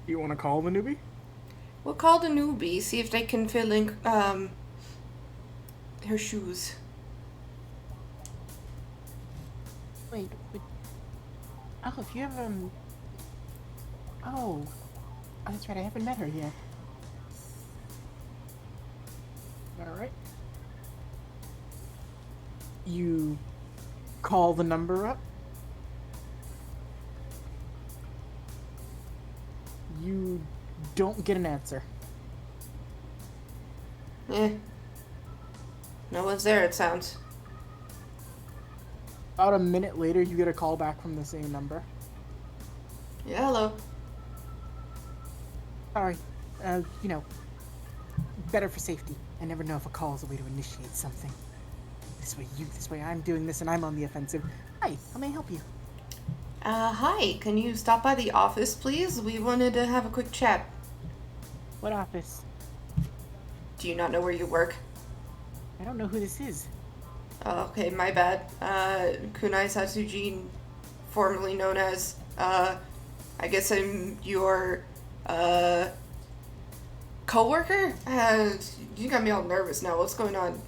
You want to call the newbie? We'll call the newbie, see if they can fill in, her shoes. Wait. Oh, if you have, Oh, that's right, I haven't met her yet. Alright. You call the number up. You don't get an answer. No one's there, it sounds. About a minute later, you get a call back from the same number. Yeah, hello. Sorry. Better for safety. I never know if a call is a way to initiate something. This way I'm doing this and I'm on the offensive. Hi, how may I help you? Hi, can you stop by the office, please? We wanted to have a quick chat. What office? Do you not know where you work? I don't know who this is. Oh, okay, my bad. Kunai Satsuji, formerly known as, I guess I'm your, coworker? You got me all nervous now. What's going on?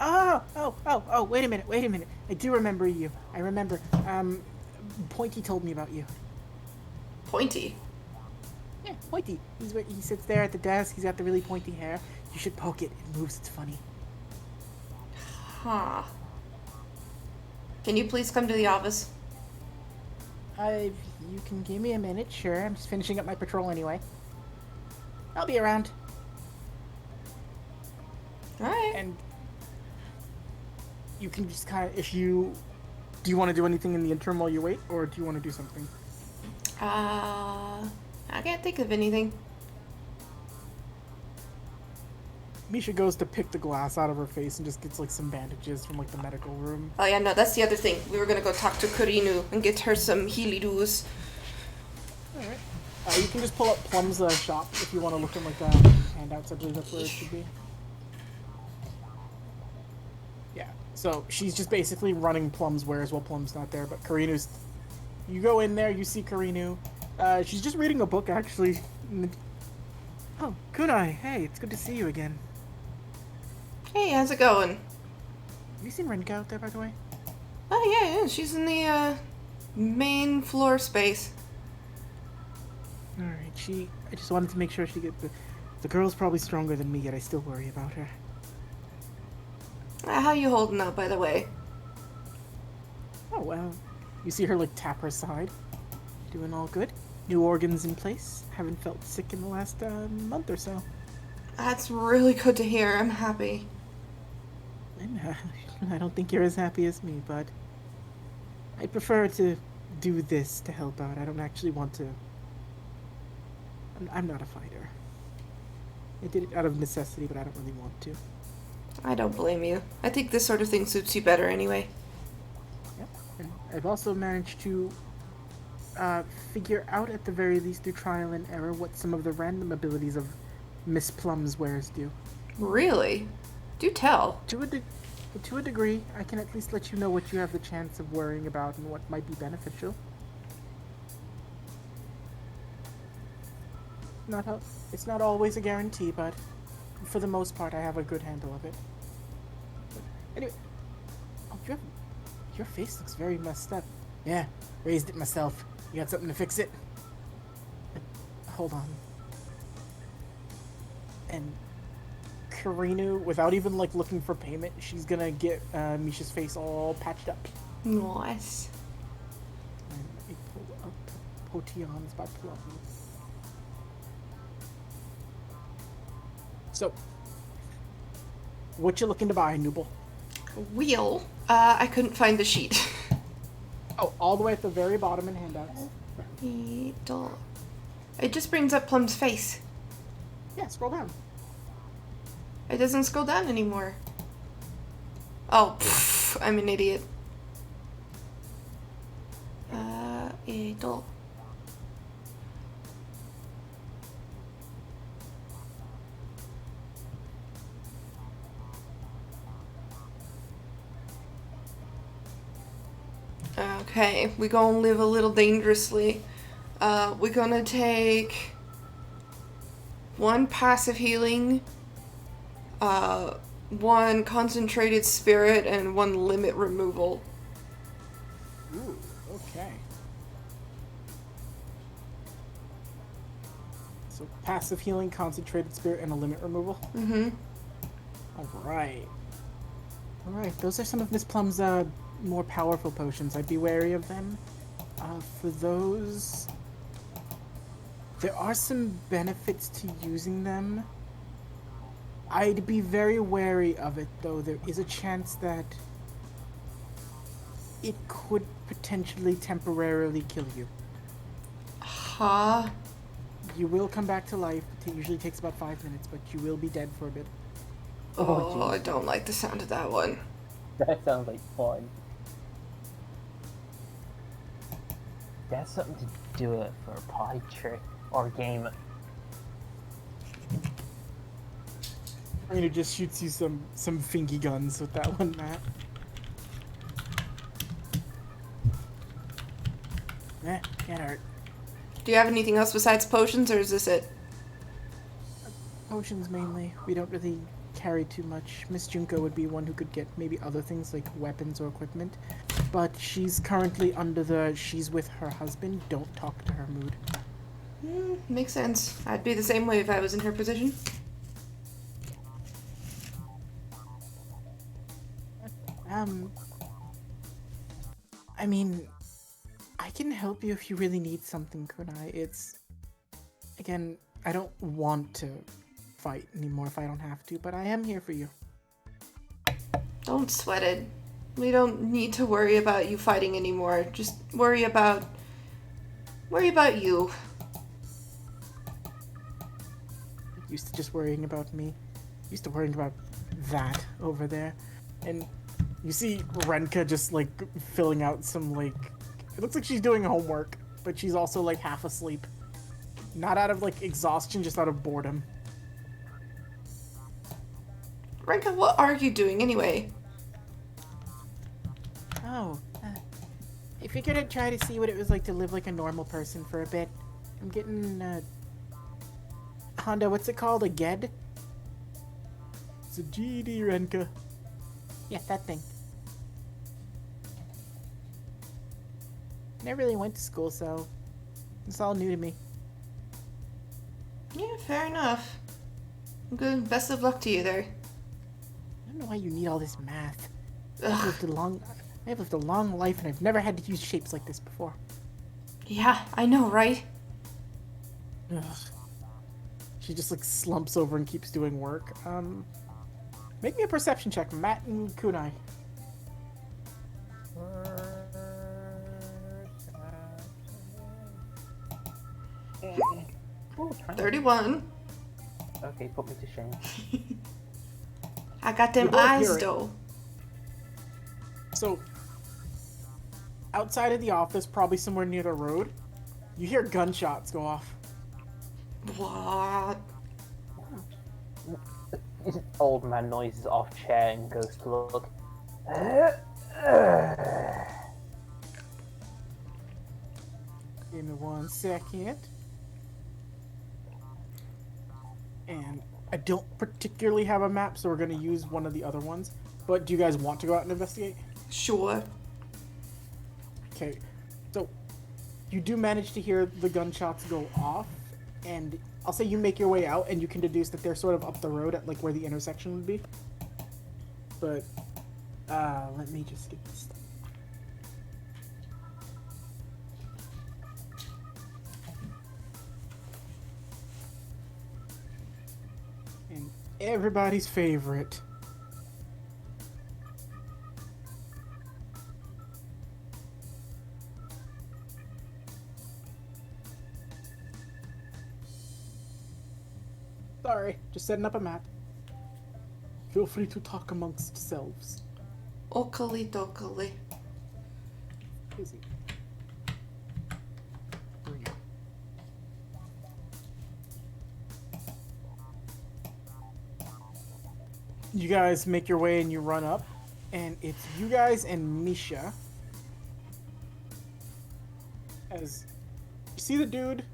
Oh, wait a minute. I do remember you. I remember. Pointy told me about you. Pointy? Yeah, Pointy. He sits there at the desk. He's got the really pointy hair. You should poke it. It moves. It's funny. Huh. Can you please come to the office? You can give me a minute, sure. I'm just finishing up my patrol anyway. I'll be around. Alright. And you can just kind of, do you want to do anything in the interim while you wait, or do you want to do something? I can't think of anything. Misha goes to pick the glass out of her face and just gets like some bandages from like the medical room. Oh yeah, no, that's the other thing. We were gonna go talk to Kurinu and get her some healy-doos. Alright. You can just pull up Plum's shop if you want to look in like the handouts. I believe that's where it should be. So she's just basically running Plum's wares while Plum's not there. But Karinu's, you go in there, you see Karinu. She's just reading a book actually. Oh, Kunai, hey, it's good to see you again. Hey, how's it going? Have you seen Renka out there, by the way? Oh, yeah, she's in the, main floor space. Alright, I just wanted to make sure she the girl's probably stronger than me, yet I still worry about her. How you holding up, by the way? Oh, well, you see her, like, tap her side. Doing all good. New organs in place. Haven't felt sick in the last, month or so. That's really good to hear. I'm happy. I don't think you're as happy as me, but I prefer to do this to help out. I don't actually want to... I'm not a fighter. I did it out of necessity, but I don't really want to. I don't blame you. I think this sort of thing suits you better anyway. Yep. And I've also managed to figure out, at the very least through trial and error, what some of the random abilities of Miss Plum's wares do. Really? Do tell. To a degree, I can at least let you know what you have the chance of worrying about and what might be beneficial. It's not always a guarantee, but for the most part, I have a good handle of it. But anyway, oh, your face looks very messed up. Yeah, raised it myself. You got something to fix it? Hold on. And Karinu, without even like looking for payment, she's gonna get Misha's face all patched up. Nice. And let me pull up Potions by Plum. So, what you looking to buy, Nooble? Wheel? I couldn't find the sheet. Oh, all the way at the very bottom in handouts. It just brings up Plum's face. Yeah, scroll down. It doesn't scroll down anymore. Oh, pff, I'm an idiot. Idol. Okay, we gonna live a little dangerously. We're gonna take 1 passive healing, 1 concentrated spirit, and 1 limit removal. Ooh, okay. So passive healing, concentrated spirit, and a limit removal? Mm-hmm. Alright. Alright, those are some of Miss Plum's, more powerful potions. I'd be wary of them. For those... There are some benefits to using them. I'd be very wary of it, though. There is a chance that it could potentially temporarily kill you. Huh? You will come back to life. It usually takes about 5 minutes, but you will be dead for a bit. Oh, I don't like the sound of that one. That sounds like fun. That's something to do it for a party trick or game. I'm gonna just shoot you some fingy guns with that one, Matt. Can't hurt. Do you have anything else besides potions, or is this it? Potions mainly. We don't really carry too much. Miss Junko would be one who could get maybe other things like weapons or equipment. But she's currently under the she's with her husband, don't talk to her mood. Makes sense. I'd be the same way if I was in her position. I mean, I can help you if you really need something, Kunai. It's... Again, I don't want to fight anymore if I don't have to, but I am here for you. Don't sweat it. We don't need to worry about you fighting anymore. Just worry about you. Used to just worrying about me. Used to worrying about that over there. And you see Renka just like filling out some like... It looks like she's doing homework, but she's also like half asleep. Not out of like exhaustion, just out of boredom. Renka, what are you doing anyway? Oh, I figured I'd try to see what it was like to live like a normal person for a bit. I'm getting, Honda, what's it called? A GED? It's a GED, Renka. Yeah, that thing. Never really went to school, so it's all new to me. Yeah, fair enough. Good. Best of luck to you there. I don't know why you need all this math. Ugh. I've lived a long life and I've never had to use shapes like this before. Yeah, I know, right? Ugh. She just like slumps over and keeps doing work. Make me a perception check, Matt and Kunai. Ooh, 31. Okay, put me to shame. I got them You both hear eyes, it. though. So, outside of the office, probably somewhere near the road, you hear gunshots go off. What? Old man noises off chair and goes to look. Give me 1 second. And I don't particularly have a map, so we're going to use one of the other ones. But do you guys want to go out and investigate? Sure. Okay, so you do manage to hear the gunshots go off, and I'll say you make your way out, and you can deduce that they're sort of up the road at like where the intersection would be. But let me just get this. And everybody's favorite. Sorry, just setting up a map. Feel free to talk amongst selves. Okali dokali. Easy. Here we go. You guys make your way and you run up, and it's you guys and Misha. As you see the dude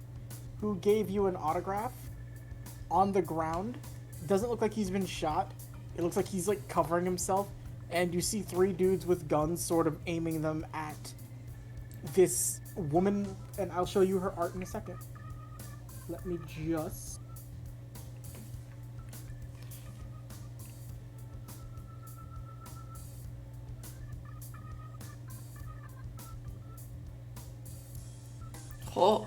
who gave you an autograph on the ground. It doesn't look like he's been shot. It looks like he's like covering himself, and you see 3 dudes with guns sort of aiming them at this woman, and I'll show you her art in a second. Let me just... Oh.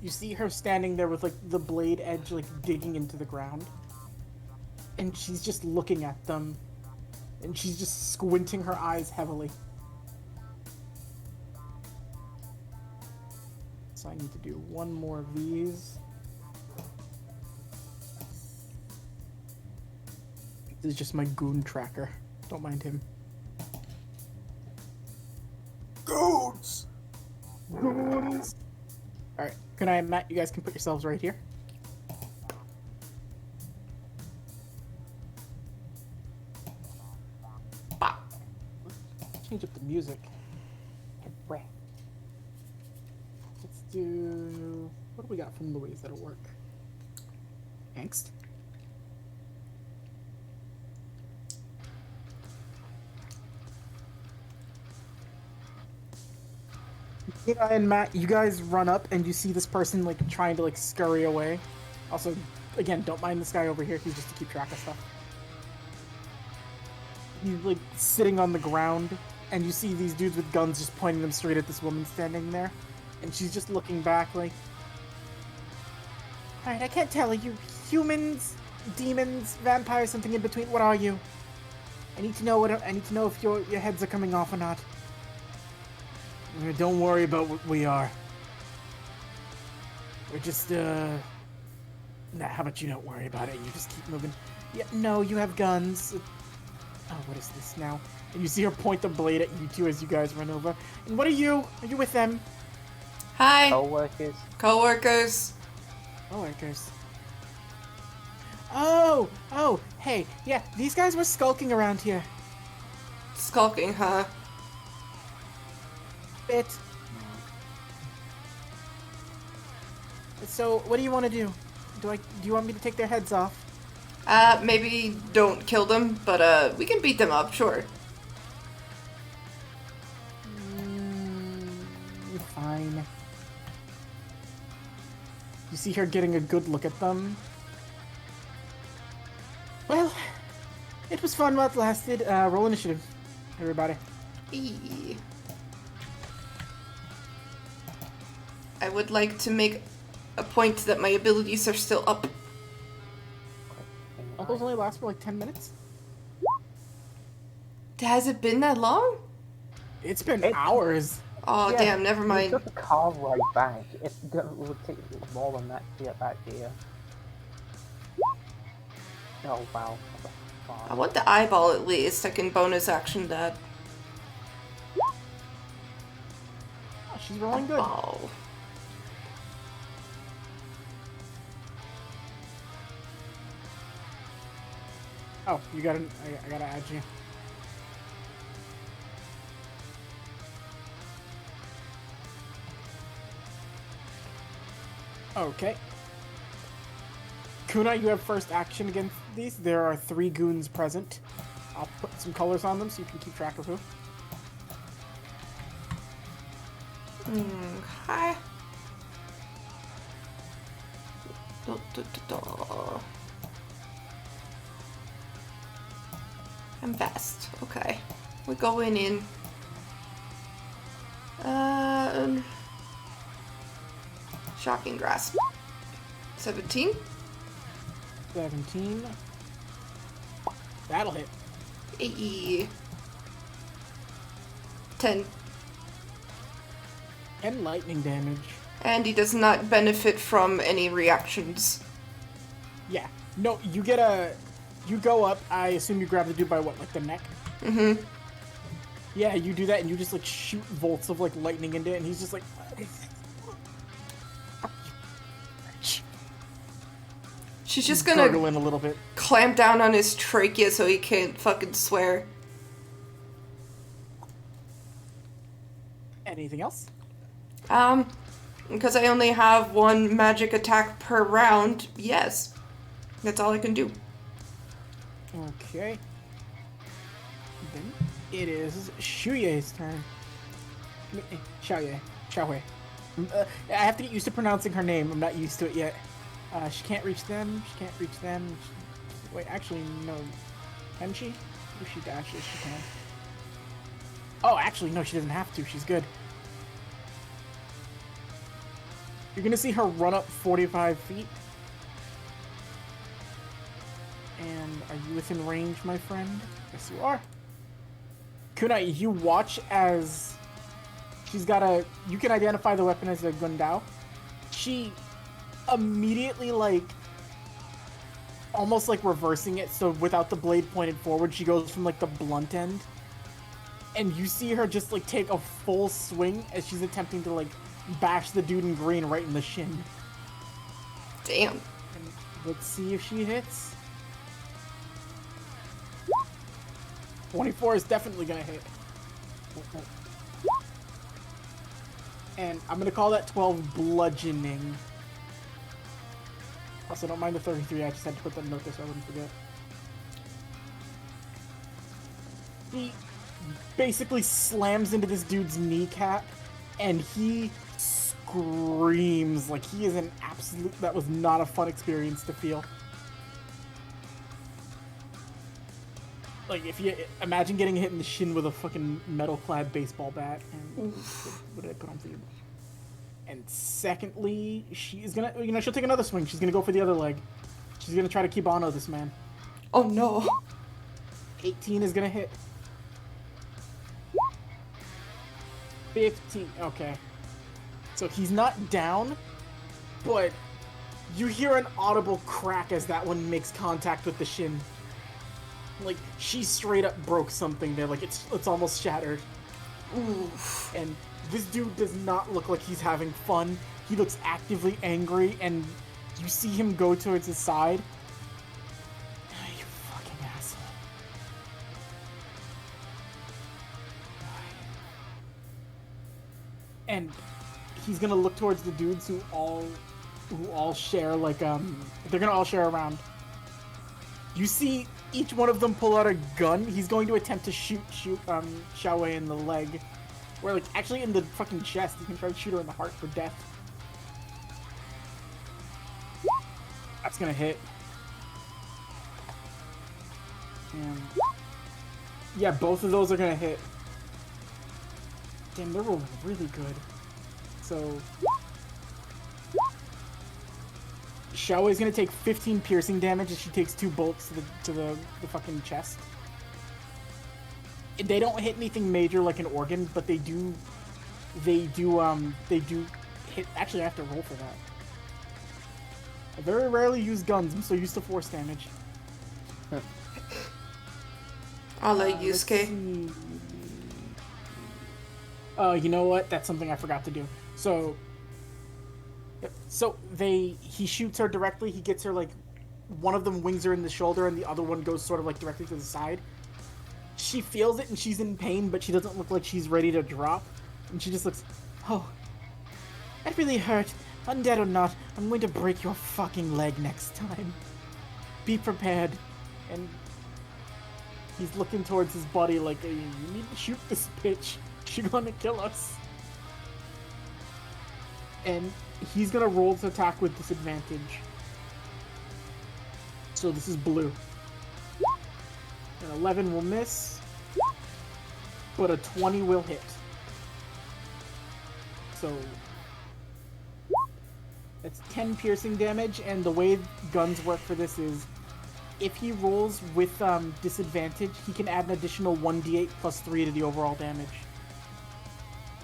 You see her standing there with like the blade edge like digging into the ground. And she's just looking at them. And she's just squinting her eyes heavily. So I need to do one more of these. This is just my goon tracker. Don't mind him. Goons! Goons! Alright, Kunai and Matt, you guys can put yourselves right here. Change up the music. Wait. Let's do... What do we got from Louise that'll work? Angst? Kunai and Matt, you guys run up and you see this person like trying to like scurry away. Also, again, don't mind this guy over here. He's just to keep track of stuff. He's like sitting on the ground, and you see these dudes with guns just pointing them straight at this woman standing there, and she's just looking back like, "Alright, I can't tell. Are you humans, demons, vampires, something in between? What are you? I need to know if your heads are coming off or not." Don't worry about what we are. We're just, Nah, how about you don't worry about it? You just keep moving. Yeah, no, you have guns. Oh, what is this now? And you see her point the blade at you two as you guys run over. And what are you? Are you with them? Hi. Co-workers. Co-workers. Oh, workers. Oh, Hey, yeah, these guys were skulking around here. Skulking, huh? Bit. So, what do you want to do? Do you want me to take their heads off? Maybe don't kill them, but we can beat them up, sure. Fine. You see her getting a good look at them. Well, it was fun while it lasted. Roll initiative, everybody. Eee. I would like to make a point that my abilities are still up. All those only last for like 10 minutes? Has it been that long? It's been hours. Oh, Yeah, damn, never You mind. took the car right back. It would take more than that to get back here. Oh wow. I want the eyeball at least. I can bonus action that. Oh, she's rolling good. Oh. Oh, you gotta. I gotta add you. Okay. Kuna, you have first action against these. There are 3 goons present. I'll put some colors on them so you can keep track of who. Okay. I'm fast. Okay. We're going in. Shocking grasp. 17. 17. That'll hit. 10. And lightning damage. And he does not benefit from any reactions. Yeah. No, you get a... You go up, I assume you grab the dude by what, like the neck? Mm-hmm. Yeah, you do that and you just like shoot volts of like lightning into it and he's just like... She's just He's gonna gurgling a little bit. clamp down on his trachea so he can't fucking swear. Anything else? Because I only have 1 magic attack per round, yes. That's all I can do. Okay. Then it is Shuye's turn. Xiaoye. Xiaohui. I have to get used to pronouncing her name. I'm not used to it yet. She can't reach them. She can't reach them. Wait, actually, no. Can she? If she dashes, she can. Oh, actually, no, she doesn't have to. She's good. You're gonna see her run up 45 feet. And are you within range, my friend? Yes, you are. Kunai, you watch as she's got a... You can identify the weapon as a Gundao. She immediately, like, almost like reversing it, so without the blade pointed forward, she goes from, like, the blunt end. And you see her just, like, take a full swing as she's attempting to, like, bash the dude in green right in the shin. Damn. And let's see if she hits. 24 is definitely gonna hit. And I'm gonna call that 12 bludgeoning. Also, don't mind the 33, I just had to put that note there so I wouldn't forget. He basically slams into this dude's kneecap, and he screams like he is an absolute... That was not a fun experience to feel. Like, if you imagine getting hit in the shin with a fucking metal-clad baseball bat, and what did I put on for you? And secondly, she is gonna, you know, she'll take another swing. She's gonna go for the other leg. She's gonna try to Kibano this man. Oh no. 18 is gonna hit. 15, okay. So he's not down, but you hear an audible crack as that one makes contact with the shin. Like, she straight up broke something there, like it's almost shattered. Oof. And this dude does not look like he's having fun. He looks actively angry, and you see him go towards his side. You and he's gonna look towards the dudes who all share like they're gonna all share around. You see each one of them pull out a gun. He's going to attempt to shoot Xiaowei in the leg, or like actually in the fucking chest. He can try to shoot her in the heart for death. That's gonna hit. And yeah, both of those are gonna hit. Damn, they're rolling really good. So Xiaowei's gonna take 15 piercing damage as she takes 2 bolts to the fucking chest. They don't hit anything major like an organ, but they do hit. Actually, I have to roll for that. I very rarely use guns. I'm so used to force damage. I'll let Yusuke. You know what? That's something I forgot to do. So, yep. So he shoots her directly. He gets her like, one of them wings her in the shoulder, and the other one goes sort of like directly to the side. She feels it and she's in pain, but she doesn't look like she's ready to drop. And she just looks, oh, that really hurt. Undead or not, I'm going to break your fucking leg next time. Be prepared. And he's looking towards his buddy like, hey, you need to shoot this bitch. She's gonna kill us. And he's gonna roll to attack with disadvantage. So this is blue. An 11 will miss, but a 20 will hit. So that's 10 piercing damage, and the way guns work for this is if he rolls with disadvantage, he can add an additional 1d8 plus 3 to the overall damage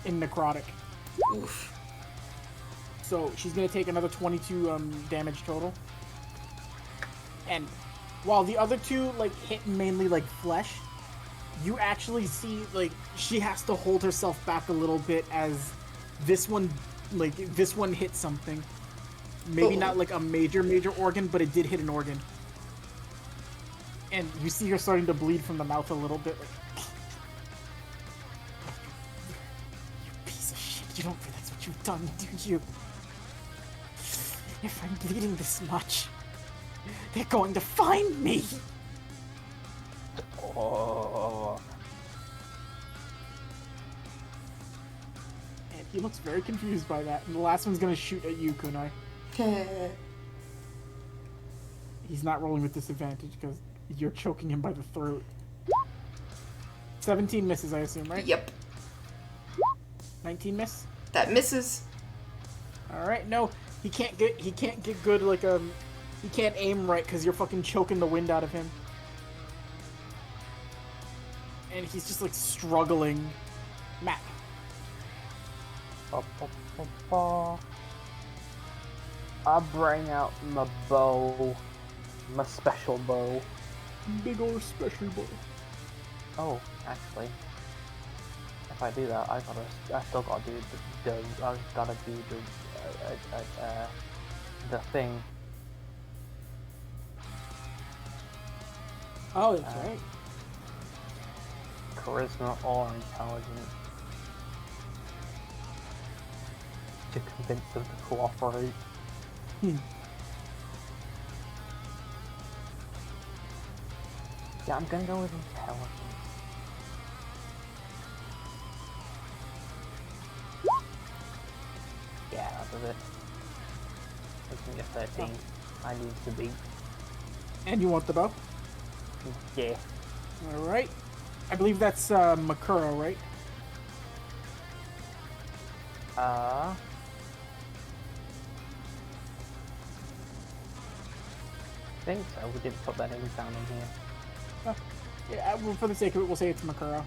in necrotic. Oof. So she's going to take another 22 damage total. And while the other two like hit mainly like flesh, you actually see like she has to hold herself back a little bit as this one hit something. Maybe not like a major organ, but it did hit an organ. And you see her starting to bleed from the mouth a little bit. Like, you piece of shit! You don't think that's what you've done, do you? If I'm bleeding this much, they're going to find me! Oh. And he looks very confused by that. And the last one's gonna shoot at you, Kunai. He's not rolling with disadvantage because you're choking him by the throat. 17 misses, I assume, right? Yep. 19 miss? That misses. Alright, no. He can't get good like he can't aim right because you're fucking choking the wind out of him. And he's just like struggling. Matt. I'll bring out my bow. My special bow. Big ol' special bow. Oh, actually. If I do that, I still gotta do the thing. Oh, that's right. Charisma or intelligence. To convince them to cooperate. Yeah, I'm gonna go with intelligence. Yeah, that was it. Making a 13. I need to beat. And you want the bow? Yeah. Alright. I believe that's Makuro, right? I think so. We didn't put that in down in here. Oh, yeah, well, for the sake of it, we'll say it's Makuro.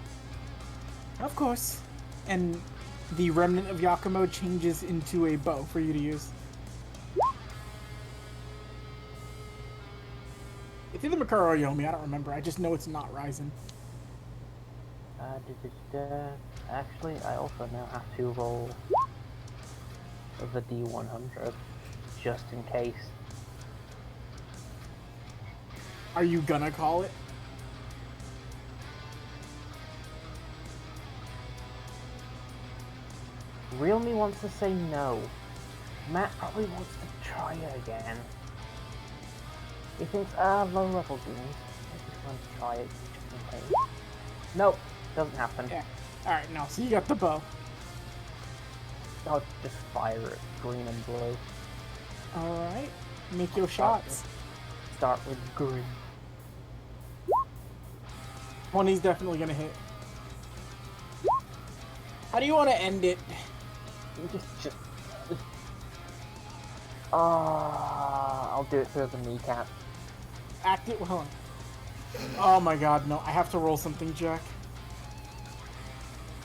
Of course. And the remnant of Yakumo changes into a bow for you to use. It's either Makuro or Yomi, I don't remember. I just know it's not Ryzen. Actually, I also now have to roll the D100 just in case. Are you gonna call it? Real me wants to say no. Matt probably wants to try it again. He thinks, low level goons. I just want to try it just in case. Nope, doesn't happen. Yeah. Alright, no, so you got the bow. I'll just fire it, green and blue. Alright, make your shots. Start with green. 20's definitely gonna hit. How do you want to end it? Just... I'll do it through the kneecap. Act it well. Oh my god, no, I have to roll something, Jack.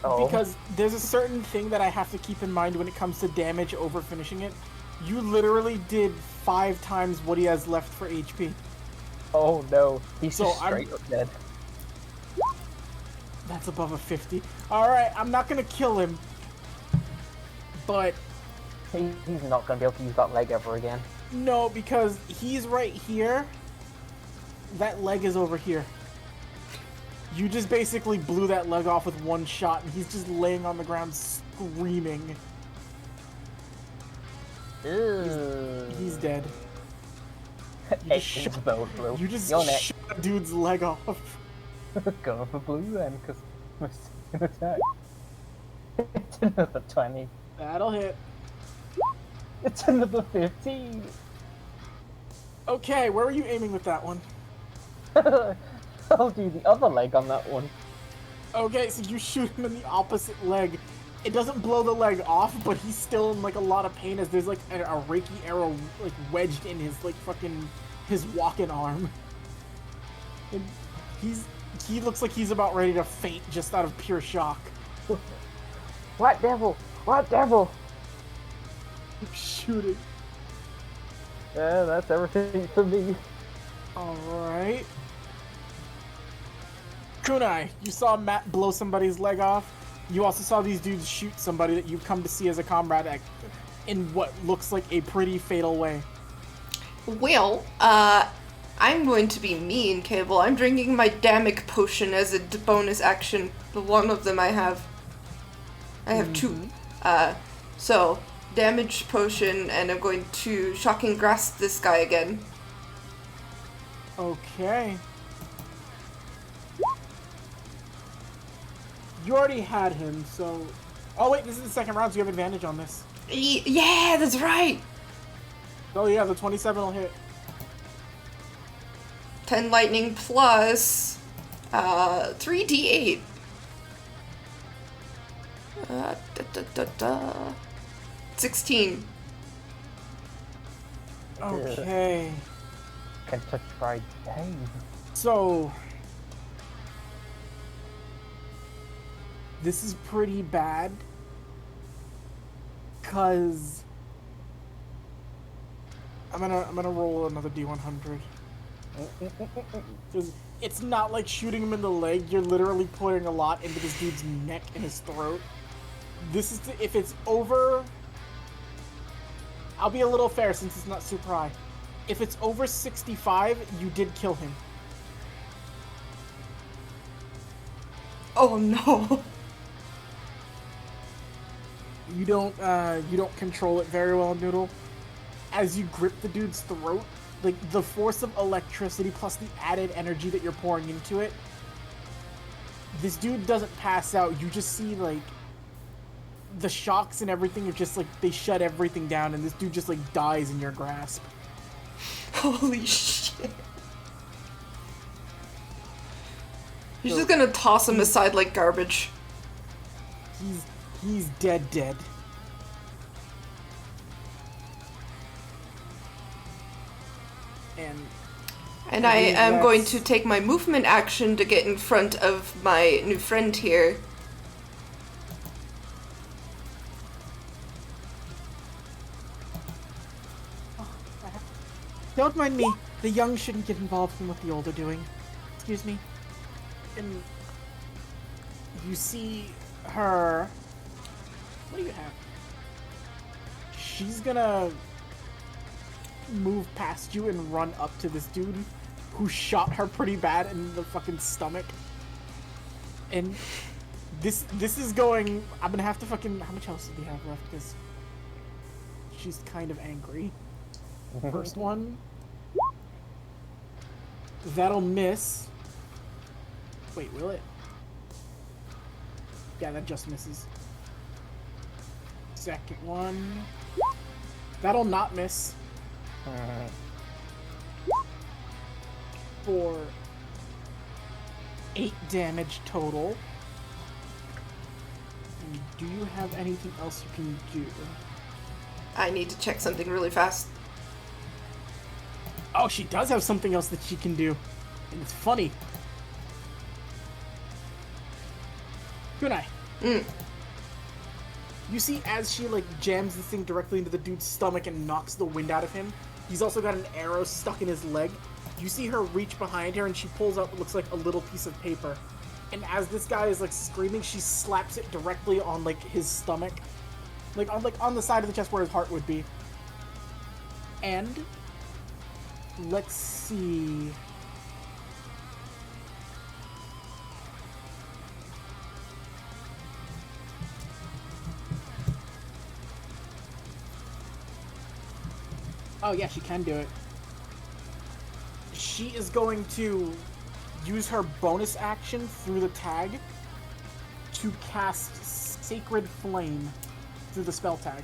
Oh. Because there's a certain thing that I have to keep in mind when it comes to damage over finishing it. You literally did 5 times what he has left for HP. Oh no, he's So just straight up dead. That's above a 50. Alright, I'm not gonna kill him. But He's not gonna be able to use that leg ever again. no, because he's right here. That leg is over here. You just basically blew that leg off with one shot, and he's just laying on the ground screaming. He's dead. You just shot, blue. you just You're next. shot a dude's leg off. Go for blue then, because we're still attack. It's another 20. That'll hit. It's another 15. Okay, where were you aiming with that one? I'll do the other leg on that one. Okay, so you shoot him in the opposite leg. It doesn't blow the leg off, but he's still in like a lot of pain as there's like a Reiki arrow like wedged in his like fucking his walking arm. And he looks like he's about ready to faint just out of pure shock. What devil? What devil? Keep shooting. Yeah, that's everything for me. Alright. Kunai, you saw Matt blow somebody's leg off. You also saw these dudes shoot somebody that you've come to see as a comrade in what looks like a pretty fatal way. Well, I'm going to be mean, Cable. I'm drinking my Damic potion as a bonus action. The one of them I have. I have 2. So, damage potion, and I'm going to shocking grasp this guy again. Okay. You already had him, so... Oh wait, this is the second round, so you have advantage on this. Yeah, that's right! Oh yeah, the 27 will hit. 10 lightning plus 3d8. 16. Okay. Kentucky Fried Day. So... This is pretty bad. 'Cause... I'm gonna roll another D100. Because it's not like shooting him in the leg, you're literally putting a lot into this dude's neck and his throat. This is, if it's over... I'll be a little fair since it's not super high. If it's over 65, you did kill him. Oh no. You don't control it very well, Noodle. As you grip the dude's throat, like the force of electricity plus the added energy that you're pouring into it, this dude doesn't pass out. You just see like the shocks and everything are just like they shut everything down, and this dude just like dies in your grasp. Holy shit. You're just gonna toss him aside like garbage. He's dead. And I am going to take my movement action to get in front of my new friend here. Don't mind me. The young shouldn't get involved in what the old are doing. Excuse me. And you see her... What do you have? She's gonna move past you and run up to this dude who shot her pretty bad in the fucking stomach. And This is going. I'm gonna have to fucking. How much else do we have left? Because she's kind of angry. First one. That'll miss. Wait, will it? Yeah, that just misses. Second one. That'll not miss. For 8 damage total. And do you have anything else you can do? I need to check something really fast. Oh, she does have something else that she can do. And it's funny. Kunai. You see as she, like, jams this thing directly into the dude's stomach and knocks the wind out of him, he's also got an arrow stuck in his leg. You see her reach behind her and she pulls out what looks like a little piece of paper. And as this guy is, like, screaming, she slaps it directly on, like, his stomach. Like, on the side of the chest where his heart would be. And let's see. Oh yeah, she can do it. She is going to use her bonus action through the tag to cast Sacred Flame through the spell tag.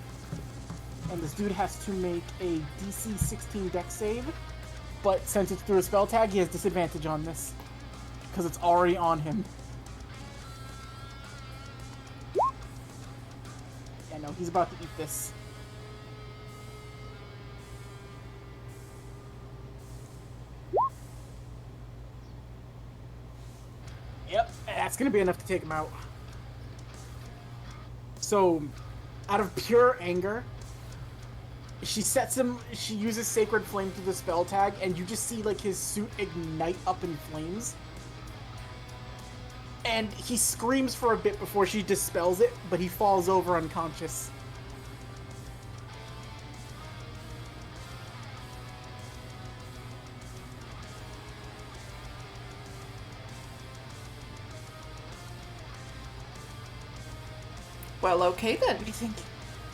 And this dude has to make a DC 16 dex save, but since it's through a spell tag, he has disadvantage on this, because it's already on him. Yeah, no, he's about to eat this. Yep, that's gonna be enough to take him out. So, out of pure anger, she uses Sacred Flame through the spell tag, and you just see, like, his suit ignite up in flames. And he screams for a bit before she dispels it, but he falls over unconscious. Well, okay then. What do you think?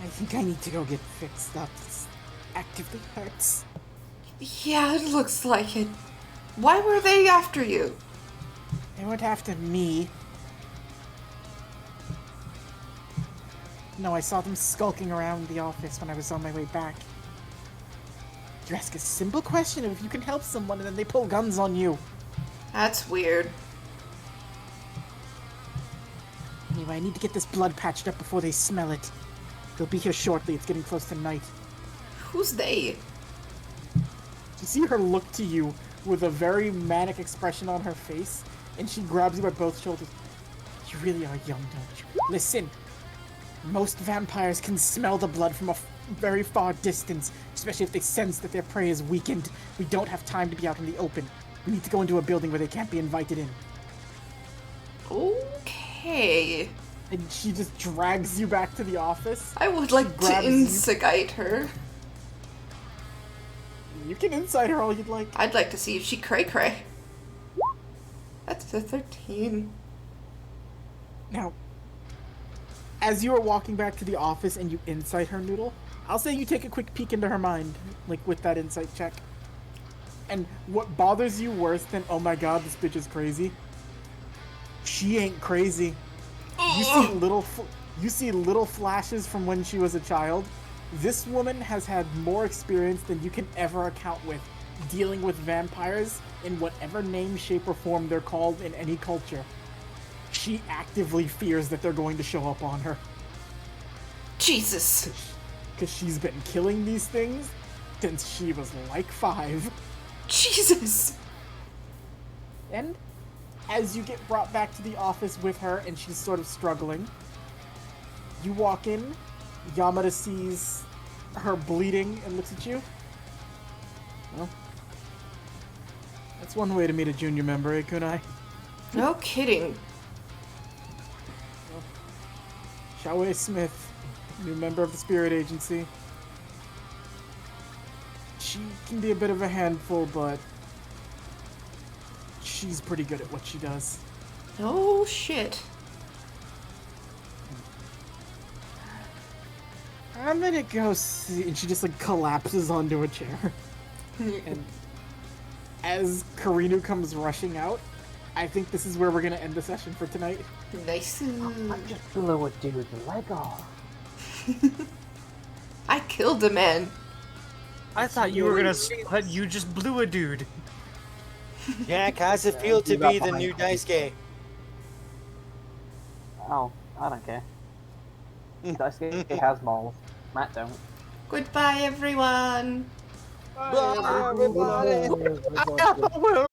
I think I need to go get fixed up. This actively hurts. Yeah, it looks like it. Why were they after you? They weren't after me. No, I saw them skulking around the office when I was on my way back. You ask a simple question of if you can help someone, and then they pull guns on you. That's weird. Anyway, I need to get this blood patched up before they smell it. They'll be here shortly. It's getting close to night. Who's they? You see her look to you with a very manic expression on her face, and she grabs you by both shoulders. You really are young, don't you? Listen, most vampires can smell the blood from a very far distance, especially if they sense that their prey is weakened. We don't have time to be out in the open. We need to go into a building where they can't be invited in. Okay. And she just drags you back to the office. I would like to incite her. You can incite her all you'd like. I'd like to see if she cray-cray. That's a 13. Now, as you are walking back to the office and you incite her, Noodle, I'll say you take a quick peek into her mind, like with that insight check. And what bothers you worse than, oh my god, this bitch is crazy? She ain't crazy. You see little flashes from when she was a child. This woman has had more experience than you can ever account with dealing with vampires in whatever name, shape, or form they're called in any culture. She actively fears that they're going to show up on her. Jesus. Because she's been killing these things since she was like 5. Jesus. And as you get brought back to the office with her and she's sort of struggling, you walk in, Yamada sees her bleeding and looks at you. Well, that's one way to meet a junior member, eh, Kunai? No kidding. Well, Shawe Smith, new member of the Spirit Agency. She can be a bit of a handful, but she's pretty good at what she does. Oh, shit. I'm gonna go see, and she just like collapses onto a chair. And as Karinu comes rushing out, I think this is where we're gonna end the session for tonight. Nice. I just blew a dude's leg off. I killed a man. I thought you were gonna say that you just blew a dude. Jack, how's it feel to be the new Daisuke? Oh, I don't care. Daisuke has balls. Matt don't. Goodbye, everyone. Bye, everybody. Well,